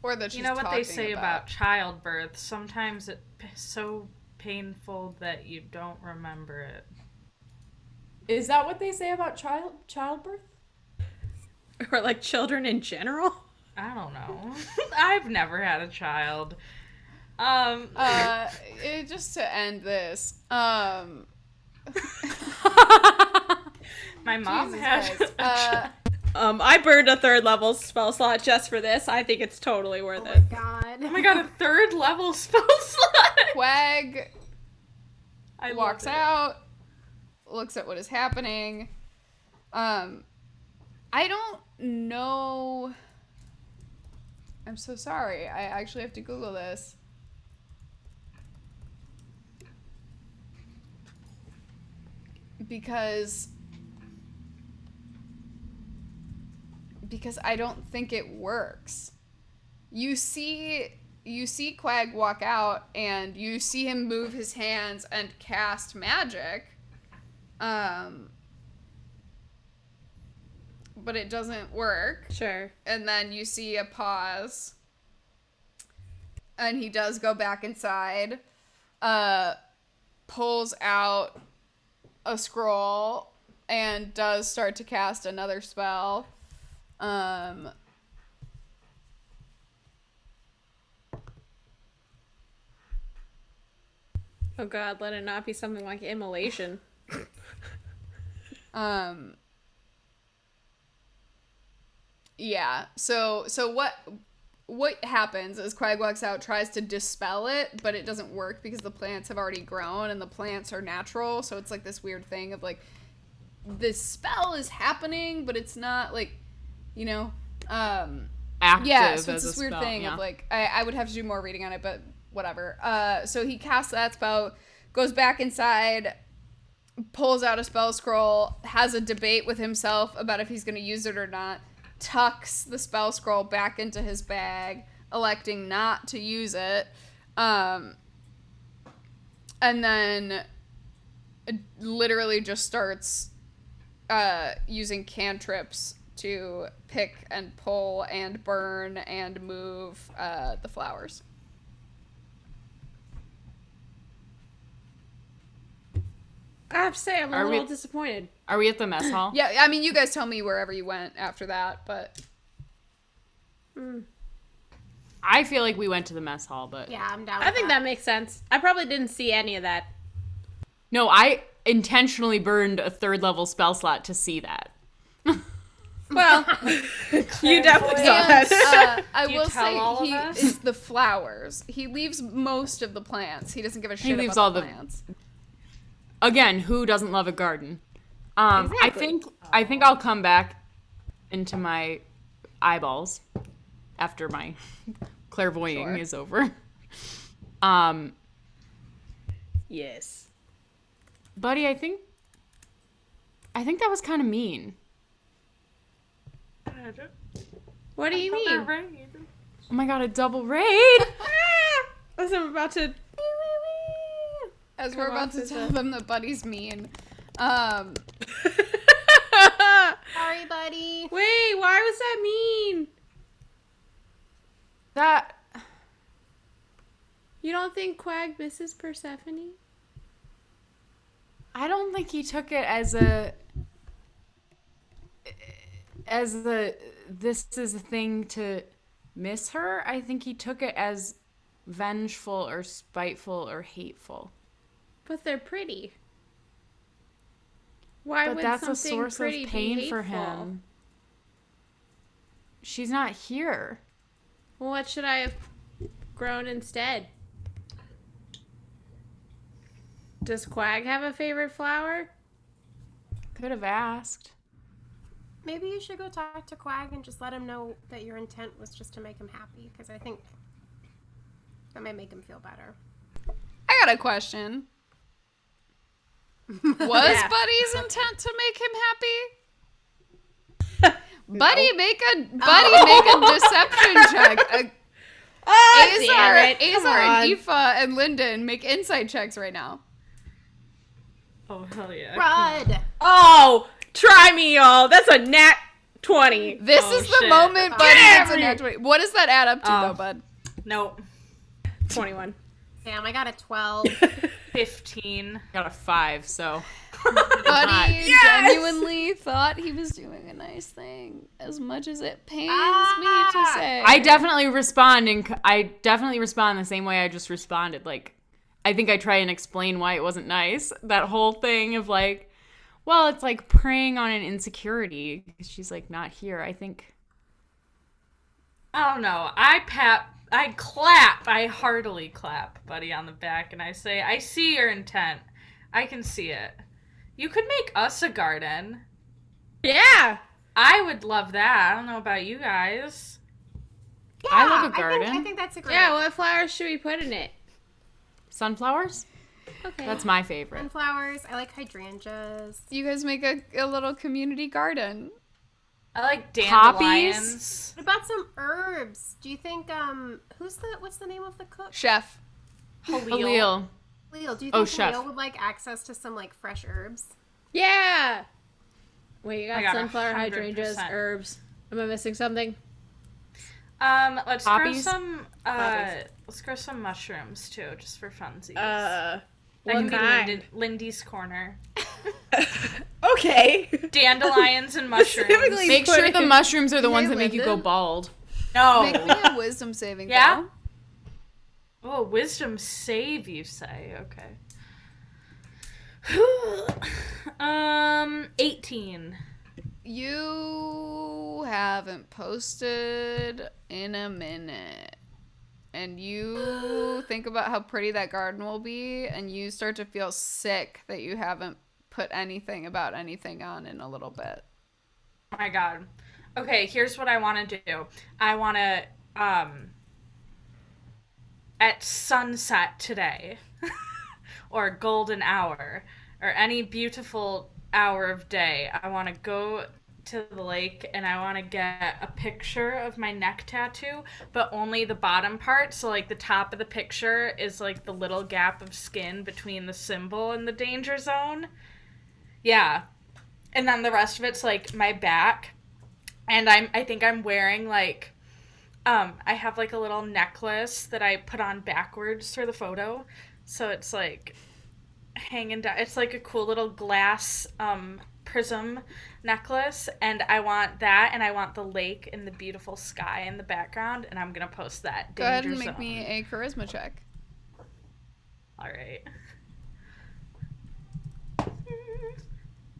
Or that she's You know what they talking say about childbirth? Sometimes it's so painful that you don't remember it. Is that what they say about childbirth? Or children in general. I don't know. I've never had a child. Just to end this. My mom Jesus had Christ. I burned a 3rd level spell slot just for this. I think it's totally worth Oh my it. god. oh my god, a 3rd level spell slot. Quag I walks love it. out, looks at what is happening. I don't know. I'm so sorry. I actually have to Google this. Because I don't think it works. You see Quag walk out and you see him move his hands and cast magic. But it doesn't work. Sure. And then you see a pause. And he does go back inside. Pulls out a scroll and does start to cast another spell. Oh God, let it not be something like immolation. Yeah. So what happens is Quag walks out, tries to dispel it, but it doesn't work because the plants have already grown and the plants are natural. So it's like this weird thing of like this spell is happening, but it's not like, you know, Active yeah. So it's as this a weird spell, thing yeah. of like I would have to do more reading on it, but whatever. So he casts that spell, goes back inside, pulls out a spell scroll, has a debate with himself about if he's going to use it or not, tucks the spell scroll back into his bag, electing not to use it, and then literally just starts using cantrips to pick and pull and burn and move the flowers. I have to say, I'm a little disappointed. Are we at the mess hall? Yeah, I mean, you guys tell me wherever you went after that, but... I feel like we went to the mess hall, but... Yeah, I'm down. I think that makes sense. I probably didn't see any of that. No, I intentionally burned a 3rd level spell slot to see that. Well, you definitely saw And, that. I Do you will tell say all of he us? is the flowers. He leaves most of the plants. He doesn't give a shit leaves about all the the- plants. Again, who doesn't love a garden? I Exactly. think I'll come back into my eyeballs after my clairvoying Sure. is over. Yes. Buddy, I think that was kind of mean. What do you mean? Oh my god, a double raid! As I'm about to... As we're Come about off to as tell a- them that Buddy's mean. Sorry, buddy. Wait, why was that mean? That You don't think Quag misses Persephone? I don't think he took it as this is a thing to miss her. I think he took it as vengeful or spiteful or hateful. But they're pretty. Why But would that's a something source of pretty pain be for hateful? him. She's not here. Well, what should I have grown instead? Does Quag have a favorite flower? Could have asked. Maybe you should go talk to Quag and just let him know that your intent was just to make him happy, because I think that might make him feel better. I got a question. Was Yeah. Buddy's intent to make him happy? Buddy, make a deception check. Oh, damn Azar, it. Come Azar and on. Aoife and Lyndon make insight checks right now. Oh, hell yeah. Rud! Oh, try me, y'all. That's a nat 20. This Oh, is the shit. moment Buddy Get gets a over nat 20. What does that add up to, Oh. though, Bud? Nope. 21. Damn, I got a 12. 15. Got a 5, so Buddy Yes! genuinely thought he was doing a nice thing, as much as it pains me to say. I definitely respond the same way I just responded. Like, I think I try and explain why it wasn't nice. That whole thing of like, well, it's like preying on an insecurity because she's like not here. I think. I don't know. I heartily clap Buddy on the back and I say, I see your intent. I can see it. You could make us a garden. Yeah. I would love that. I don't know about you guys. I love a I garden. think that's a great Yeah, what flowers should we put in it? Sunflowers? Okay. That's my favorite. sunflowers. I like hydrangeas. You guys make a little community garden. I like Poppies? dandelions. What about some herbs? Do you think what's the name of the cook? Chef. Halil. Leo, do you Oh, think chef. Leo would like access to some like fresh herbs? Yeah. Wait, you I got got sunflower, 100%. hydrangeas, herbs. Am I missing something? Let's Poppies? grow some mushrooms too, just for funsies. What that can kind? be Lindy's corner. Okay. Dandelions and mushrooms. Specifically- Make sure the mushrooms are the Hey, ones that make you go Lyndon. bald. No. Make me a wisdom saving Yeah? throw. Oh, wisdom save, you say? Okay. 18. You haven't posted in a minute. And you think about how pretty that garden will be, and you start to feel sick that you haven't put anything about anything on in a little bit. Oh my god. Okay, here's what I want to do. I want to, at sunset today, or golden hour, or any beautiful hour of day, I want to go to the lake and I want to get a picture of my neck tattoo, but only the bottom part. So like the top of the picture is like the little gap of skin between the symbol and the danger zone. Yeah. And then the rest of it's like my back. And I think I'm wearing like I have like a little necklace that I put on backwards for the photo. So it's like hanging down. It's like a cool little glass prism necklace, and I want that, and I want the lake and the beautiful sky in the background, and I'm gonna post that. Go ahead and make me a charisma check. All right.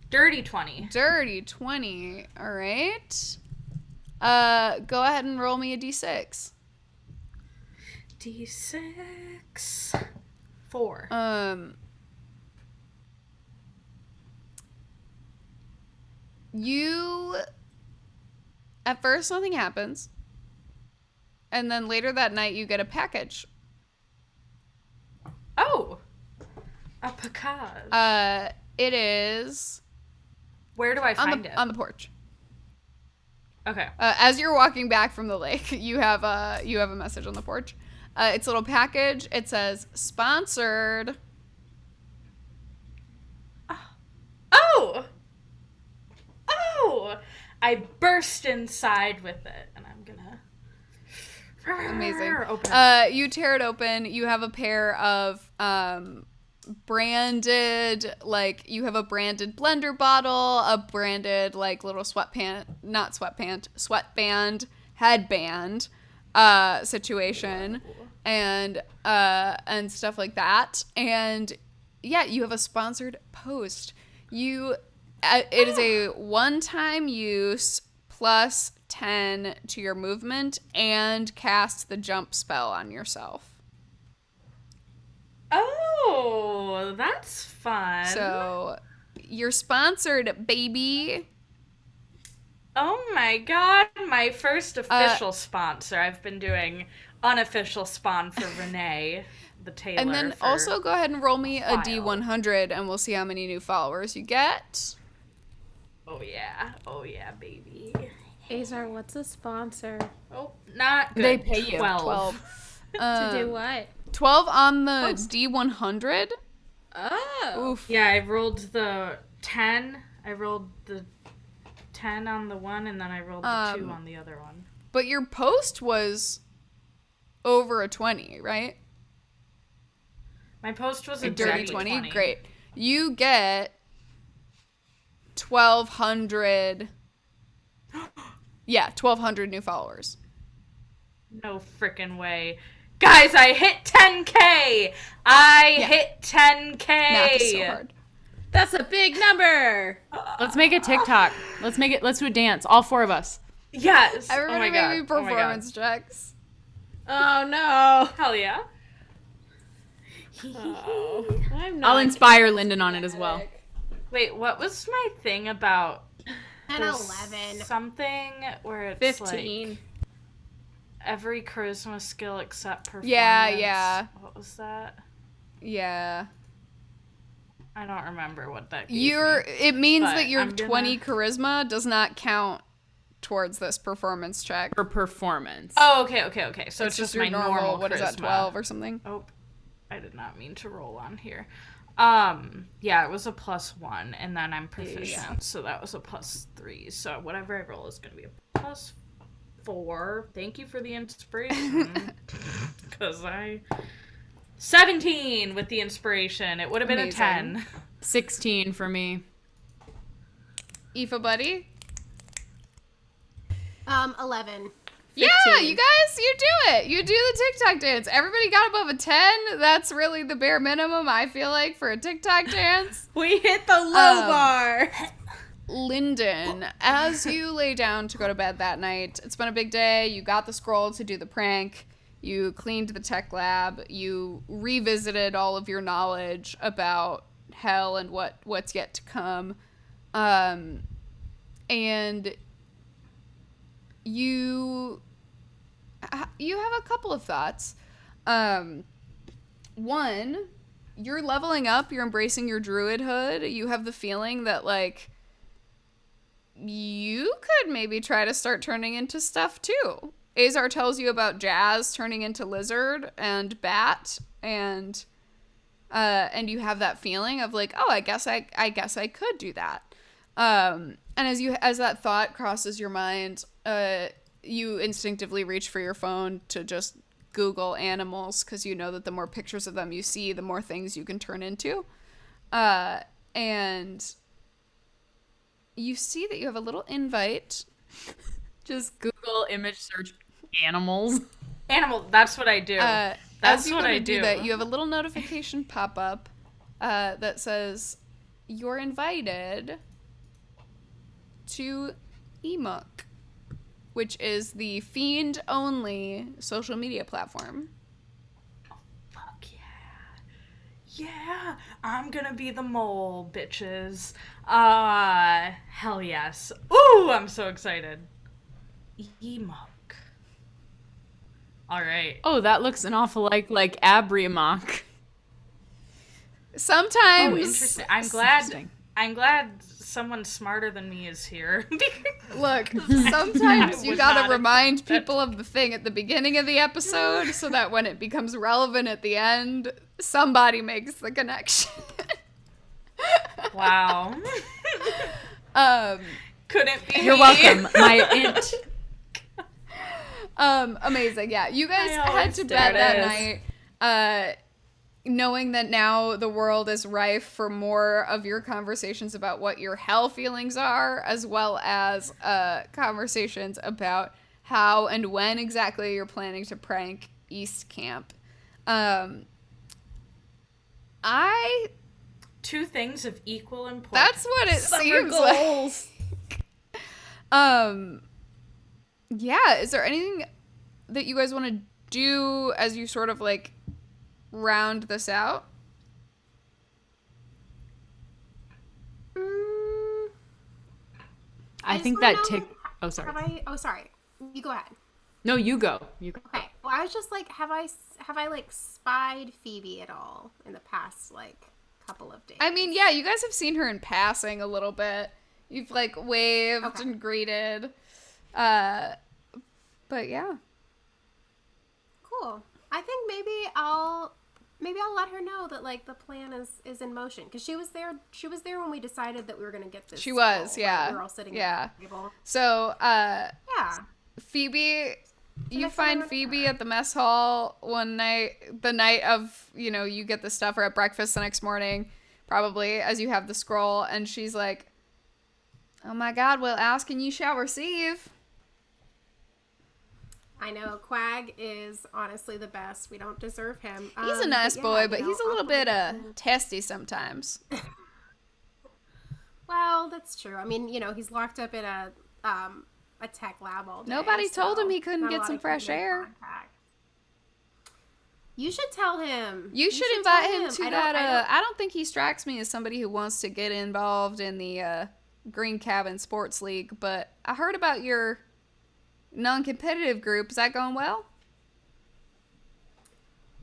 Dirty 20. Dirty 20. All right. Go ahead and roll me a d6. D6. 4. You, at first nothing happens, and then later that night you get a package. Oh, a package. It is. Where do I find it? On the porch. Okay. As you're walking back from the lake, you have a message on the porch. It's a little package. It says sponsored. Oh! I burst inside with it, and I'm gonna Amazing. Open. You tear it open. You have a pair of branded, like, you have a branded blender bottle, a branded, like, little sweatband headband situation, and stuff like that. And yeah, you have a sponsored post. It is a one-time use plus 10 to your movement and cast the jump spell on yourself. Oh, that's fun. So, you're sponsored, baby. Oh my god, my first official sponsor. I've been doing unofficial spawn for Renee, the tailor. And then also go ahead and roll me a D100 and we'll see how many new followers you get. Oh yeah, baby. Azar, what's a sponsor? Oh, not good. They pay you. 12. To do what? 12 on the D100. Oh. Oof. Yeah, I rolled the 10. I rolled the 10 on the one, and then I rolled the 2 on the other one. But your post was over a 20, right? My post was a dirty 20. Great. You get 1,200. Yeah, 1,200 new followers. No frickin' way. Guys, I hit 10K! Hit 10K! Math is so hard. That's a big number! Let's make a TikTok. Let's do a dance. All 4 of us. Yes! Everybody make me performance checks. Oh no! Hell yeah. I'll inspire Lyndon on it as well. Wait, what was my thing about And 11. something where it's 15. like every charisma skill except performance? Yeah. What was that? Yeah. I don't remember what that gave me. It means But that your I'm gonna- 20 charisma does not count towards this performance check. For performance. Oh, okay. So it's just your my normal what is that, charisma. 12 or something? Oh, I did not mean to roll on here. Yeah, it was a +1, and then I'm proficient, so that was a +3. So whatever I roll is going to be a +4. Thank you for the inspiration. Because 17 with the inspiration. It would have been Amazing. a 10. 16 for me. Aoife, buddy? 11. Yeah, you guys, you do it. You do the TikTok dance. Everybody got above a 10. That's really the bare minimum, I feel like, for a TikTok dance. We hit the low bar. Lyndon, as you lay down to go to bed that night, it's been a big day. You got the scroll to do the prank. You cleaned the tech lab. You revisited all of your knowledge about hell and what's yet to come. And you have a couple of thoughts. One, you're leveling up. You're embracing your druidhood. You have the feeling that, like, you could maybe try to start turning into stuff too. Azar tells you about Jazz turning into lizard and bat, and you have that feeling of like, oh, I guess I could do that. And as that thought crosses your mind, you instinctively reach for your phone to just Google animals, because you know that the more pictures of them you see, the more things you can turn into. And you see that you have a little invite. Just Google image search animals. Animal. That's what I do. As That's you what go I to do do. that, you have a little notification pop up that says you're invited to Emook, which is the Fiend-only social media platform. Fuck yeah. Yeah, I'm gonna be the mole, bitches. Hell yes. Ooh, I'm so excited. Emook. All right. Oh, that looks an awful like Abriamok. Sometimes. Oh, interesting. I'm glad someone smarter than me is here. Look, sometimes you would gotta not remind people of the thing at the beginning of the episode so that when it becomes relevant at the end, somebody makes the connection. Wow. Couldn't be You're me. welcome, my int. Amazing. Yeah, you guys I head always to do. bed There that it night, knowing that now the world is rife for more of your conversations about what your hell feelings are, as well as conversations about how and when exactly you're planning to prank East Camp. Two things of equal importance. That's what it seems goals. like. Yeah, is there anything that you guys want to do as you sort of like round this out? I just think wanna that know, Oh, sorry. sorry. You go ahead. No, you go. You go. Okay. Well, I was just like, have I like spied Phoebe at all in the past like couple of days? I mean, yeah, you guys have seen her in passing a little bit. You've like waved Okay. and greeted. But yeah. Cool. I think maybe I'll let her know that like the plan is in motion, because she was there when we decided that we were gonna get this. She was, scroll, yeah. right? We were all sitting Yeah. at the table. So, Yeah. Phoebe, you next find time I Phoebe at the mess hall one night, the night of, you get the stuff, or at breakfast the next morning, probably, as you have the scroll, and she's like, oh my god, well, ask and you shall receive. I know Quag is honestly the best. We don't deserve him. He's a nice boy, but you he's a know, little bit testy sometimes. Well, that's true. I mean, he's locked up in a tech lab all day. Nobody told him he couldn't not a get lot some of fresh human air. contact. You should tell him. You should invite tell him to I that. I don't think he strikes me as somebody who wants to get involved in the Green Cabin Sports League, but I heard about your non-competitive group. Is that going well?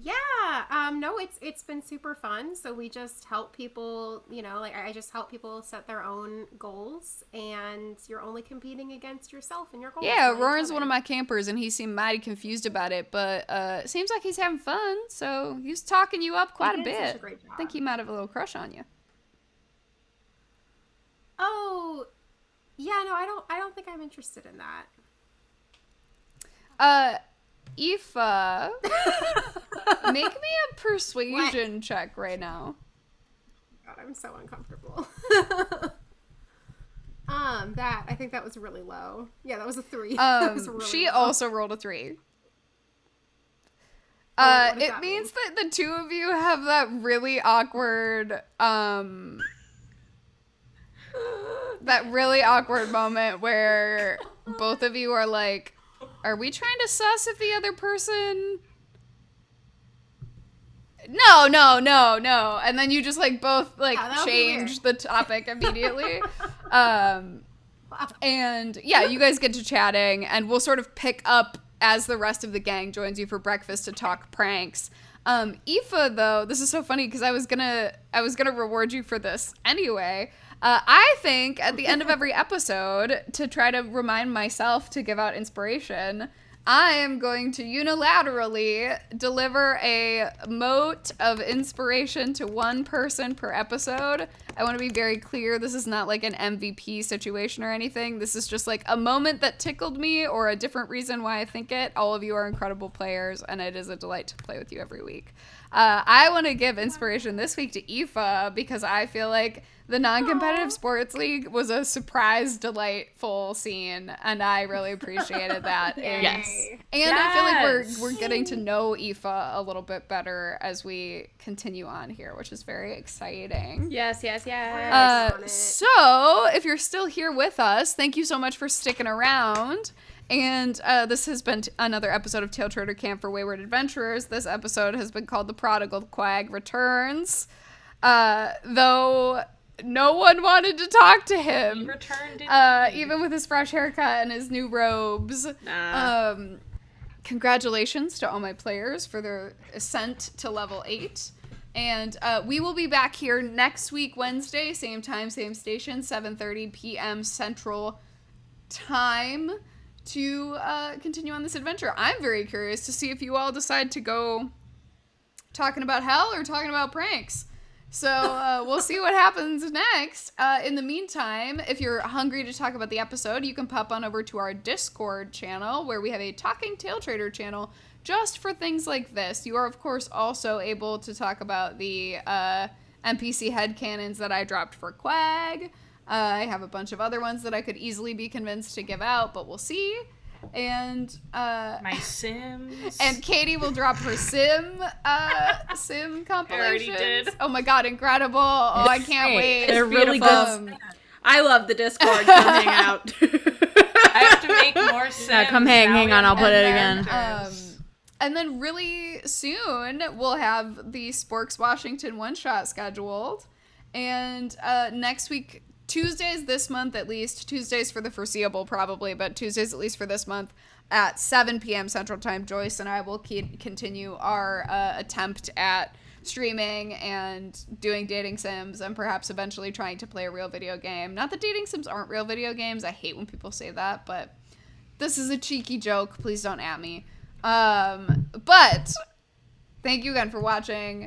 Yeah. No, it's been super fun. So we just help people, I just help people set their own goals, and you're only competing against yourself and your goals. Yeah, not each Roran's other. one of my campers, and he seemed mighty confused about it, but it seems like he's having fun, so he's talking you up quite a did such bit. a great job. I think he might have a little crush on you. Oh, yeah. No, I don't think I'm interested in that. Aoife, make me a persuasion check right now. God, I'm so uncomfortable. I think that was really low. Yeah, that was a 3. That was really She low. also rolled a 3. What does It that means that the two of you have that really awkward, moment where both of you are like, are we trying to suss if the other person... No. And then you just like both like that'll be change weird. the topic immediately. And yeah, you guys get to chatting and we'll sort of pick up as the rest of the gang joins you for breakfast to talk pranks. Aoife, though, this is so funny because I was gonna reward you for this anyway. I think at the end of every episode, to try to remind myself to give out inspiration, I am going to unilaterally deliver a mote of inspiration to one person per episode. I want to be very clear. This is not like an MVP situation or anything. This is just like a moment that tickled me or a different reason why I think it. All of you are incredible players, and it is a delight to play with you every week. I want to give inspiration this week to Aoife because I feel like the non-competitive sports league was a surprise, delightful scene, and I really appreciated that. Yes. And I feel like we're getting to know Aoife a little bit better as we continue on here, which is very exciting. Yes. So, if you're still here with us, thank you so much for sticking around. And this has been another episode of Taletraeder Camp for Wayward Adventurers. This episode has been called The Prodigal Quag Returns. Though no one wanted to talk to him. He returned indeed. Even with his fresh haircut and his new robes. Congratulations to all my players for their ascent to level 8. And we will be back here next week, Wednesday, same time, same station, 7:30 p.m. Central Time, to continue on this adventure. I'm very curious to see if you all decide to go talking about hell or talking about pranks. So we'll see what happens next. In the meantime, if you're hungry to talk about the episode, you can pop on over to our Discord channel where we have a Talking Taletraeder channel just for things like this. You are, of course, also able to talk about the NPC headcanons that I dropped for Quag. I have a bunch of other ones that I could easily be convinced to give out, but we'll see. And My Sims. and Katie will drop her sim compilations. did. Oh my god, incredible. Oh, I can't wait. They're really Beautiful. good. I love the Discord. Come hang out. I have to make more Sims. Yeah, come hang on, I'll put it again. And then really soon we'll have the Sporks Washington one-shot scheduled. And next week, Tuesdays this month at least, Tuesdays for the foreseeable probably, but Tuesdays at least for this month at 7 p.m. Central Time, Joyce and I will continue our attempt at streaming and doing dating sims and perhaps eventually trying to play a real video game. Not that dating sims aren't real video games. I hate when people say that, but this is a cheeky joke. Please don't at me. But thank you again for watching.